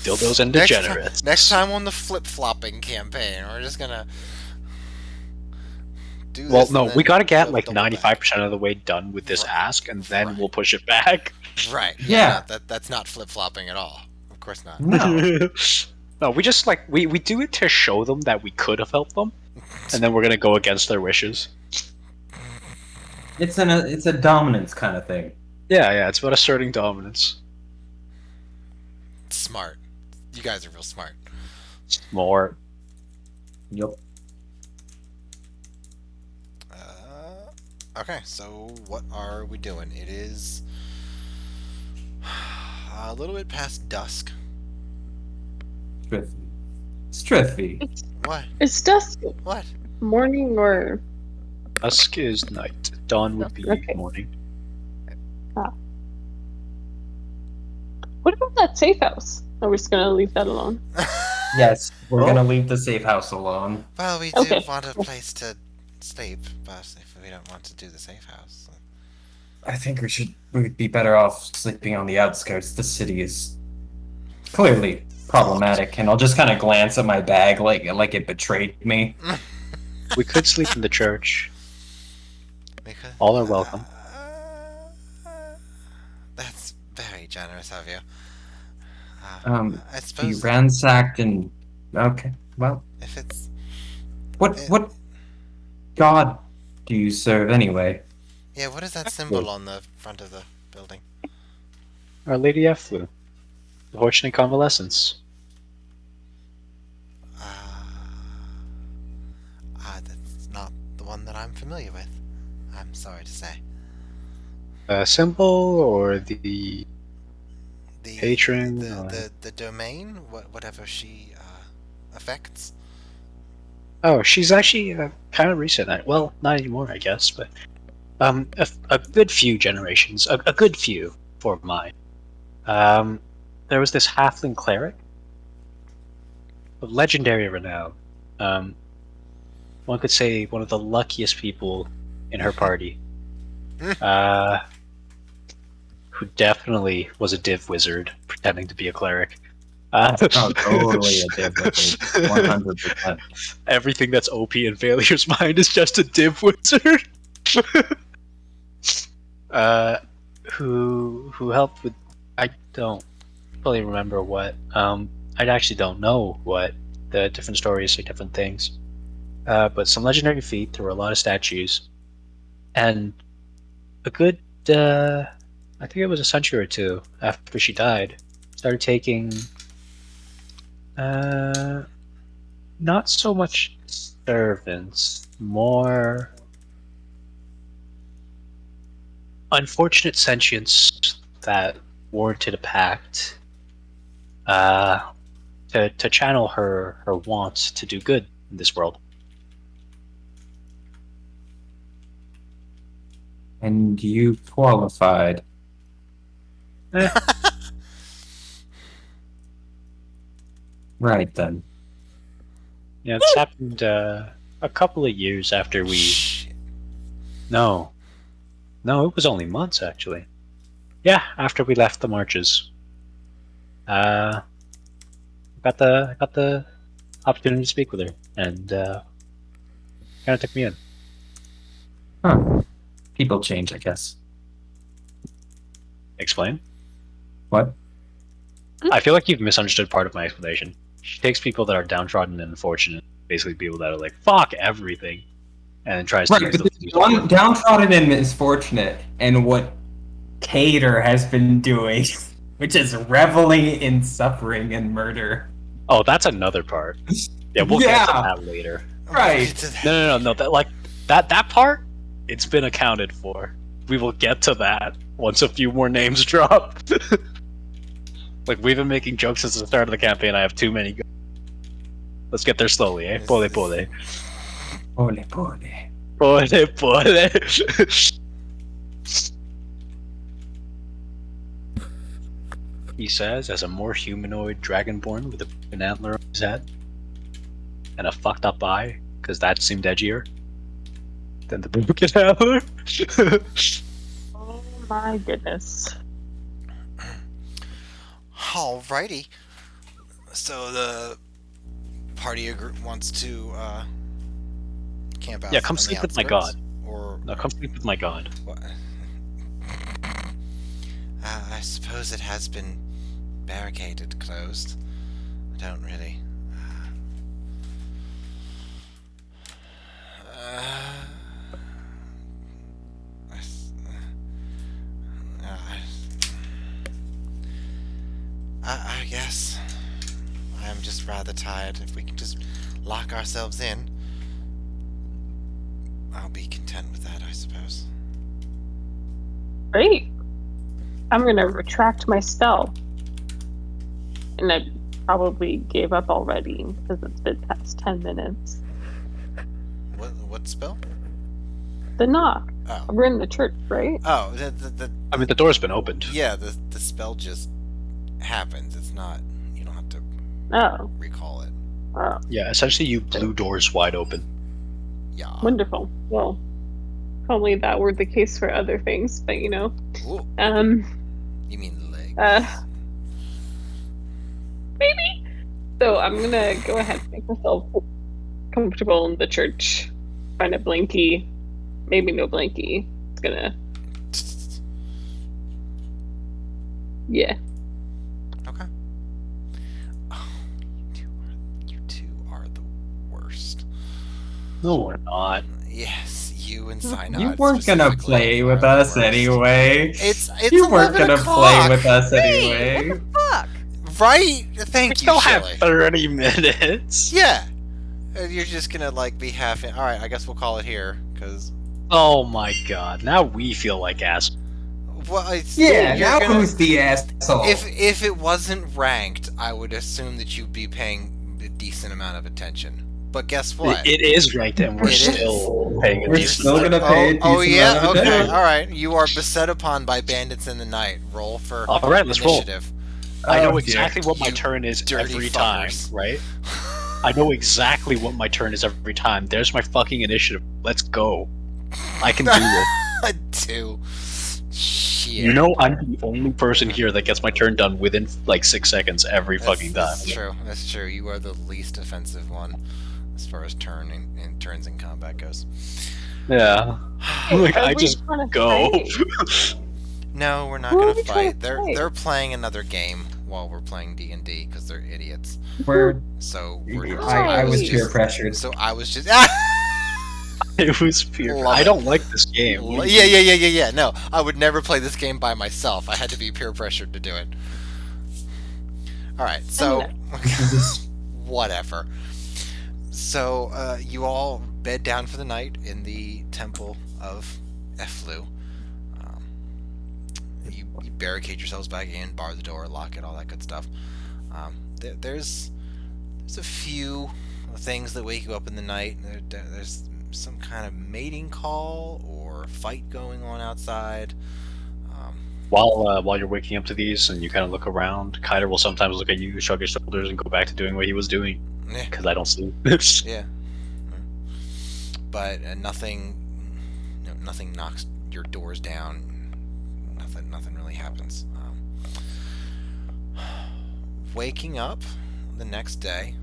Dildos and degenerates. Next time on the flip-flopping campaign, we're just gonna do Well, this. no, and we then gotta get like double back. 95% of the way done with this Right. ask, and then Right. we'll push it back. Right. Yeah. No, that's not flip-flopping at all. Of course not. No. No, we just like we do it to show them that we could have helped them, and then we're gonna go against their wishes. It's a dominance kind of thing. Yeah, it's about asserting dominance. Smart. You guys are real smart. More. Yep. Okay, so what are we doing? It is a little bit past dusk. Striffy. What? Is dusk What? morning or Dusk is night. Dawn would be Okay. morning. what about that safe house? Are we just gonna leave that alone? Yes, we're Oh. gonna leave the safe house alone. Well, we do Okay. want a place to sleep, but if we don't want to do the safe house. I think we'd be better off sleeping on the outskirts. The city is clearly problematic, and I'll just kind of glance at my bag like it betrayed me. We could sleep in the church. Because, All are welcome. That's very generous of you. I Be suppose ransacked and okay. Well, if it's what god do you serve anyway? yeah, what is that symbol on the front of the building? Our Lady Efflu. The Fortunate Convalescence. That's not the one that I'm familiar with. I'm sorry to say. Symbol or the The patron? the domain, whatever she affects. Oh, she's actually kind of recent. Well, not anymore, I guess, but a good few generations, a good few for mine. There was this halfling cleric of legendary renown. One could say one of the luckiest people in her party. Who definitely was a div wizard pretending to be a cleric. Oh, totally a div wizard, 100%. Everything that's OP in Failure's mind is just a div wizard. Who helped with? I don't fully remember what. I actually don't know what the different stories, like different things. But some legendary feat. There were a lot of statues, and a good. I think it was a century or two after she died. Started taking. Not so much servants, more unfortunate sentience that warranted a pact to channel her wants to do good in this world. And you qualified. Right then. Yeah, it's happened a couple of years after we. Shit. No, it was only months actually. Yeah, after we left the marches. Got the opportunity to speak with her, and kind of took me in. Huh. People change, I guess. Explain. What? I feel like you've misunderstood part of my explanation. She takes people that are downtrodden and unfortunate, basically people that are like, fuck everything, and then tries to use them to do something. Downtrodden and misfortunate, and what Cae'ter has been doing, which is reveling in suffering and murder. Oh, that's another part. Yeah, we'll get to that later. Right. No. That part, it's been accounted for. We will get to that once a few more names drop. Like, we've been making jokes since the start of the campaign. I have too many. Let's get there slowly, eh? Pole. Pole. He says, as a more humanoid dragonborn with an antler on his head and a fucked up eye, because that seemed edgier than the broken antler. Oh my goodness. Alrighty. So the party wants to camp out. Yeah, come on the sleep with my outskirts? god. Or No, come sleep with my god. what? I suppose it has been barricaded, closed. I don't really. I guess I'm just rather tired. If we can just lock ourselves in, I'll be content with that, I suppose. Great. I'm gonna retract my spell. And I probably gave up already because it's been past 10 minutes. What spell? The knock. Oh. We're in the church, right? Oh, I mean, the door's been opened. yeah, the spell just happens. It's not, you don't have to Oh. recall it. Oh. Yeah, essentially you blew doors wide open. Yeah. Wonderful. Well, if only that were the case for other things, but you know. Ooh, you mean legs? Maybe. So I'm gonna go ahead and make myself comfortable in the church. Find a blankie. Maybe no blankie. It's gonna. Yeah. Okay. Oh, you two are the worst. No, we're not. Yes, you and Synod. You weren't gonna specifically play are with the us worst. anyway. It's You weren't 11 gonna o'clock. play with us Hey, anyway. what the fuck? Right? We Thank you, still have Shelley. 30 minutes. Yeah. You're just gonna like be half in. All right, I guess we'll call it here because. Oh my god, now we feel like ass. Well, Yeah, you're now gonna, who's the asshole? if it wasn't ranked, I would assume that you'd be paying a decent amount of attention. But guess what? It is ranked, and we're It still paying We're attention. still gonna pay a decent Oh yeah, amount of okay, attention. all right. You are beset upon by bandits in the night. Roll for All right, let's roll. initiative. I know Oh, exactly what my You turn is dirty every time, fuckers. right? I know exactly what my turn is every time. There's my fucking initiative. Let's go. I can do it. 2. Shit. You know, I'm the only person here that gets my turn done within like 6 seconds every fucking time. That's true. That's true. You are the least offensive one as far as turns in combat goes. Yeah. Like, Are I we just trying to go. fight? No, we're not Who are gonna we trying to fight. fight? They're playing another game while we're playing D&D because they're idiots. We're, So I was Right. peer pressured. So I was just. It was pure. Love I it. don't like this game. Yeah. No, I would never play this game by myself. I had to be peer pressured to do it. All right, so whatever. So you all bed down for the night in the temple of Efflu. you barricade yourselves back in, bar the door, lock it, all that good stuff. There's a few things that wake you up in the night. There's some kind of mating call or fight going on outside. While you're waking up to these and you kind of look around, Cae'ter will sometimes look at you, shrug his shoulders, and go back to doing what he was doing. Yeah. Because I don't see. Yeah. But nothing knocks your doors down. Nothing really happens. Waking up the next day,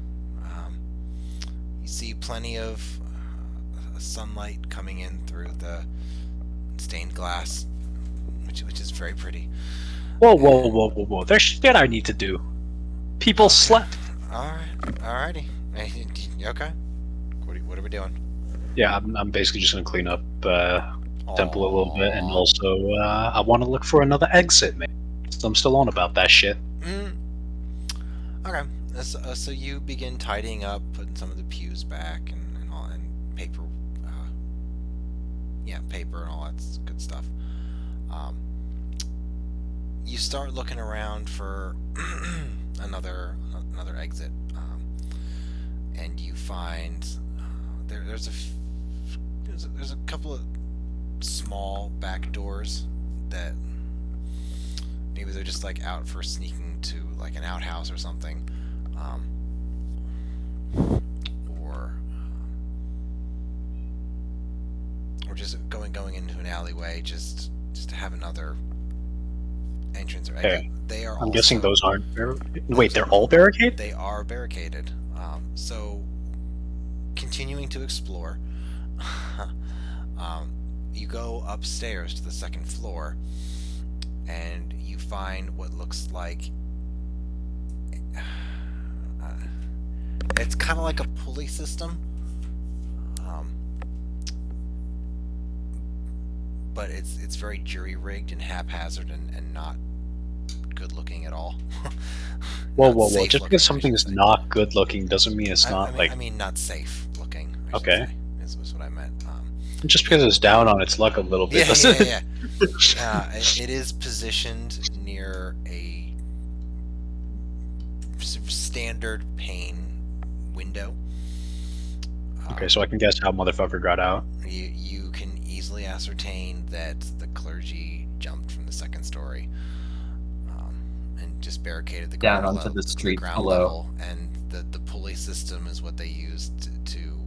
you see plenty of sunlight coming in through the stained glass, which is very pretty. Whoa! There's shit I need to do. People slept. Alrighty. Okay. What are we doing? Yeah, I'm basically just gonna clean up temple a little bit, and also I want to look for another exit, man. So I'm still on about that shit. Okay. So you begin tidying up, putting some of the pews back, and all, and paper. Paper and all that good stuff. You start looking around for another exit, and you find there's a couple of small back doors that maybe they're just like out for sneaking to like an outhouse or something, or just going into an alleyway just to have another entrance or exit. Okay. They are. I'm guessing those aren't. Wait, they're all barricaded? They are barricaded. So, continuing to explore, you go upstairs to the second floor, and you find what looks like it's kind of like a pulley system, but it's very jury-rigged and haphazard and not good-looking at all. Whoa! Just because something is not good-looking doesn't mean it's not I mean, not safe-looking. Okay. Is what I meant. Just because it's down on its luck a little bit. Yeah. It is positioned near a standard pane window. Okay, so I can guess how motherfucker got out. You can easily ascertain that the clergy jumped from the second story and just barricaded the Down ground onto level, the street ground below. level, and the pulley system is what they used to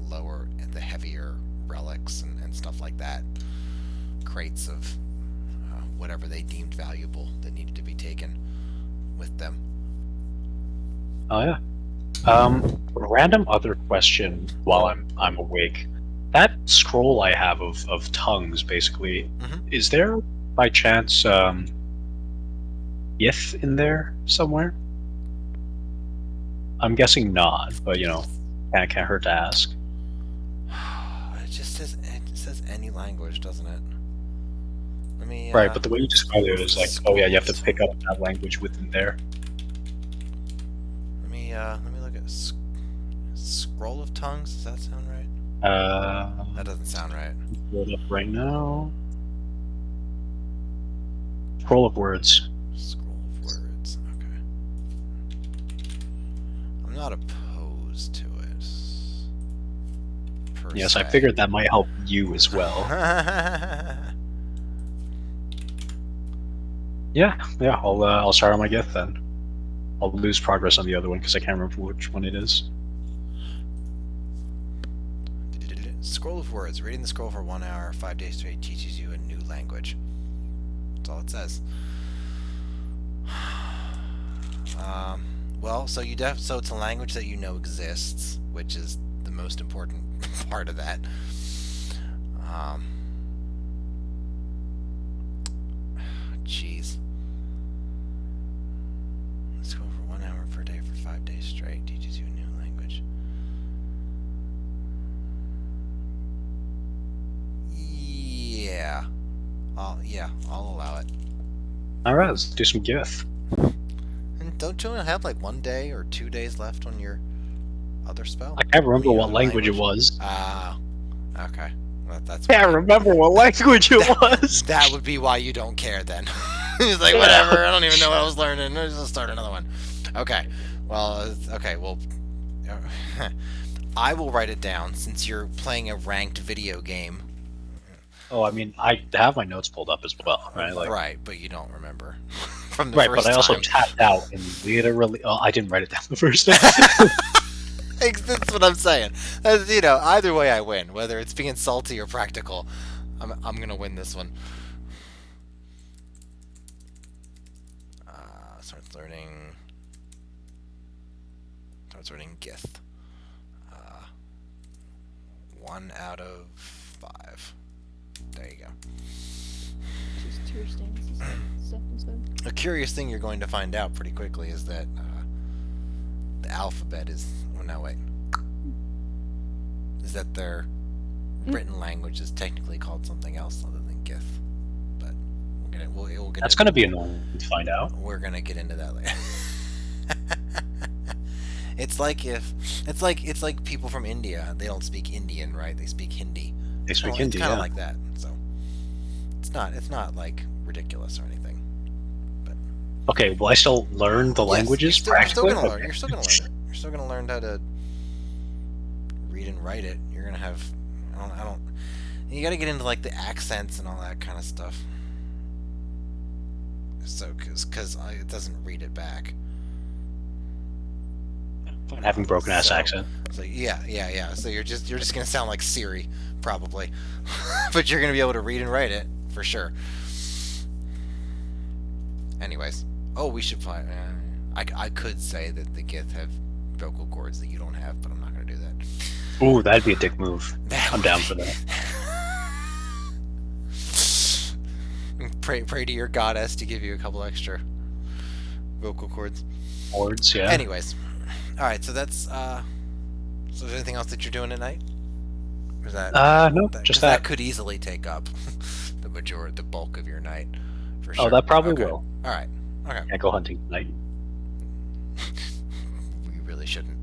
lower the heavier relics and stuff like that, crates of whatever they deemed valuable that needed to be taken with them. Oh yeah. Random other question while I'm awake. That scroll I have of tongues, basically, is there by chance Yith in there somewhere? I'm guessing not, but can't hurt to ask. It says any language, doesn't it? Let me. Right, but the way you describe it is like, oh yeah, you have to pick up that language within there. Let me look at scroll of tongues. Does that sound right? That doesn't sound right. Pull it up right now. Scroll of words. Scroll of words. Okay. I'm not opposed to it. Yes, I figured that might help you as well. Yeah. I'll start on my gift then. I'll lose progress on the other one because I can't remember which one it is. Scroll of words. Reading the scroll for 1 hour, 5 days straight teaches you a new language. That's all it says. Well, so so it's a language that you know exists, which is the most important part of that. Jeez. Let's go for 1 hour per day for 5 days straight. Teaches you a new language. Yeah. I'll allow it. Alright, let's do some gift. And don't you have like 1 day or 2 days left on your other spell? I can't remember what language it was. Ah, okay. That's Can't why. remember what language it was. That would be why you don't care then. He's like, whatever. I don't even know what I was learning. Let's just start another one. Okay. Well, okay. Well, I will write it down since you're playing a ranked video game. Oh, I mean, I have my notes pulled up as well, right? Like, Right, but you don't remember from the right, first but I also time. tapped out and literally. Oh, I didn't write it down the first time. That's what I'm saying. As, you know, either way I win, whether it's being salty or practical. I'm gonna win this one. Starts learning Gith. 1 out of 5. There you go. Just tour stands and stuff instead. A curious thing you're going to find out pretty quickly is that the alphabet is. Oh no, wait. Is that their written language is technically called something else other than Gith. But we'll get. That's gonna be annoying to find out. We're gonna get into that later. It's like people from India. They don't speak Indian, right? They speak Hindi. They speak It's Hindi, kind of yeah. like that. So it's not like ridiculous or anything. Okay, will I still learn the languages You're still practically? gonna learn. Okay. You're still gonna learn it. You're still gonna learn how to read and write it. You're gonna have. I don't. You got to get into like the accents and all that kind of stuff. So, because it doesn't read it back. Having broken ass So- accent. So yeah. So you're just gonna sound like Siri, probably, but you're gonna be able to read and write it for sure. Anyways, we should find. I could say that the Gith have vocal cords that you don't have, but I'm not gonna do that. Ooh, that'd be a dick move. That I'm would down be- for that. Pray to your goddess to give you a couple extra vocal cords. Words, yeah. Anyways, all right. So that's. So is there anything else that you're doing tonight? Or is that? No, 'cause just that that. could easily take up the bulk of your night. For Oh, sure. that probably Okay. will. All right. Okay. Can't go hunting tonight. We really shouldn't.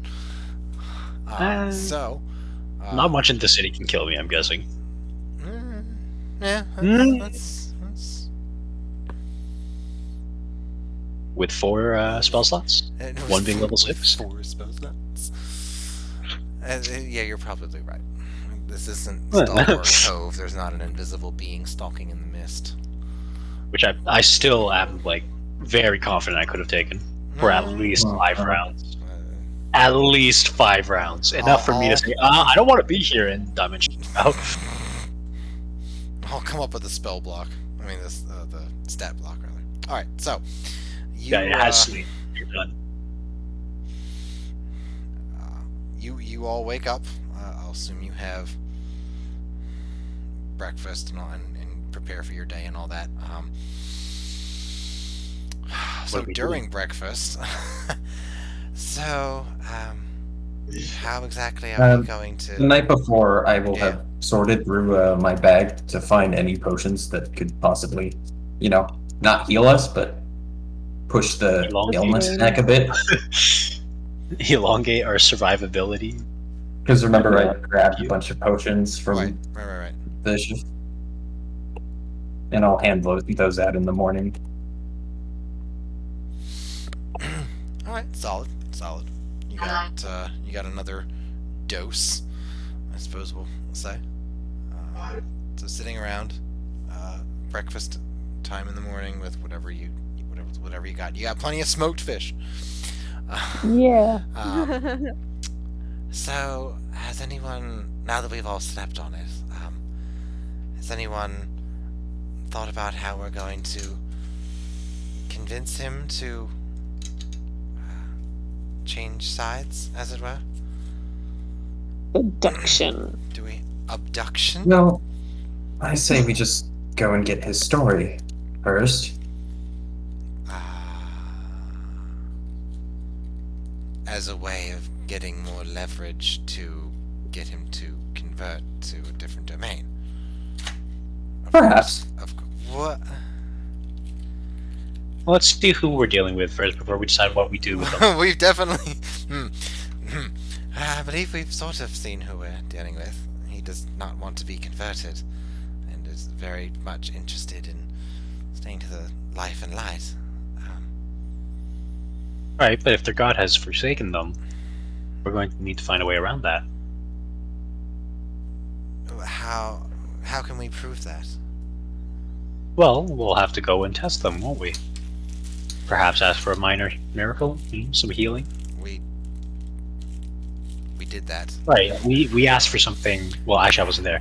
Not much in the city can kill me, I'm guessing. Yeah. Mm. That's With 4 spell slots. it was One being level with 6. 4 spell slots. Yeah, you're probably right. This isn't Well, Stalwart Cove. There's not an invisible being stalking in the mist. Which I still am, like, very confident I could have taken. For at least 5 rounds. At least 5 rounds. Enough for me to say, I don't want to be here in Dimension out. I'll come up with a spell block. I mean, the stat block, rather. All right, so you, Yeah, it has sleep. You're done. you all wake up. I'll assume you have breakfast and prepare for your day and all that. So are we during breakfast, so how exactly are we going The to? night before, I will Yeah. have sorted through my bag to find any potions that could possibly, not heal us, but push the Elongate. illness back a bit. Elongate our survivability. Because remember, I grabbed a bunch of potions from Right. the shift, and I'll hand those out in the morning. All right, solid. You got another dose, I suppose we'll say. So sitting around, breakfast time in the morning with whatever you got. You got plenty of smoked fish. Yeah. So has anyone, now that we've all slept on it, has anyone thought about how we're going to convince him to change sides, as it were? Abduction. Do we abduction? No, I say we just go and get his story first. As a way of getting more leverage to get him to convert to a different domain. Perhaps. What? Well, let's see who we're dealing with first before we decide what we do with them. We've definitely. I believe we've sort of seen who we're dealing with. He does not want to be converted, and is very much interested in staying to the life and light. Right, but if their god has forsaken them, we're going to need to find a way around that. How can we prove that? Well, we'll have to go and test them, won't we? Perhaps ask for a minor miracle, some healing. We did that. Right, we asked for something. Well, actually, I wasn't there.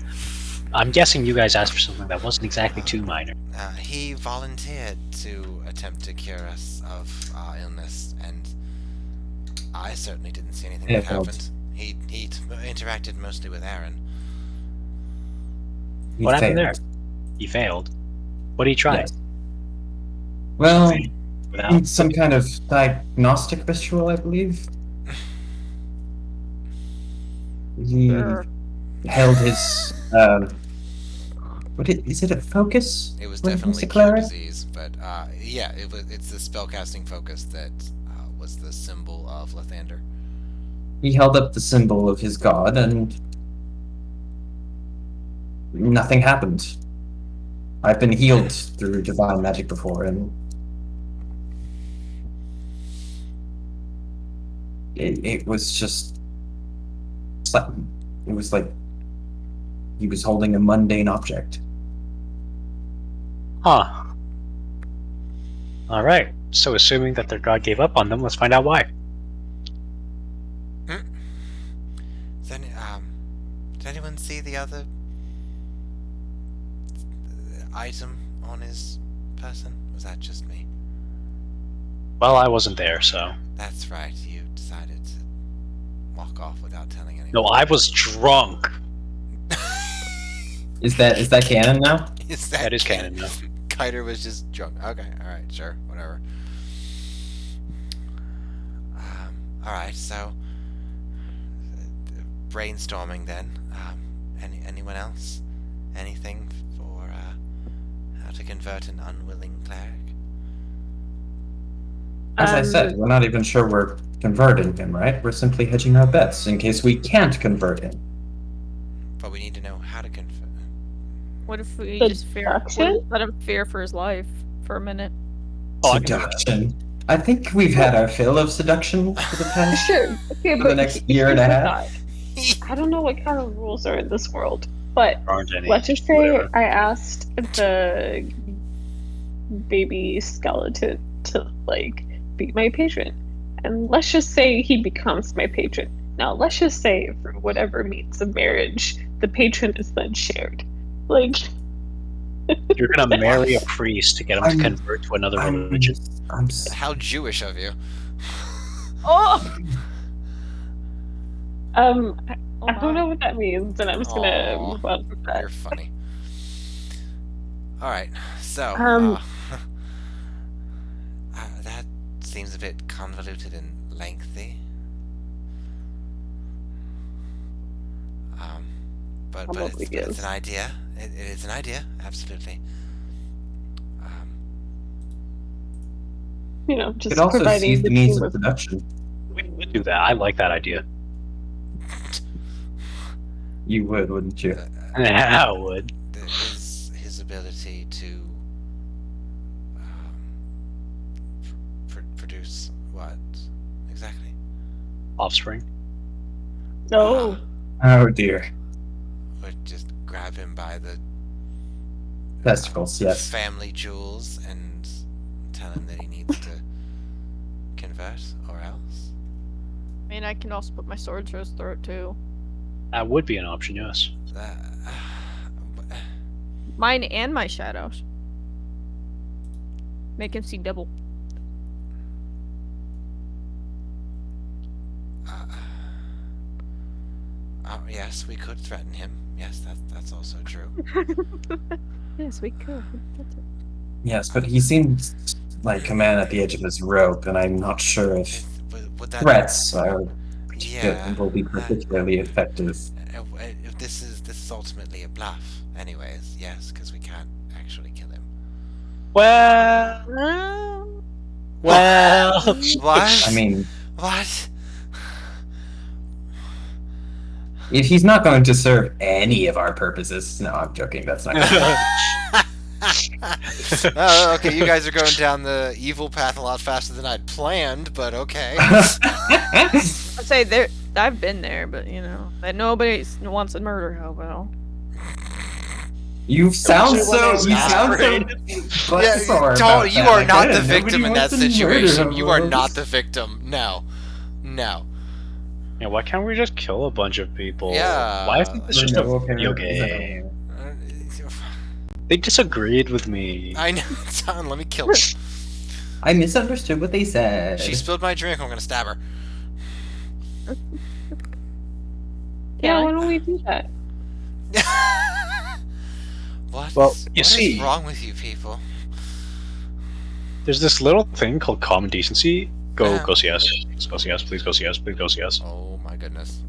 I'm guessing you guys asked for something that wasn't exactly too minor. He volunteered to attempt to cure us of our illness, and I certainly didn't see anything that happened. He interacted mostly with Aaron. What happened there? He failed. What did he try? Yes. Well, Without some kind of diagnostic ritual, I believe. He held his is it a focus? It was when definitely he's a cure cleric? disease, but yeah, it's the spellcasting focus that was the symbol of Lathander. He held up the symbol of his god, and nothing happened. I've been healed through divine magic before, and it was just it was like he was holding a mundane object. Huh. Alright, so assuming that their god gave up on them, let's find out why. Then, did anyone see the other item on his person? Was that just me? Well, I wasn't there, so... That's right, you decided to walk off without telling anyone. No, I was drunk! Is that canon now? That is canon now. Cae'ter was just drunk. Okay, alright, sure, whatever. Alright, so... brainstorming then. Anyone else? Anything for how to convert an unwilling cleric? As I said, we're not even sure we're converting him, right? We're simply hedging our bets in case we can't convert him. But we need to know how to convert. What if we Seduction? let him fear for his life for a minute? Oh, I can do that. Seduction. I think we've had our fill of seduction for the past Sure. Okay, for but the next year and a half. I don't know what kind of rules are in this world, but There aren't any. let's just say Whatever. I asked the baby skeleton to like be my patron, and let's just say he becomes my patron. Now let's just say for whatever means of marriage, the patron is then shared. Like You're gonna marry a priest to get him to I'm- convert to another religion. How Jewish of you. Oh! I don't know what that means, and I'm just gonna Aw, move on from that. You're funny. Alright, so, that seems a bit convoluted and lengthy. But Probably it's is. an idea. It is an idea, absolutely. You know, just It also providing sees the the means team of with seduction. We would do that. I like that idea. You would, wouldn't you? Yeah, I would. His ability to produce what exactly? Offspring. no. Oh dear. Would just grab him by the Testicles, yes. family jewels and tell him that he needs to convert, or else. I mean, I can also put my sword through his throat too. That would be an option, yes. Mine and my shadows. Make him see double. Yes, we could threaten him. Yes, that's also true. Yes, we could. Yes, but he seems like a man at the edge of his rope, and I'm not sure if Would that threats are Yeah. will be particularly effective. If this is ultimately a bluff, anyways. Yes, because we can't actually kill him. Well, well. What? I mean, What? If he's not going to serve any of our purposes, no, I'm joking. That's not going to Oh, okay, you guys are going down the evil path a lot faster than I'd planned, but okay. I'd say there. I've been there, but that nobody wants to murder Hobo. You sound so. You sound so. Yeah, you are not the victim in that situation. You are not the victim. No. Yeah, why can't we just kill a bunch of people? Yeah. Why isn't this just a video game? They disagreed with me. I know. Son, let me kill her. I misunderstood what they said. She spilled my drink. I'm gonna stab her. Yeah, why don't we do that? What is wrong with you people? There's this little thing called common decency. Go CS. Just go CS. Please go CS. Please go CS. Oh my goodness.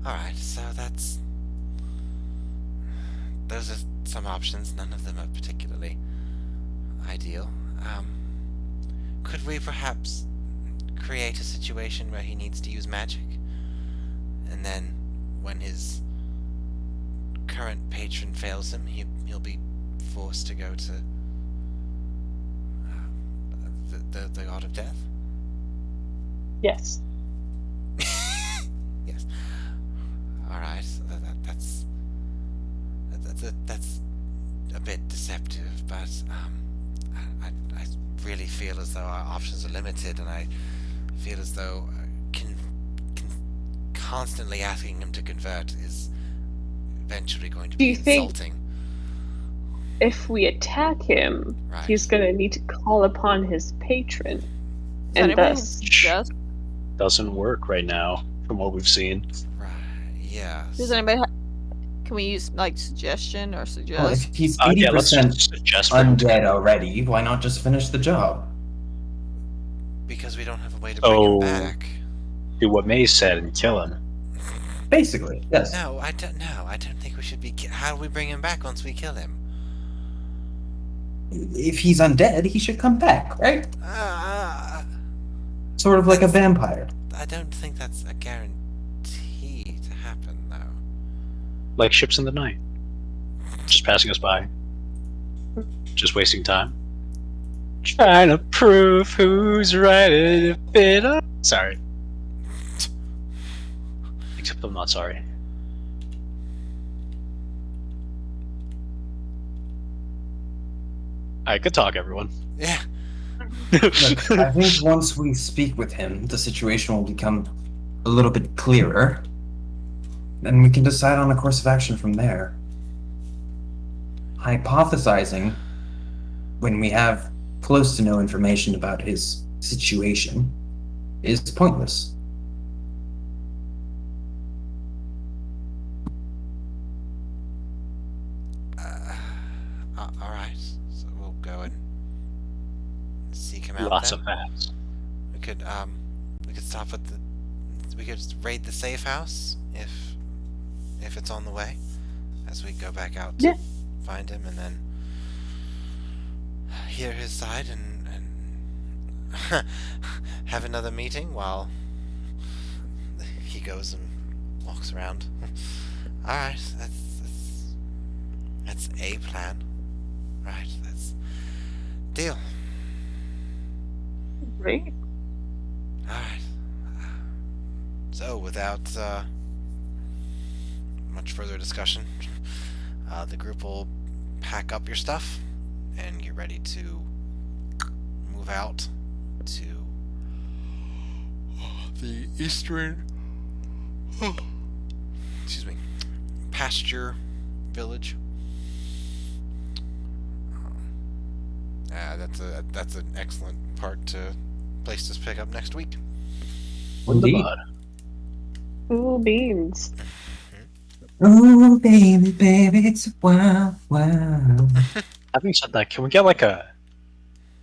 Alright, so those are some options. None of them are particularly ideal. Could we perhaps create a situation where he needs to use magic? And then, when his current patron fails him, he'll be forced to go to the god of death. Yes. Yes. All right. That's a bit deceptive, but I really feel as though our options are limited, and I feel as though constantly asking him to convert is eventually going to be insulting. If we attack him, he's going to need to call upon his patron, and thus doesn't work right now from what we've seen. Right. Yeah. Does anybody? Can we use suggestion or suggest? Well, if he's 80% undead already, why not just finish the job? Because we don't have a way to bring him back. Do what May said and kill him. Basically, yes. No, I don't know. I don't think we should be. How do we bring him back once we kill him? If he's undead, he should come back, right? Sort of like a vampire. I don't think that's a guarantee to happen, though. Like ships in the night. Just passing us by. Just wasting time. Trying to prove who's right and if it up. Sorry. Except I'm not sorry. Alright, good talk, everyone. Yeah. Look, I think once we speak with him, the situation will become a little bit clearer. And we can decide on a course of action from there. Hypothesizing, when we have close to no information about his situation, is pointless. Alright, so we'll go and seek him out. Lots then. of facts. We could stop at we could raid the safe house if it's on the way, as we go back out to find him, and then hear his side and have another meeting while he goes and walks around. Alright, that's a plan. Right, that's deal. Great. Alright. So, without much further discussion, the group will pack up your stuff and get ready to move out to the eastern pasture village. That's an excellent place to pick up next week. Indeed. Ooh, beans. Ooh, baby, baby, it's wow. Having said that, can we get like a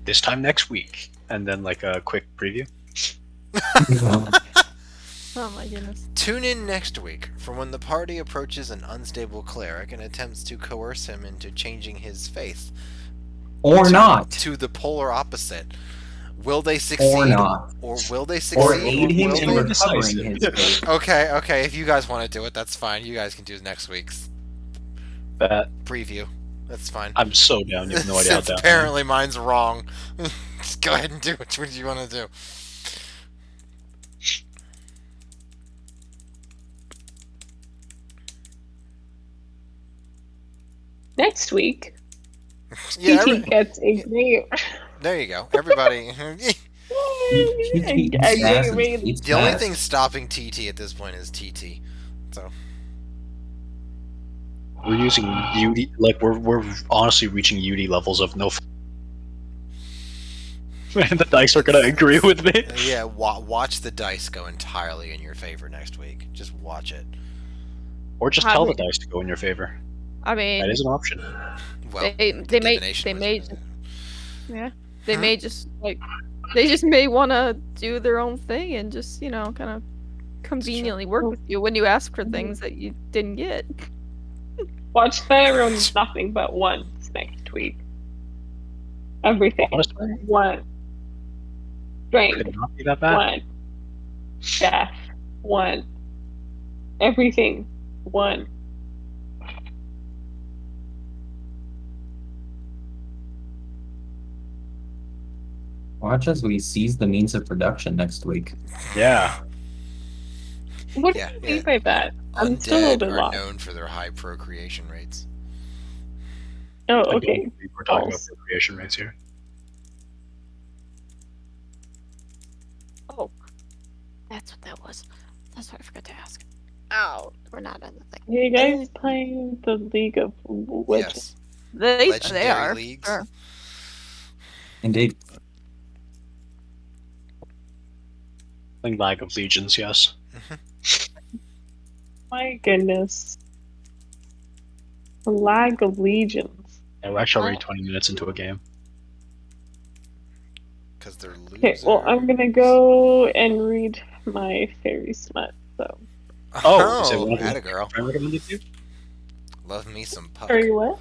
this time next week and then like a quick preview? Oh my goodness. Tune in next week for when the party approaches an unstable cleric and attempts to coerce him into changing his faith. Or not. To the polar opposite. Will they succeed? Or not. Or will they Or succeed? aid him will in they? recovering his Decisive. faith. Okay. If you guys want to do it, that's fine. You guys can do next week's That preview. That's fine. I'm so down. You have no idea how Since down. apparently mine's wrong, just go ahead and do what you want to do. Next week, Yeah, TT gets a great. there you go. Everybody. TT a fast and great eats The only fast. thing stopping TT at this point is TT. So We're using UD, like we're honestly reaching UD levels of no. And the dice are gonna agree with me. yeah, watch the dice go entirely in your favor next week. Just watch it. Or just I tell the mean- dice to go in your favor. I mean, That is an option. Well, they the may divination just they Huh? may just like they just may want to do their own thing and just kind of conveniently work with you when you ask for things that you didn't get. Watch Fire on nothing but once next week. Everything. Honestly, One. Strength. could not be that bad. One. Death. One. Everything. One. Watch as we seize the means of production next week. Yeah. What Yeah, do you yeah. mean by that? I'm still a little Undead bit are lost. known for their high procreation rates. Oh, I don't okay. believe we're talking about False. procreation rates here. Oh, that's what that was. That's what I forgot to ask. Oh, we're not on the thing. You guys playing the League of Legends? Yes. They Legendary are. leagues. Sure. Indeed. Playing Lag of Legions, yes. My goodness. The lag of legions. Yeah, we're actually already 20 minutes into a game. Because they're losers. Okay, well, I'm gonna go and read my fairy smut, so. Oh, is it one of the atta girl. friend recommended to you? Love me some puck. Fairy what?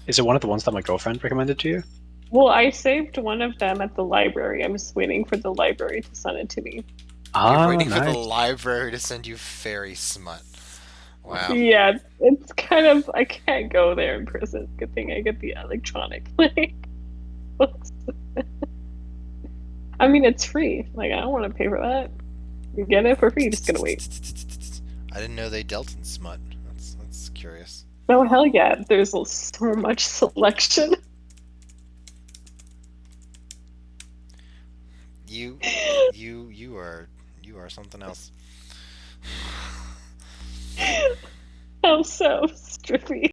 Is it one of the ones that my girlfriend recommended to you? Well, I saved one of them at the library. I'm just waiting for the library to send it to me. Ah, You're waiting for nice. the library to send you fairy smut. Wow. Yeah, it's kind of. I can't go there in person. Good thing I get the electronic like books. I mean, it's free. Like, I don't want to pay for that. You get it for free. Just gonna wait. I didn't know they dealt in smut. That's curious. Oh hell yeah! There's so much selection. You are something else. How so, Strippy?